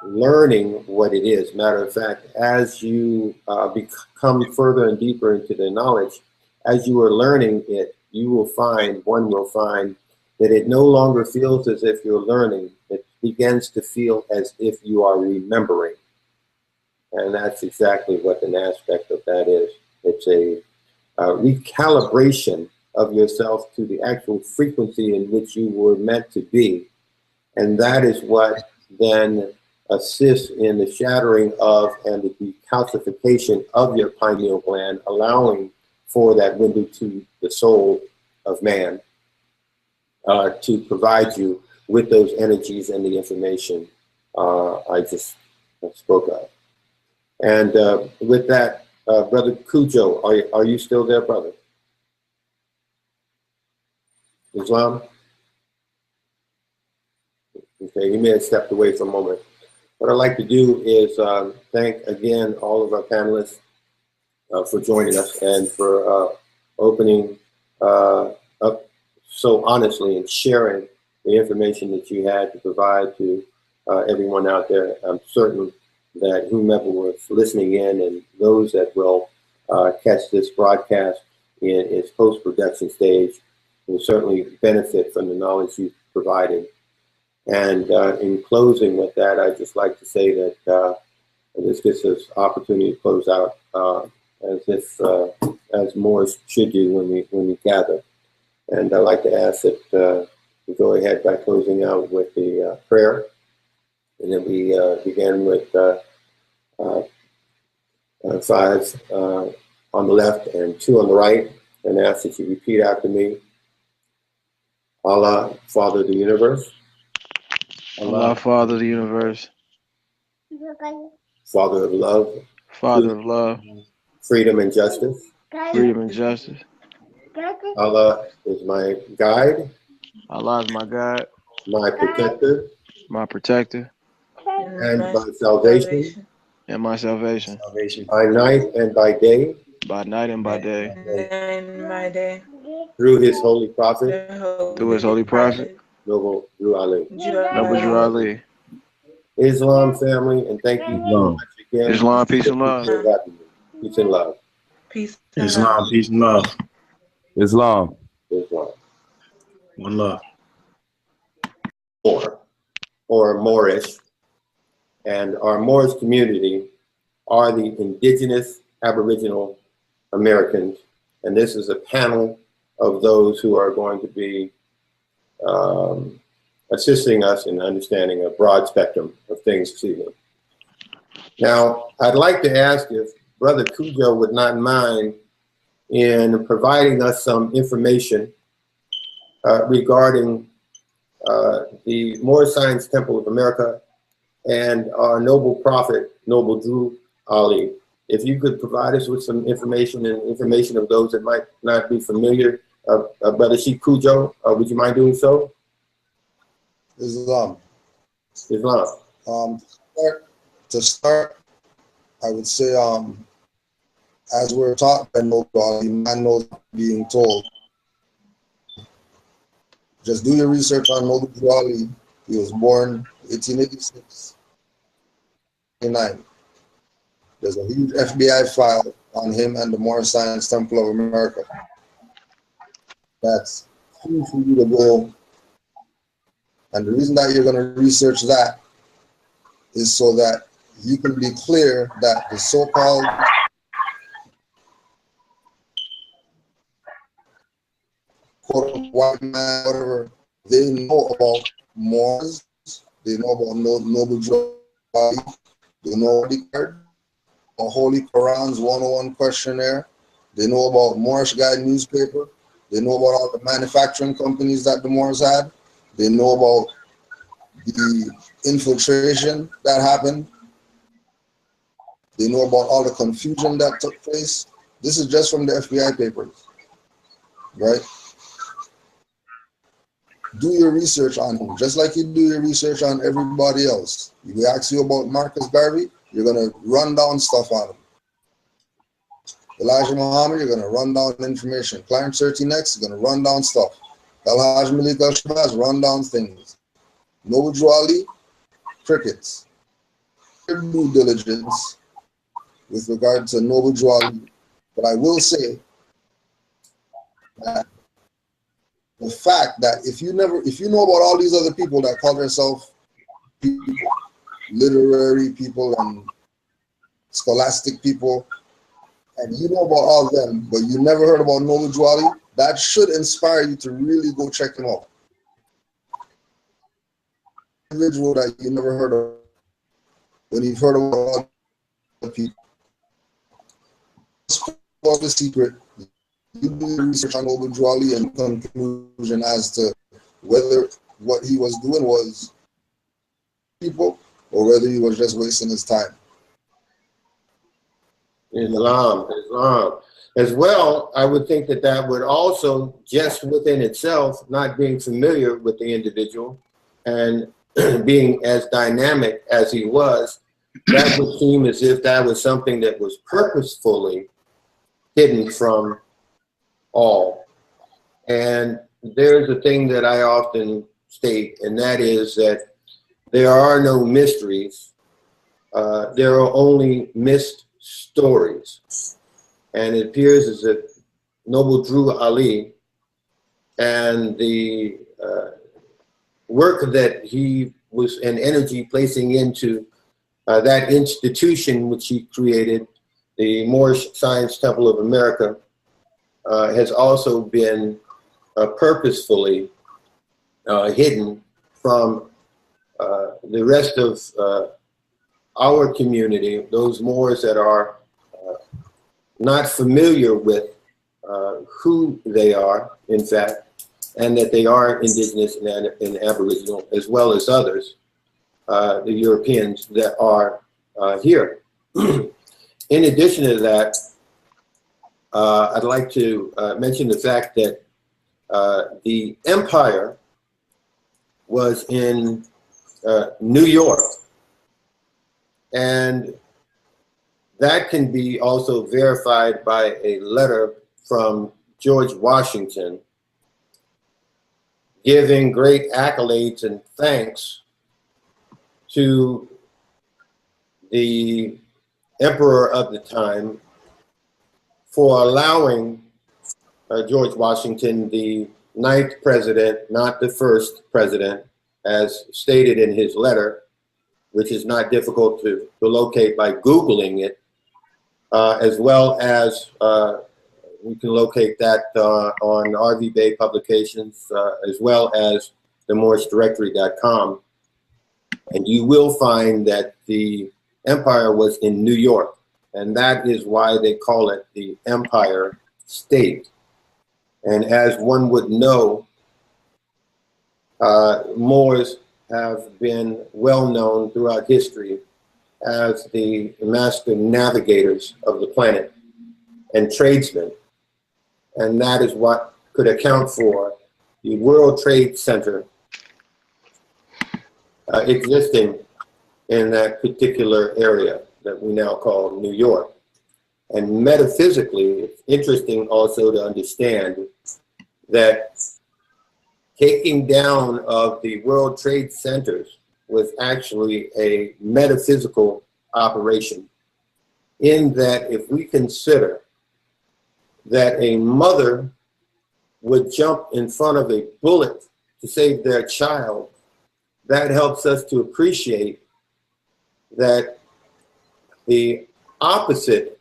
learning what it is. Matter of fact, as you become further and deeper into the knowledge, as you are learning it, one will find that it no longer feels as if you're learning. It begins to feel as if you are remembering. And that's exactly what an aspect of that is. It's a recalibration of yourself to the actual frequency in which you were meant to be. And that is what then assists in the shattering of and the decalcification of your pineal gland, allowing for that window to the soul of man to provide you with those energies and the information I just spoke of. And with that, Brother Cujo, are you still there, brother? Islam? Okay, he may have stepped away for a moment. What I'd like to do is thank again all of our panelists for joining us and for opening up so honestly and sharing the information that you had to provide to everyone out there. I'm certain that whomever was listening in and those that will catch this broadcast in its post-production stage will certainly benefit from the knowledge you've provided. And in closing with that, I'd just like to say that this gives us opportunity to close out as Moors should do when we gather. And I'd like to ask that we go ahead by closing out with the prayer, and then we begin with 5 on the left and 2 on the right, and ask that you repeat after me. Allah, Father of the universe. Allah, Father of the universe. Father of love. Father of love. Freedom and justice. Freedom and justice. Allah is my guide. Allah is my guide. My protector. My protector. And my salvation. And my salvation. By night and by day. By night and by day. And by day. Through his holy prophet. Through his holy prophet. Noble Drew Ali. Noble Drew Ali. Islam family, and thank you so much again. Islam, peace and love. Peace and love. Peace. Islam, peace and love. Islam. Islam. One love. Moor, or Moorish, and our Moorish community are the indigenous Aboriginal Americans, and this is a panel of those who are going to be assisting us in understanding a broad spectrum of things this evening. Now, I'd like to ask if Brother Cujo would not mind in providing us some information regarding the Moorish Science Temple of America and our noble prophet, Noble Drew Ali. If you could provide us with some information and information of those that might not be familiar, Brother Sheikh Cujo, would you mind doing so? Islam. Islam. To start, I would say, as we're taught by Noble Ali, man knows being told. Just do your research on Noble Ali. He was born 1886, 1989. There's a huge FBI file on him and the Moorish Science Temple of America. That's huge for you to go And the reason that you're going to research that is so that you can be clear that the so-called quote white man, whatever, they know about Moors, they know about Noble Drew, they know about the card, a Holy Quran's 101 questionnaire, they know about Moorish Guide newspaper, they know about all the manufacturing companies that the Moors had, they know about the infiltration that happened, they know about all the confusion that took place. This is just from the FBI papers, right? Do your research on him, just like you do your research on everybody else. If we ask you about Marcus Garvey, you're going to run down stuff on him. Elijah Muhammad, you're going to run down information. Clarence 13 next, you're going to run down stuff. Al-Hajj Malik al-Shabazz, run down things. Noble Drew Ali, crickets. Your due diligence with regard to Noble Drew Ali. But I will say that the fact that if you know about all these other people that call themselves people, literary people and scholastic people, and you know about all of them, but you never heard about Noble Drew Ali, that should inspire you to really go check him out. Individual that you never heard of, when you've heard about all the people. What's the secret? You do your research on Noble Drew Ali and conclusion as to whether what he was doing was people or whether he was just wasting his time. Islam. As well, I would think that that would also, just within itself, not being familiar with the individual and being as dynamic as he was, that would seem as if that was something that was purposefully hidden from all. And there's a thing that I often state, and that is that there are no mysteries. There are only missed stories. And it appears as if Noble Drew Ali and the work that he was and energy placing into that institution which he created, the Moorish Science Temple of America, has also been purposefully hidden from the rest of our community, those Moors that are not familiar with who they are, in fact, and that they are indigenous and aboriginal, as well as others, the Europeans that are here. In addition to that, I'd like to mention the fact that the empire was in New York, and that can be also verified by a letter from George Washington giving great accolades and thanks to the emperor of the time for allowing George Washington, the 9th president, not the 1st president, as stated in his letter, which is not difficult to locate by Googling it, as well as we can locate that on RV Bay Publications, as well as the MoorishDirectory.com. And you will find that the empire was in New York, and that is why they call it the Empire State. And as one would know, Moors have been well known throughout history as the master navigators of the planet and tradesmen. And that is what could account for the World Trade Center existing in that particular area that we now call New York. And metaphysically, it's interesting also to understand that taking down of the World Trade Centers was actually a metaphysical operation, in that if we consider that a mother would jump in front of a bullet to save their child, that helps us to appreciate that the opposite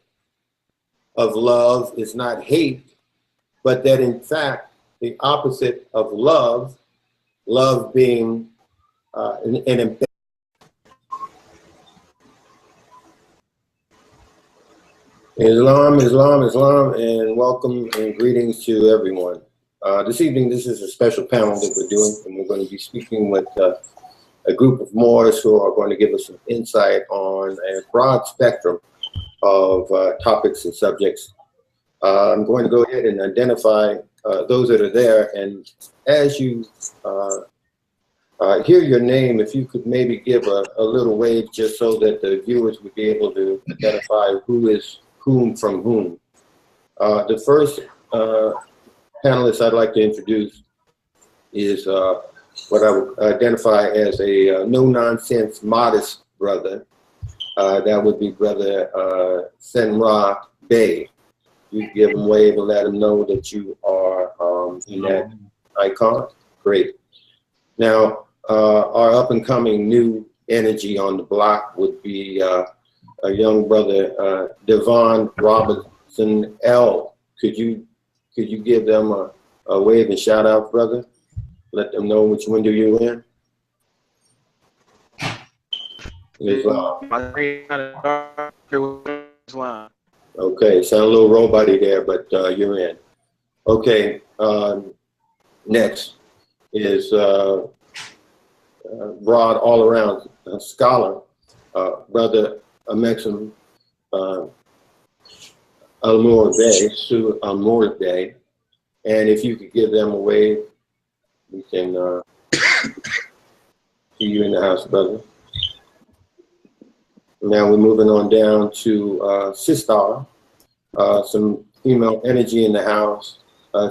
of love is not hate, but that in fact, the opposite of love, love being an Islam, Islam, Islam, and welcome and greetings to everyone. This evening, this is a special panel that we're doing, and we're going to be speaking with a group of Moors who are going to give us some insight on a broad spectrum of topics and subjects. I'm going to go ahead and identify those that are there, and as you hear your name, if you could maybe give a little wave just so that the viewers would be able to identify who is whom from whom. The first panelist I'd like to introduce is what I would identify as a no-nonsense, modest brother. That would be Brother Senra Bey. You give him a wave and let him know that you are in that icon. Great. Now, our up-and-coming new energy on the block would be a young brother, Devon Robinson L. Could you give them a wave and shout out, brother? Let them know which window you're in. Okay, sound a little robot-y there, but you're in. Okay, next is broad all-around scholar, Brother Amexem Moor Day, and if you could give them a wave, we can see you in the house, brother. Now we're moving on down to Sister, some female energy in the house.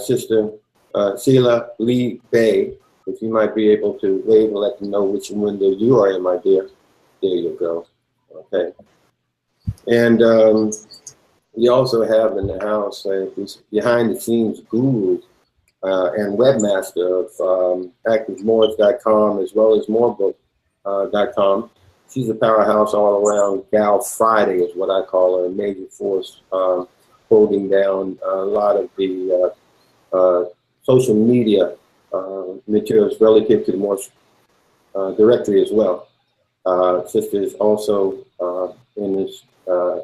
Sister Sela Lee Bay, if you might be able to wave and let them know which window you are in, my dear. There you go. Okay. And we also have in the house this behind-the-scenes guru and webmaster of ActiveMoorish.com as well as Moorbook.com. She's a powerhouse all around. Gal Friday is what I call her, a major force holding down a lot of the social media materials relative to the Moorish directory as well. Sister is also in this, a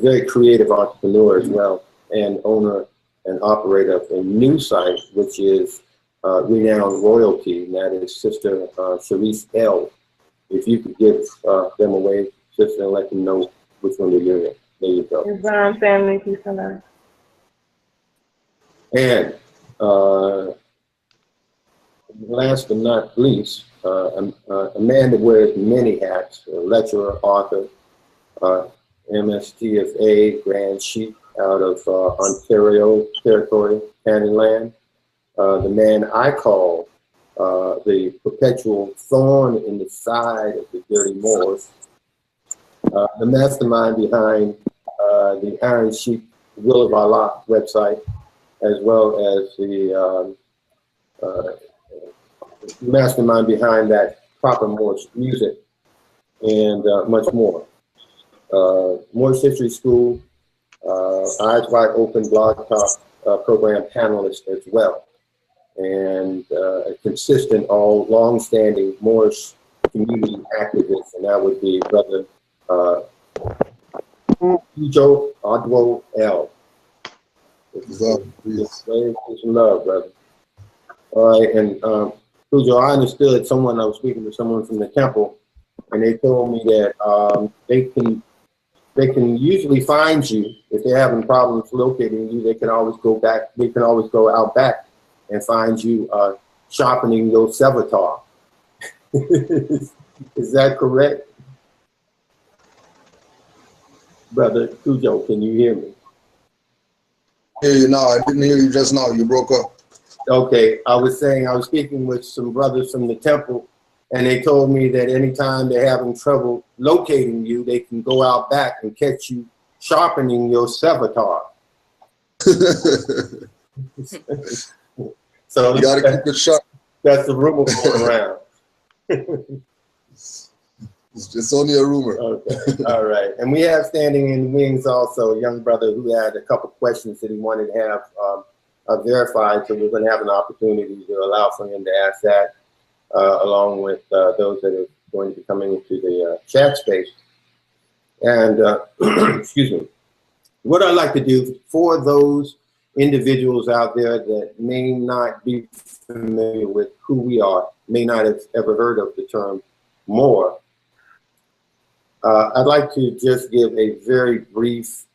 very creative entrepreneur as well, and owner and operator of a new site, which is Renowned Royalty, and that is Sister Sharice L. If you could give them a wave, sister, and let them know which one you're in. There you go. Islam family, peace and love. And last but not least, a man that wears many hats, a lecturer, author, MSTFA, Grand Chief out of Ontario Territory, Canada. The man I call the perpetual thorn in the side of the dirty Moors, the mastermind behind the Iron Sheep Will of Allah website, as well as the mastermind behind that proper Moorish music, and much more. Moorish History School, Eyes Wide Open blog talk program panelist as well, and a consistent, long-standing Moorish community activist, and that would be Brother Joe Adwo L. Some love, brother. All right, and Cujo, I understood I was speaking to someone from the temple, and they told me that they can usually find you if they're having problems locating you. They can always go back. They can always go out back and find you sharpening your Sevatar. Is that correct, brother Cujo? Can you hear me? I hear you now. I didn't hear you just now. You broke up. Okay, I was saying I was speaking with some brothers from the temple, and they told me that anytime they're having trouble locating you, they can go out back and catch you sharpening your Sevatar. So you gotta keep it sharp. That's the rumor going around. It's only a rumor. Okay. All right. And we have standing in the wings also a young brother who had a couple questions that he wanted to have verified. So we're going to have an opportunity to allow for him to ask that along with those that are going to be coming into the chat space. And excuse me. What I'd like to do for those individuals out there that may not be familiar with who we are, may not have ever heard of the term Moor, I'd like to just give a very brief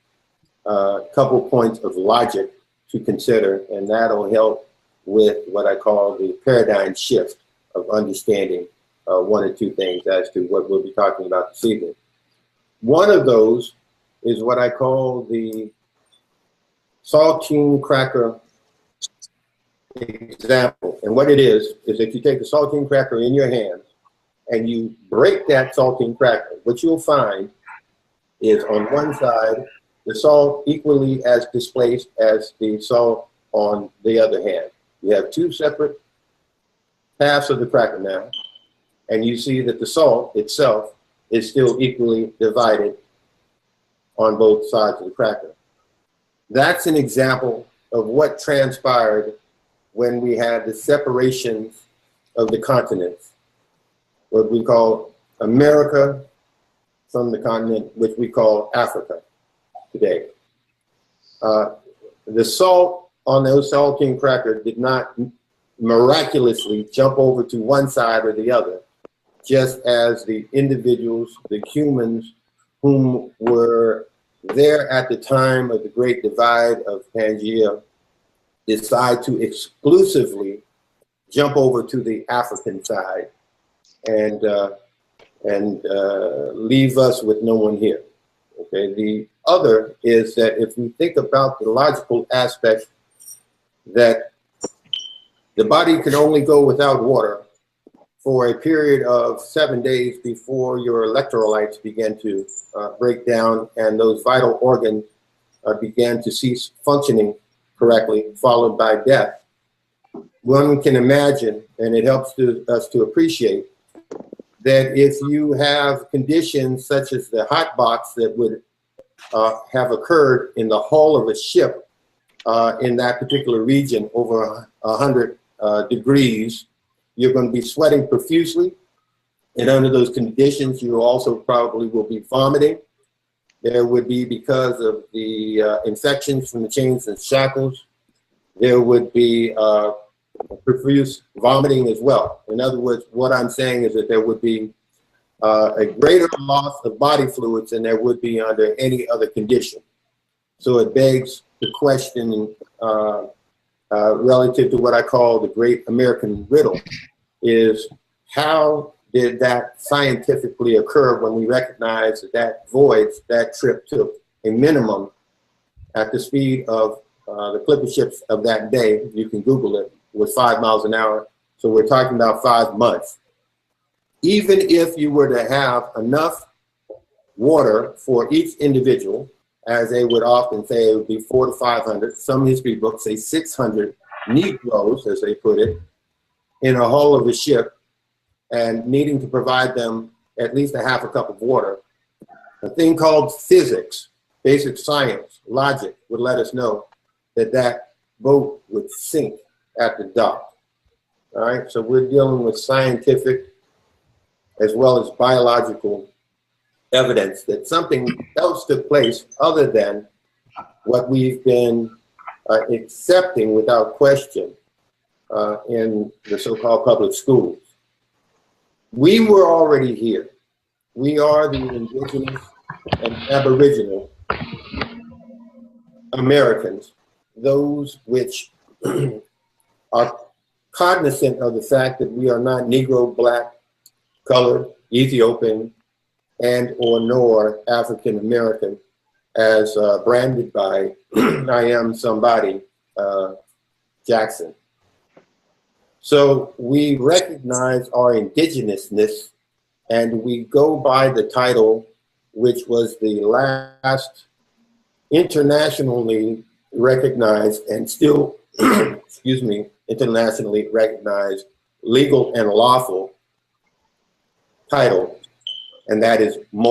couple points of logic to consider, and that'll help with what I call the paradigm shift of understanding one or two things as to what we'll be talking about this evening. One of those is what I call the saltine cracker example. And what it is if you take a saltine cracker in your hand and you break that saltine cracker, what you'll find is on one side, the salt equally as displaced as the salt on the other hand. You have two separate halves of the cracker now, and you see that the salt itself is still equally divided on both sides of the cracker. That's an example of what transpired when we had the separations of the continents, what we call America from the continent, which we call Africa today. The salt on those saltine crackers did not miraculously jump over to one side or the other, just as the individuals, the humans whom were there at the time of the Great Divide of Pangea decide to exclusively jump over to the African side and leave us with no one here. Okay. The other is that if we think about the logical aspect that the body can only go without water for a period of 7 days before your electrolytes begin to break down and those vital organs began to cease functioning correctly, followed by death. One can imagine, and it helps us to appreciate, that if you have conditions such as the hot box that would have occurred in the hull of a ship in that particular region over 100 degrees, you're going to be sweating profusely. And under those conditions, you also probably will be vomiting. There would be, because of the infections from the chains and shackles, there would be profuse vomiting as well. In other words, what I'm saying is that there would be a greater loss of body fluids than there would be under any other condition. So it begs the question relative to what I call the great American riddle is, how did that scientifically occur when we recognize that that voyage, that trip took a minimum at the speed of the clipper ships of that day, you can Google it, was 5 miles an hour. So we're talking about 5 months. Even if you were to have enough water for each individual, as they would often say, it would be 400 to 500. Some history books say 600 Negroes, as they put it, in a hull of a ship, and needing to provide them at least a half a cup of water. A thing called physics, basic science, logic would let us know that that boat would sink at the dock. All right, so we're dealing with scientific as well as biological evidence that something else took place other than what we've been accepting without question in the so-called public schools. We were already here. We are the indigenous and aboriginal Americans, those which are cognizant of the fact that we are not Negro, Black, colored, Ethiopian, and or nor African American, as branded by I Am Somebody Jackson. So we recognize our indigenousness, and we go by the title, which was the last internationally recognized and still, excuse me, internationally recognized legal and lawful title, and that is Moor.